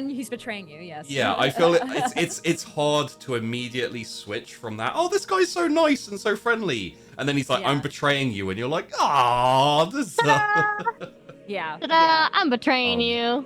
Speaker 4: he's betraying you. Yes.
Speaker 2: Yeah, I feel it's hard to immediately switch from that. Oh, this guy's so nice and so friendly, and then he's like, I'm betraying you, and you're like, ah, this.
Speaker 4: Yeah.
Speaker 5: I'm betraying you.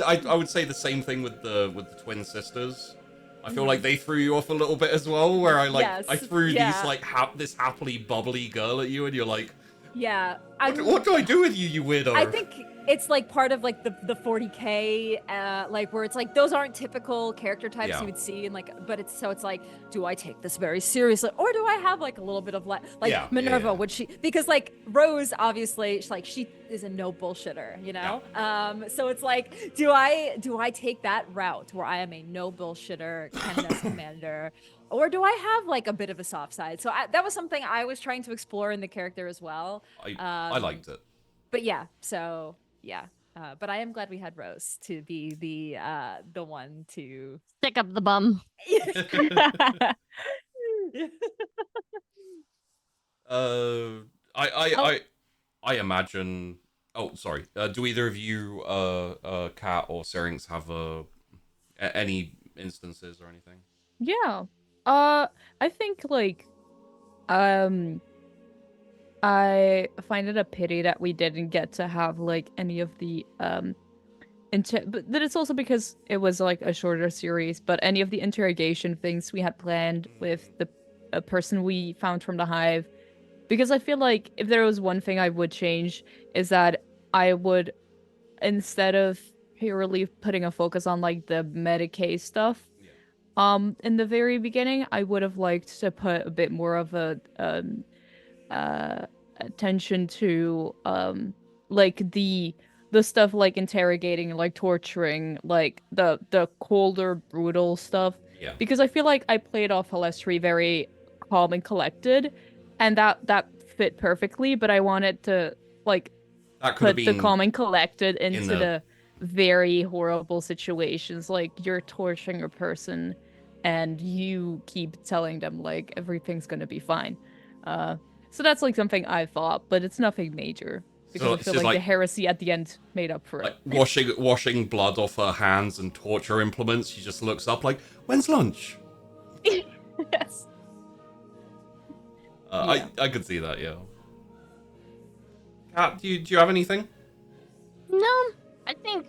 Speaker 2: I would say the same thing with the twin sisters. I feel like they threw you off a little bit as well, where I threw these like this happily bubbly girl at you, and you're like,
Speaker 4: yeah.
Speaker 2: What do I do with you, you weirdo?
Speaker 4: I think it's like part of like the 40K, like where it's like those aren't typical character types you would see, and like, but it's like, do I take this very seriously, or do I have like a little bit of Minerva? Would she? Because like Rose, obviously, she is a no bullshitter, so it's like, do I take that route where I am a no bullshitter Canoness commander? Or do I have like a bit of a soft side? So that was something I was trying to explore in the character as well.
Speaker 2: I liked it.
Speaker 4: But yeah, so yeah. But I am glad we had Rose to be the one to
Speaker 5: stick up the bum.
Speaker 2: I imagine. Oh, sorry. Do either of you, Kat or Syrinx, have any instances or anything?
Speaker 3: Yeah. I think like, I find it a pity that we didn't get to have like any of the but that it's also because it was like a shorter series, but any of the interrogation things we had planned with a person we found from the Hive, because I feel like if there was one thing I would change is that I would, instead of purely putting a focus on like the Medicaid stuff, in the very beginning, I would have liked to put a bit more of a attention to like the stuff like interrogating, like torturing, like the colder, brutal stuff.
Speaker 2: Yeah.
Speaker 3: Because I feel like I played off Halestri very calm and collected, and that fit perfectly. But I wanted to like
Speaker 2: That could have
Speaker 3: put the
Speaker 2: been
Speaker 3: calm and collected into
Speaker 2: the-
Speaker 3: the very horrible situations. Like you're torturing a person, and you keep telling them like everything's gonna be fine. So that's like something I thought, but it's nothing major because
Speaker 2: So
Speaker 3: I
Speaker 2: it's
Speaker 3: feel
Speaker 2: just
Speaker 3: like the
Speaker 2: like-
Speaker 3: heresy at the end made up for
Speaker 2: like
Speaker 3: it.
Speaker 2: washing blood off her hands and torture implements. She just looks up like, "When's lunch?"
Speaker 3: Yes. Yeah.
Speaker 2: I could see that. Yeah. Kat, do you have anything?
Speaker 5: No, I think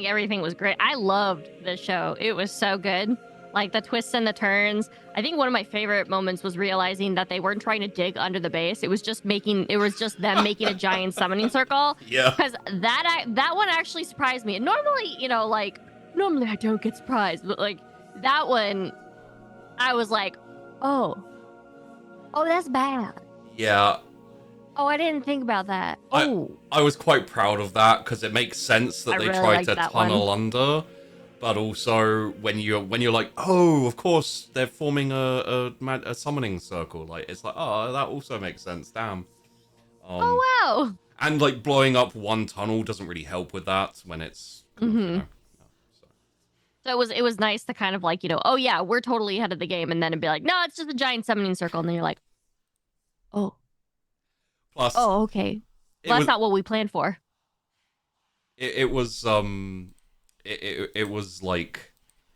Speaker 5: everything was great. I loved the show. It was so good. Like the twists and the turns. I think one of my favorite moments was realizing that they weren't trying to dig under the base. It was just them making a giant summoning circle.
Speaker 2: Yeah.
Speaker 5: Because that one actually surprised me. And normally, normally I don't get surprised, but like that one, I was like, oh, that's bad.
Speaker 2: Yeah.
Speaker 5: Oh, I didn't think about that.
Speaker 2: I-
Speaker 5: Oh,
Speaker 2: I was quite proud of that because it makes sense that
Speaker 5: I
Speaker 2: they
Speaker 5: really
Speaker 2: tried
Speaker 5: liked
Speaker 2: to
Speaker 5: that
Speaker 2: tunnel under, but also when you're like, oh, of course they're forming a summoning circle. Like it's like, oh, that also makes sense. Damn.
Speaker 5: wow.
Speaker 2: And like blowing up one tunnel doesn't really help with that when it's kind of, so.
Speaker 5: So it was nice to kind of like, oh yeah, we're totally ahead of the game, and then it'd be like, no, it's just a giant summoning circle, and then you're like, oh,
Speaker 2: Plus,
Speaker 5: okay,
Speaker 2: it
Speaker 5: well, that's
Speaker 2: was-
Speaker 5: not what we planned for.
Speaker 2: it was it was like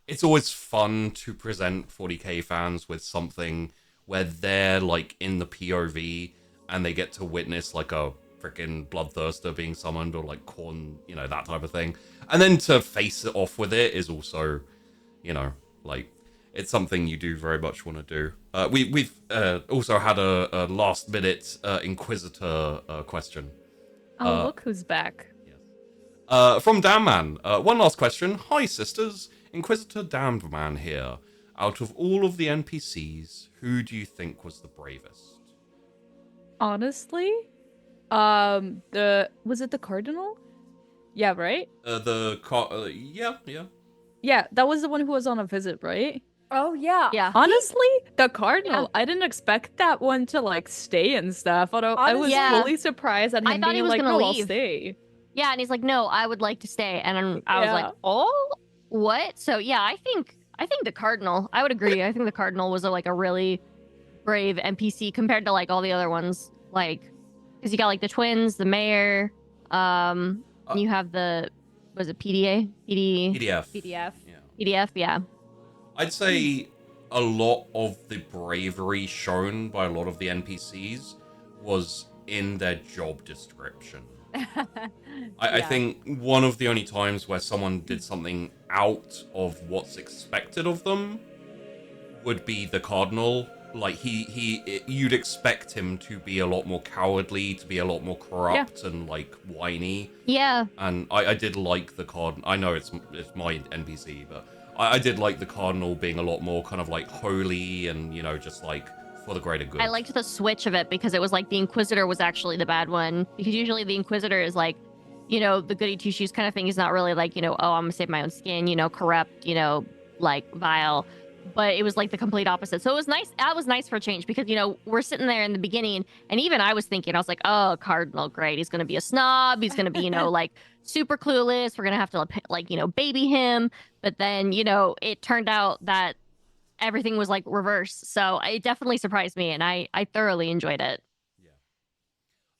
Speaker 2: it's always fun to present 40k fans with something where they're like in the POV and they get to witness like a freaking bloodthirster being summoned or like corn, that type of thing, and then to face it off with it is also, like it's something you do very much want to do. We've also had a last minute Inquisitor question.
Speaker 3: Oh, look who's back.
Speaker 2: From Damnman. One last question. Hi, sisters. Inquisitor Damnman here. Out of all of the NPCs, who do you think was the bravest?
Speaker 3: Honestly, was it the Cardinal? Yeah, right?
Speaker 2: Yeah.
Speaker 3: Yeah, that was the one who was on a visit, right?
Speaker 4: Oh yeah.
Speaker 5: Yeah.
Speaker 3: Honestly, the Cardinal. I didn't expect that one to like stay and stuff. Although I was
Speaker 5: Yeah.
Speaker 3: fully surprised at him
Speaker 5: I thought he
Speaker 3: being
Speaker 5: was
Speaker 3: like,
Speaker 5: gonna
Speaker 3: "No, I'll
Speaker 5: leave."
Speaker 3: stay."
Speaker 5: Yeah, and he's like, no, I would like to stay, and I was
Speaker 3: Yeah.
Speaker 5: like, oh, what? So yeah, I think the Cardinal. I would agree. I think the Cardinal was a really brave NPC compared to like all the other ones, like because you got like the twins, the mayor, and you have was it PDA,
Speaker 2: PDF.
Speaker 4: PDF.
Speaker 2: Yeah.
Speaker 5: PDF, yeah.
Speaker 2: I'd say a lot of the bravery shown by a lot of the NPCs was in their job description. I think one of the only times where someone did something out of what's expected of them would be the Cardinal. Like you'd expect him to be a lot more cowardly, to be a lot more corrupt and like whiny.
Speaker 5: Yeah.
Speaker 2: And I did like the Cardinal. I know it's my NPC, but I did like the Cardinal being a lot more kind of like holy and just like for the greater good.
Speaker 5: I liked the switch of it because it was like the Inquisitor was actually the bad one. Because usually the Inquisitor is like, the goody two shoes kind of thing. He's not really like, oh, I'm gonna save my own skin, corrupt, like vile. But it was like the complete opposite. So it was nice. That was nice for a change because, we're sitting there in the beginning and even I was thinking, I was like, oh, Cardinal, great. He's going to be a snob. He's going to be, like super clueless. We're going to have to like, baby him. But then, it turned out that everything was like reverse. So it definitely surprised me and I thoroughly enjoyed it.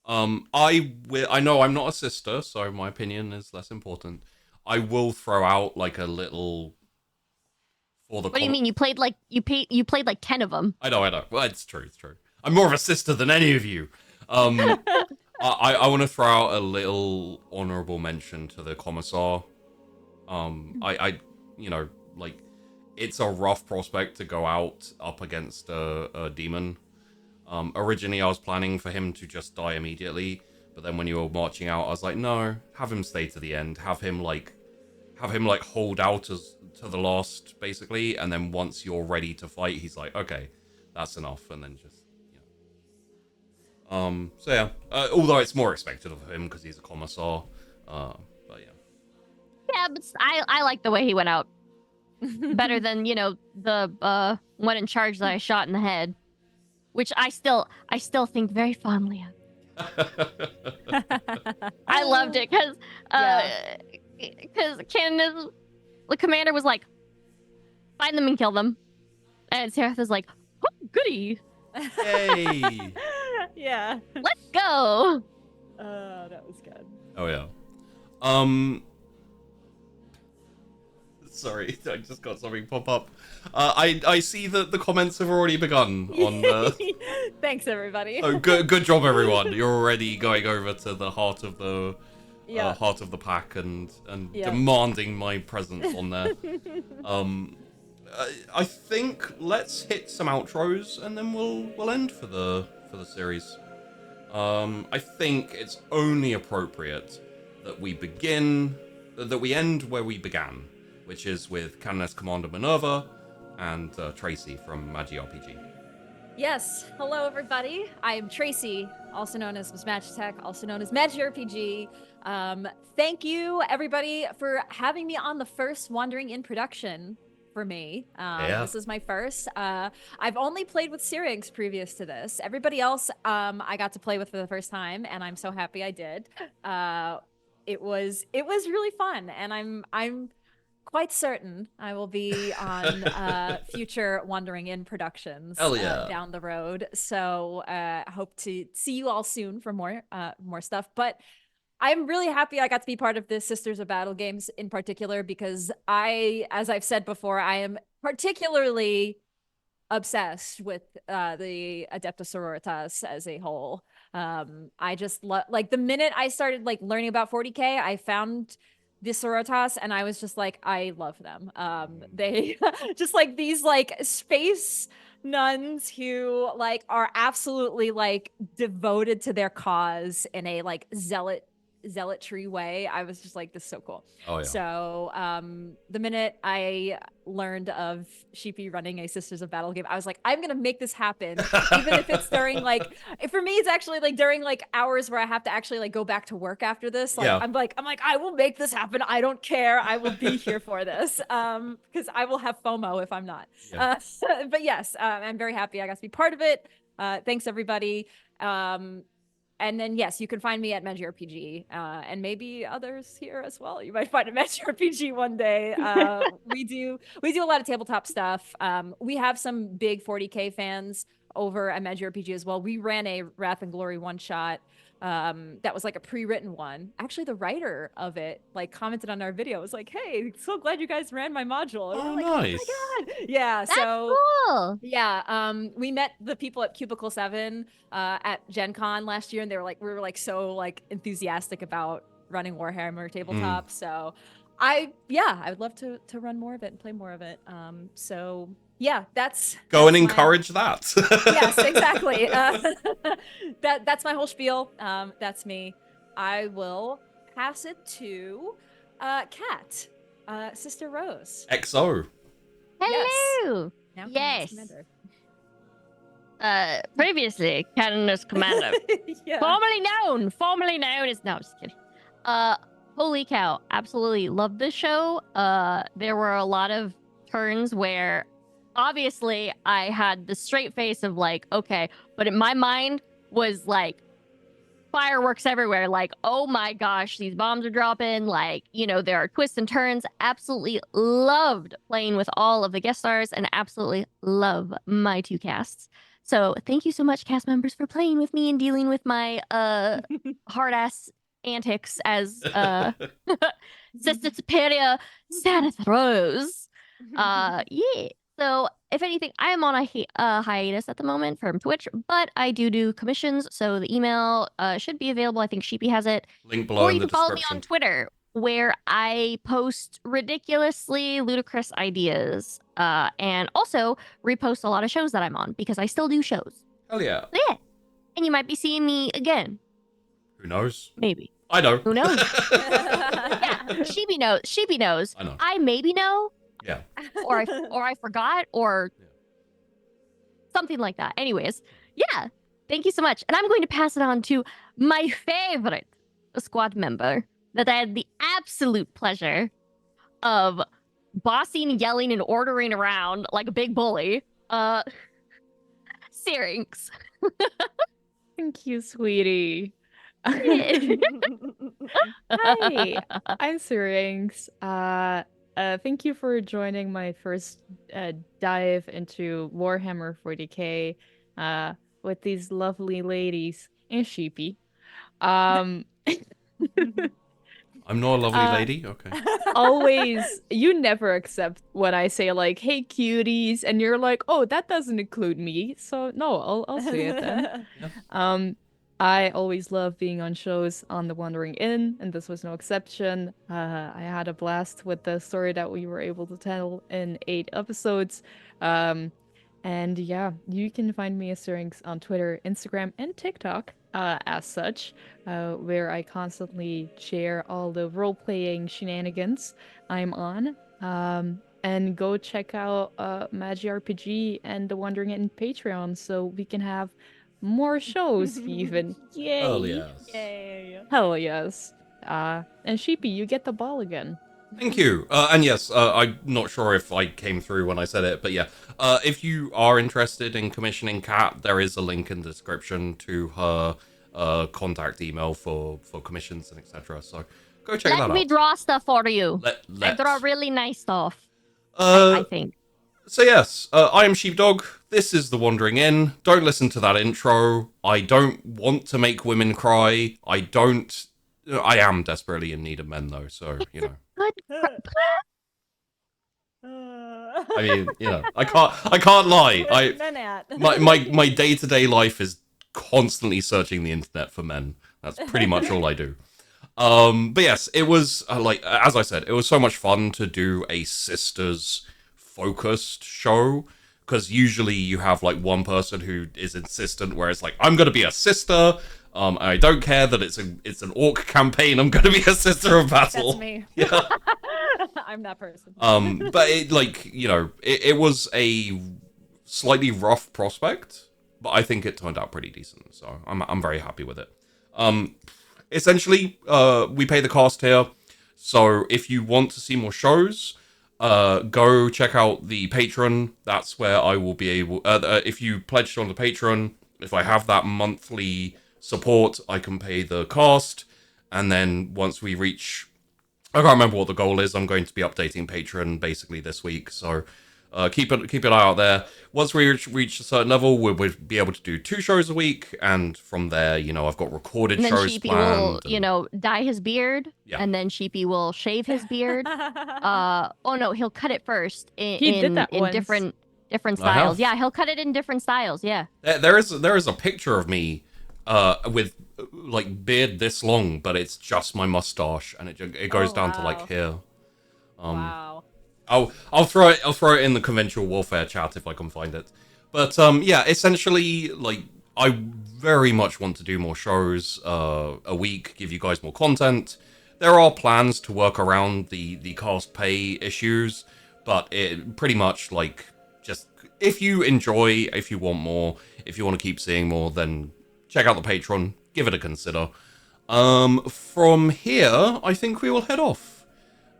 Speaker 2: I know I'm not a sister, so my opinion is less important. I will throw out like a little for the.
Speaker 5: What do you mean? You played like 10 of them.
Speaker 2: I know. Well, it's true. I'm more of a sister than any of you. I want to throw out a little honorable mention to the Commissar. Like it's a rough prospect to go out up against a demon. Originally, I was planning for him to just die immediately, but then when you were marching out, I was like, no, have him stay to the end. Have him hold out to the last, basically, and then once you're ready to fight, he's like, okay, that's enough, and then just, So yeah, although it's more expected of him because he's a commissar, but yeah.
Speaker 5: Yeah, but I like the way he went out. Better than, the one in charge that I shot in the head. which I still think very fondly of. I loved it because Canoness, the commander, was like, find them and kill them, and Seraph is like, oh, goody,
Speaker 2: Yay!
Speaker 4: Yeah.
Speaker 5: let's go.
Speaker 4: That was good.
Speaker 2: Oh yeah. Sorry, I just got something pop up. I see that the comments have already begun on.
Speaker 4: Thanks, everybody.
Speaker 2: Oh, good job, everyone. You're already going over to the heart of the heart of the pack and demanding my presence on there. I think let's hit some outros and then we'll end for the series. I think it's only appropriate that we end where we began, which is with Canoness Commander Minerva and Tracy from Magi RPG.
Speaker 4: Yes. Hello, everybody. I am Tracy, also known as Miss Magitech, also known as Magi RPG. Thank you, everybody, for having me on the first Wandering in production for me. This is my first. I've only played with Syrinx previous to this. Everybody else I got to play with for the first time, and I'm so happy I did. It was really fun, and I'm quite certain I will be on future Wandering in productions down the road. So I hope to see you all soon for more stuff. But I'm really happy I got to be part of the Sisters of Battle games in particular, because as I've said before, I am particularly obsessed with the Adepta Sororitas as a whole. I just love, like, the minute I started like learning about 40k, I found the Sororitas and I was just like, I love them. They just like these like space nuns who like are absolutely like devoted to their cause in a like zealotry way. I was just like, this is so cool.
Speaker 2: Oh yeah.
Speaker 4: So the minute I learned of Sheepy running a Sisters of Battle game, I was like, I'm gonna make this happen, even if it's during like, for me it's actually like during like hours where I have to actually like go back to work after this. Like I'm like I will make this happen. I don't care. I will be here for this because I will have FOMO if I'm not. But yes, I'm very happy I got to be part of it. Thanks everybody. And then, yes, you can find me at Magi RPG, and maybe others here as well. You might find a Magi RPG one day. We do a lot of tabletop stuff. We have some big 40k fans over at Magi RPG as well. We ran a Wrath and Glory one shot. That was like a pre-written one. Actually, the writer of it like commented on our video. It was like, "Hey, so glad you guys ran my module." And
Speaker 2: Oh,
Speaker 4: we're like,
Speaker 2: nice.
Speaker 4: Oh my god! Yeah,
Speaker 5: That's
Speaker 4: so
Speaker 5: cool.
Speaker 4: yeah, we met the people at Cubicle 7 at Gen Con last year, and we were like so like enthusiastic about running Warhammer tabletop. So I would love to run more of it and play more of it. So yeah, that's
Speaker 2: Encourage that.
Speaker 4: Yes, exactly. That's my whole spiel. That's me. I will pass it to Kat, Sister Rose.
Speaker 2: XO.
Speaker 5: Hello.
Speaker 4: Now
Speaker 5: Yes.
Speaker 4: Commander.
Speaker 5: Previously, Canoness Commander.
Speaker 4: Yeah.
Speaker 5: Formerly known as, no, I'm just kidding. Holy cow, absolutely love this show. There were a lot of turns where obviously I had the straight face of like, okay, but in my mind was like fireworks everywhere. Like, oh my gosh, these bombs are dropping. Like, you know, there are twists and turns. Absolutely loved playing with all of the guest stars and absolutely love my two casts. So thank you so much, cast members, for playing with me and dealing with my hard ass antics as Sister Superior Minerva Rose. Yeah. So if anything, I am on a hiatus at the moment from Twitch, but I do commissions. So the email should be available. I think Sheepy has it.
Speaker 2: Link below
Speaker 5: Or
Speaker 2: in
Speaker 5: you
Speaker 2: the
Speaker 5: can follow me
Speaker 2: description.
Speaker 5: on Twitter, where I post ridiculously ludicrous ideas and also repost a lot of shows that I'm on because I still do shows.
Speaker 2: Hell yeah.
Speaker 5: So yeah. And you might be seeing me again.
Speaker 2: Who knows?
Speaker 5: Maybe.
Speaker 2: I know.
Speaker 5: Who knows? Yeah. Sheepy knows. Sheepy knows.
Speaker 2: I know.
Speaker 5: I maybe know.
Speaker 2: Yeah.
Speaker 5: Or I forgot, or something like that. Anyways, yeah, thank you so much. And I'm going to pass it on to my favorite squad member that I had the absolute pleasure of bossing, yelling, and ordering around like a big bully. Syrinx.
Speaker 3: Thank you, sweetie.
Speaker 5: Yeah.
Speaker 3: Hi, I'm Syrinx. Thank you for joining my first dive into Warhammer 40K with these lovely ladies and Sheepy. Um,
Speaker 2: I'm not a lovely
Speaker 3: Uh,
Speaker 2: lady. Okay.
Speaker 3: always, you never accept when I say like, "Hey, cuties," and you're like, "Oh, that doesn't include me." So no, I'll say it then.
Speaker 2: Yeah.
Speaker 3: I always love being on shows on The Wandering Inn, and this was no exception. I had a blast with the story that we were able to tell in 8 episodes. And yeah, you can find me as Syrinx on Twitter, Instagram, and TikTok, as such, where I constantly share all the role-playing shenanigans I'm on. And go check out Magi RPG and The Wandering Inn Patreon so we can have more shows even. Yay!
Speaker 2: Hell yes.
Speaker 4: Yay.
Speaker 3: Hell yes. And Sheepy, you get the ball again.
Speaker 2: Thank you. And yes, I'm not sure if I came through when I said it, but yeah. If you are interested in commissioning Kat, there is a link in the description to her contact email for commissions and etc. So go check that
Speaker 5: Let me
Speaker 2: out.
Speaker 5: draw stuff for you. I
Speaker 2: Let's.
Speaker 5: draw really nice stuff. I think.
Speaker 2: So yes, I am Sheepdog. This is The Wandering Inn. Don't listen to that intro. I don't want to make women cry. I am desperately in need of men though, so, you know.
Speaker 5: Good.
Speaker 2: I mean, you know, I can't lie. My day-to-day life is constantly searching the internet for men. That's pretty much all I do. But yes, it was like, as I said, it was so much fun to do a sisters focused show, because usually you have like one person who is insistent, where it's like, I'm gonna be a sister. I don't care that it's an orc campaign. I'm gonna be a sister of battle.
Speaker 4: That's me.
Speaker 2: Yeah.
Speaker 4: I'm that person.
Speaker 2: But it, like, you know, it was a slightly rough prospect, but I think it turned out pretty decent. So I'm very happy with it. Essentially, we pay the cost here. So if you want to see more shows, go check out the Patreon. That's where I will be able. If you pledge on the Patreon, if I have that monthly support, I can pay the cost. And then once we reach, I can't remember what the goal is. I'm going to be updating Patreon basically this week, so keep an eye out there. Once we reach a certain level, we'll be able to do 2 shows a week, and from there, you know, I've got recorded
Speaker 5: And then
Speaker 2: shows
Speaker 5: Sheepy
Speaker 2: planned.
Speaker 5: will, you know, dye his beard,
Speaker 2: Yeah.
Speaker 5: and then Sheepy will shave his beard. Oh no, he'll cut it first
Speaker 3: He did that
Speaker 5: in
Speaker 3: once.
Speaker 5: different
Speaker 2: I
Speaker 5: styles.
Speaker 2: have.
Speaker 5: Yeah, he'll cut it in different styles. Yeah.
Speaker 2: There is a picture of me with like beard this long, but it's just my mustache, and it goes down to like here.
Speaker 4: Wow.
Speaker 2: I'll throw it in the conventional warfare chat if I can find it. But yeah, essentially, like, I very much want to do more shows a week, give you guys more content. There are plans to work around the cast pay issues, but it pretty much, like, just if you enjoy, if you want more, if you want to keep seeing more, then check out the Patreon, give it a consider. From here, I think we will head off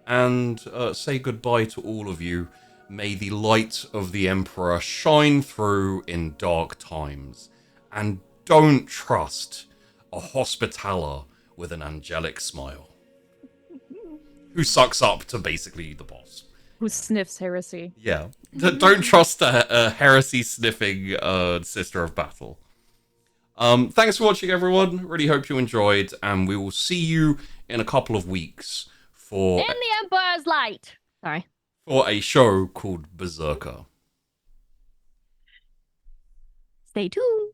Speaker 2: and say goodbye to all of you. May the light of the Emperor shine through in dark times, and don't trust a hospitaller with an angelic smile who sucks up to basically the boss.
Speaker 3: Who sniffs heresy?
Speaker 2: Yeah. Don't trust a heresy-sniffing sister of battle. Thanks for watching, everyone. Really hope you enjoyed, and we will see you in a couple of weeks for
Speaker 5: In the Emperor's light. Sorry.
Speaker 2: for a show called Berserker.
Speaker 5: Stay tuned.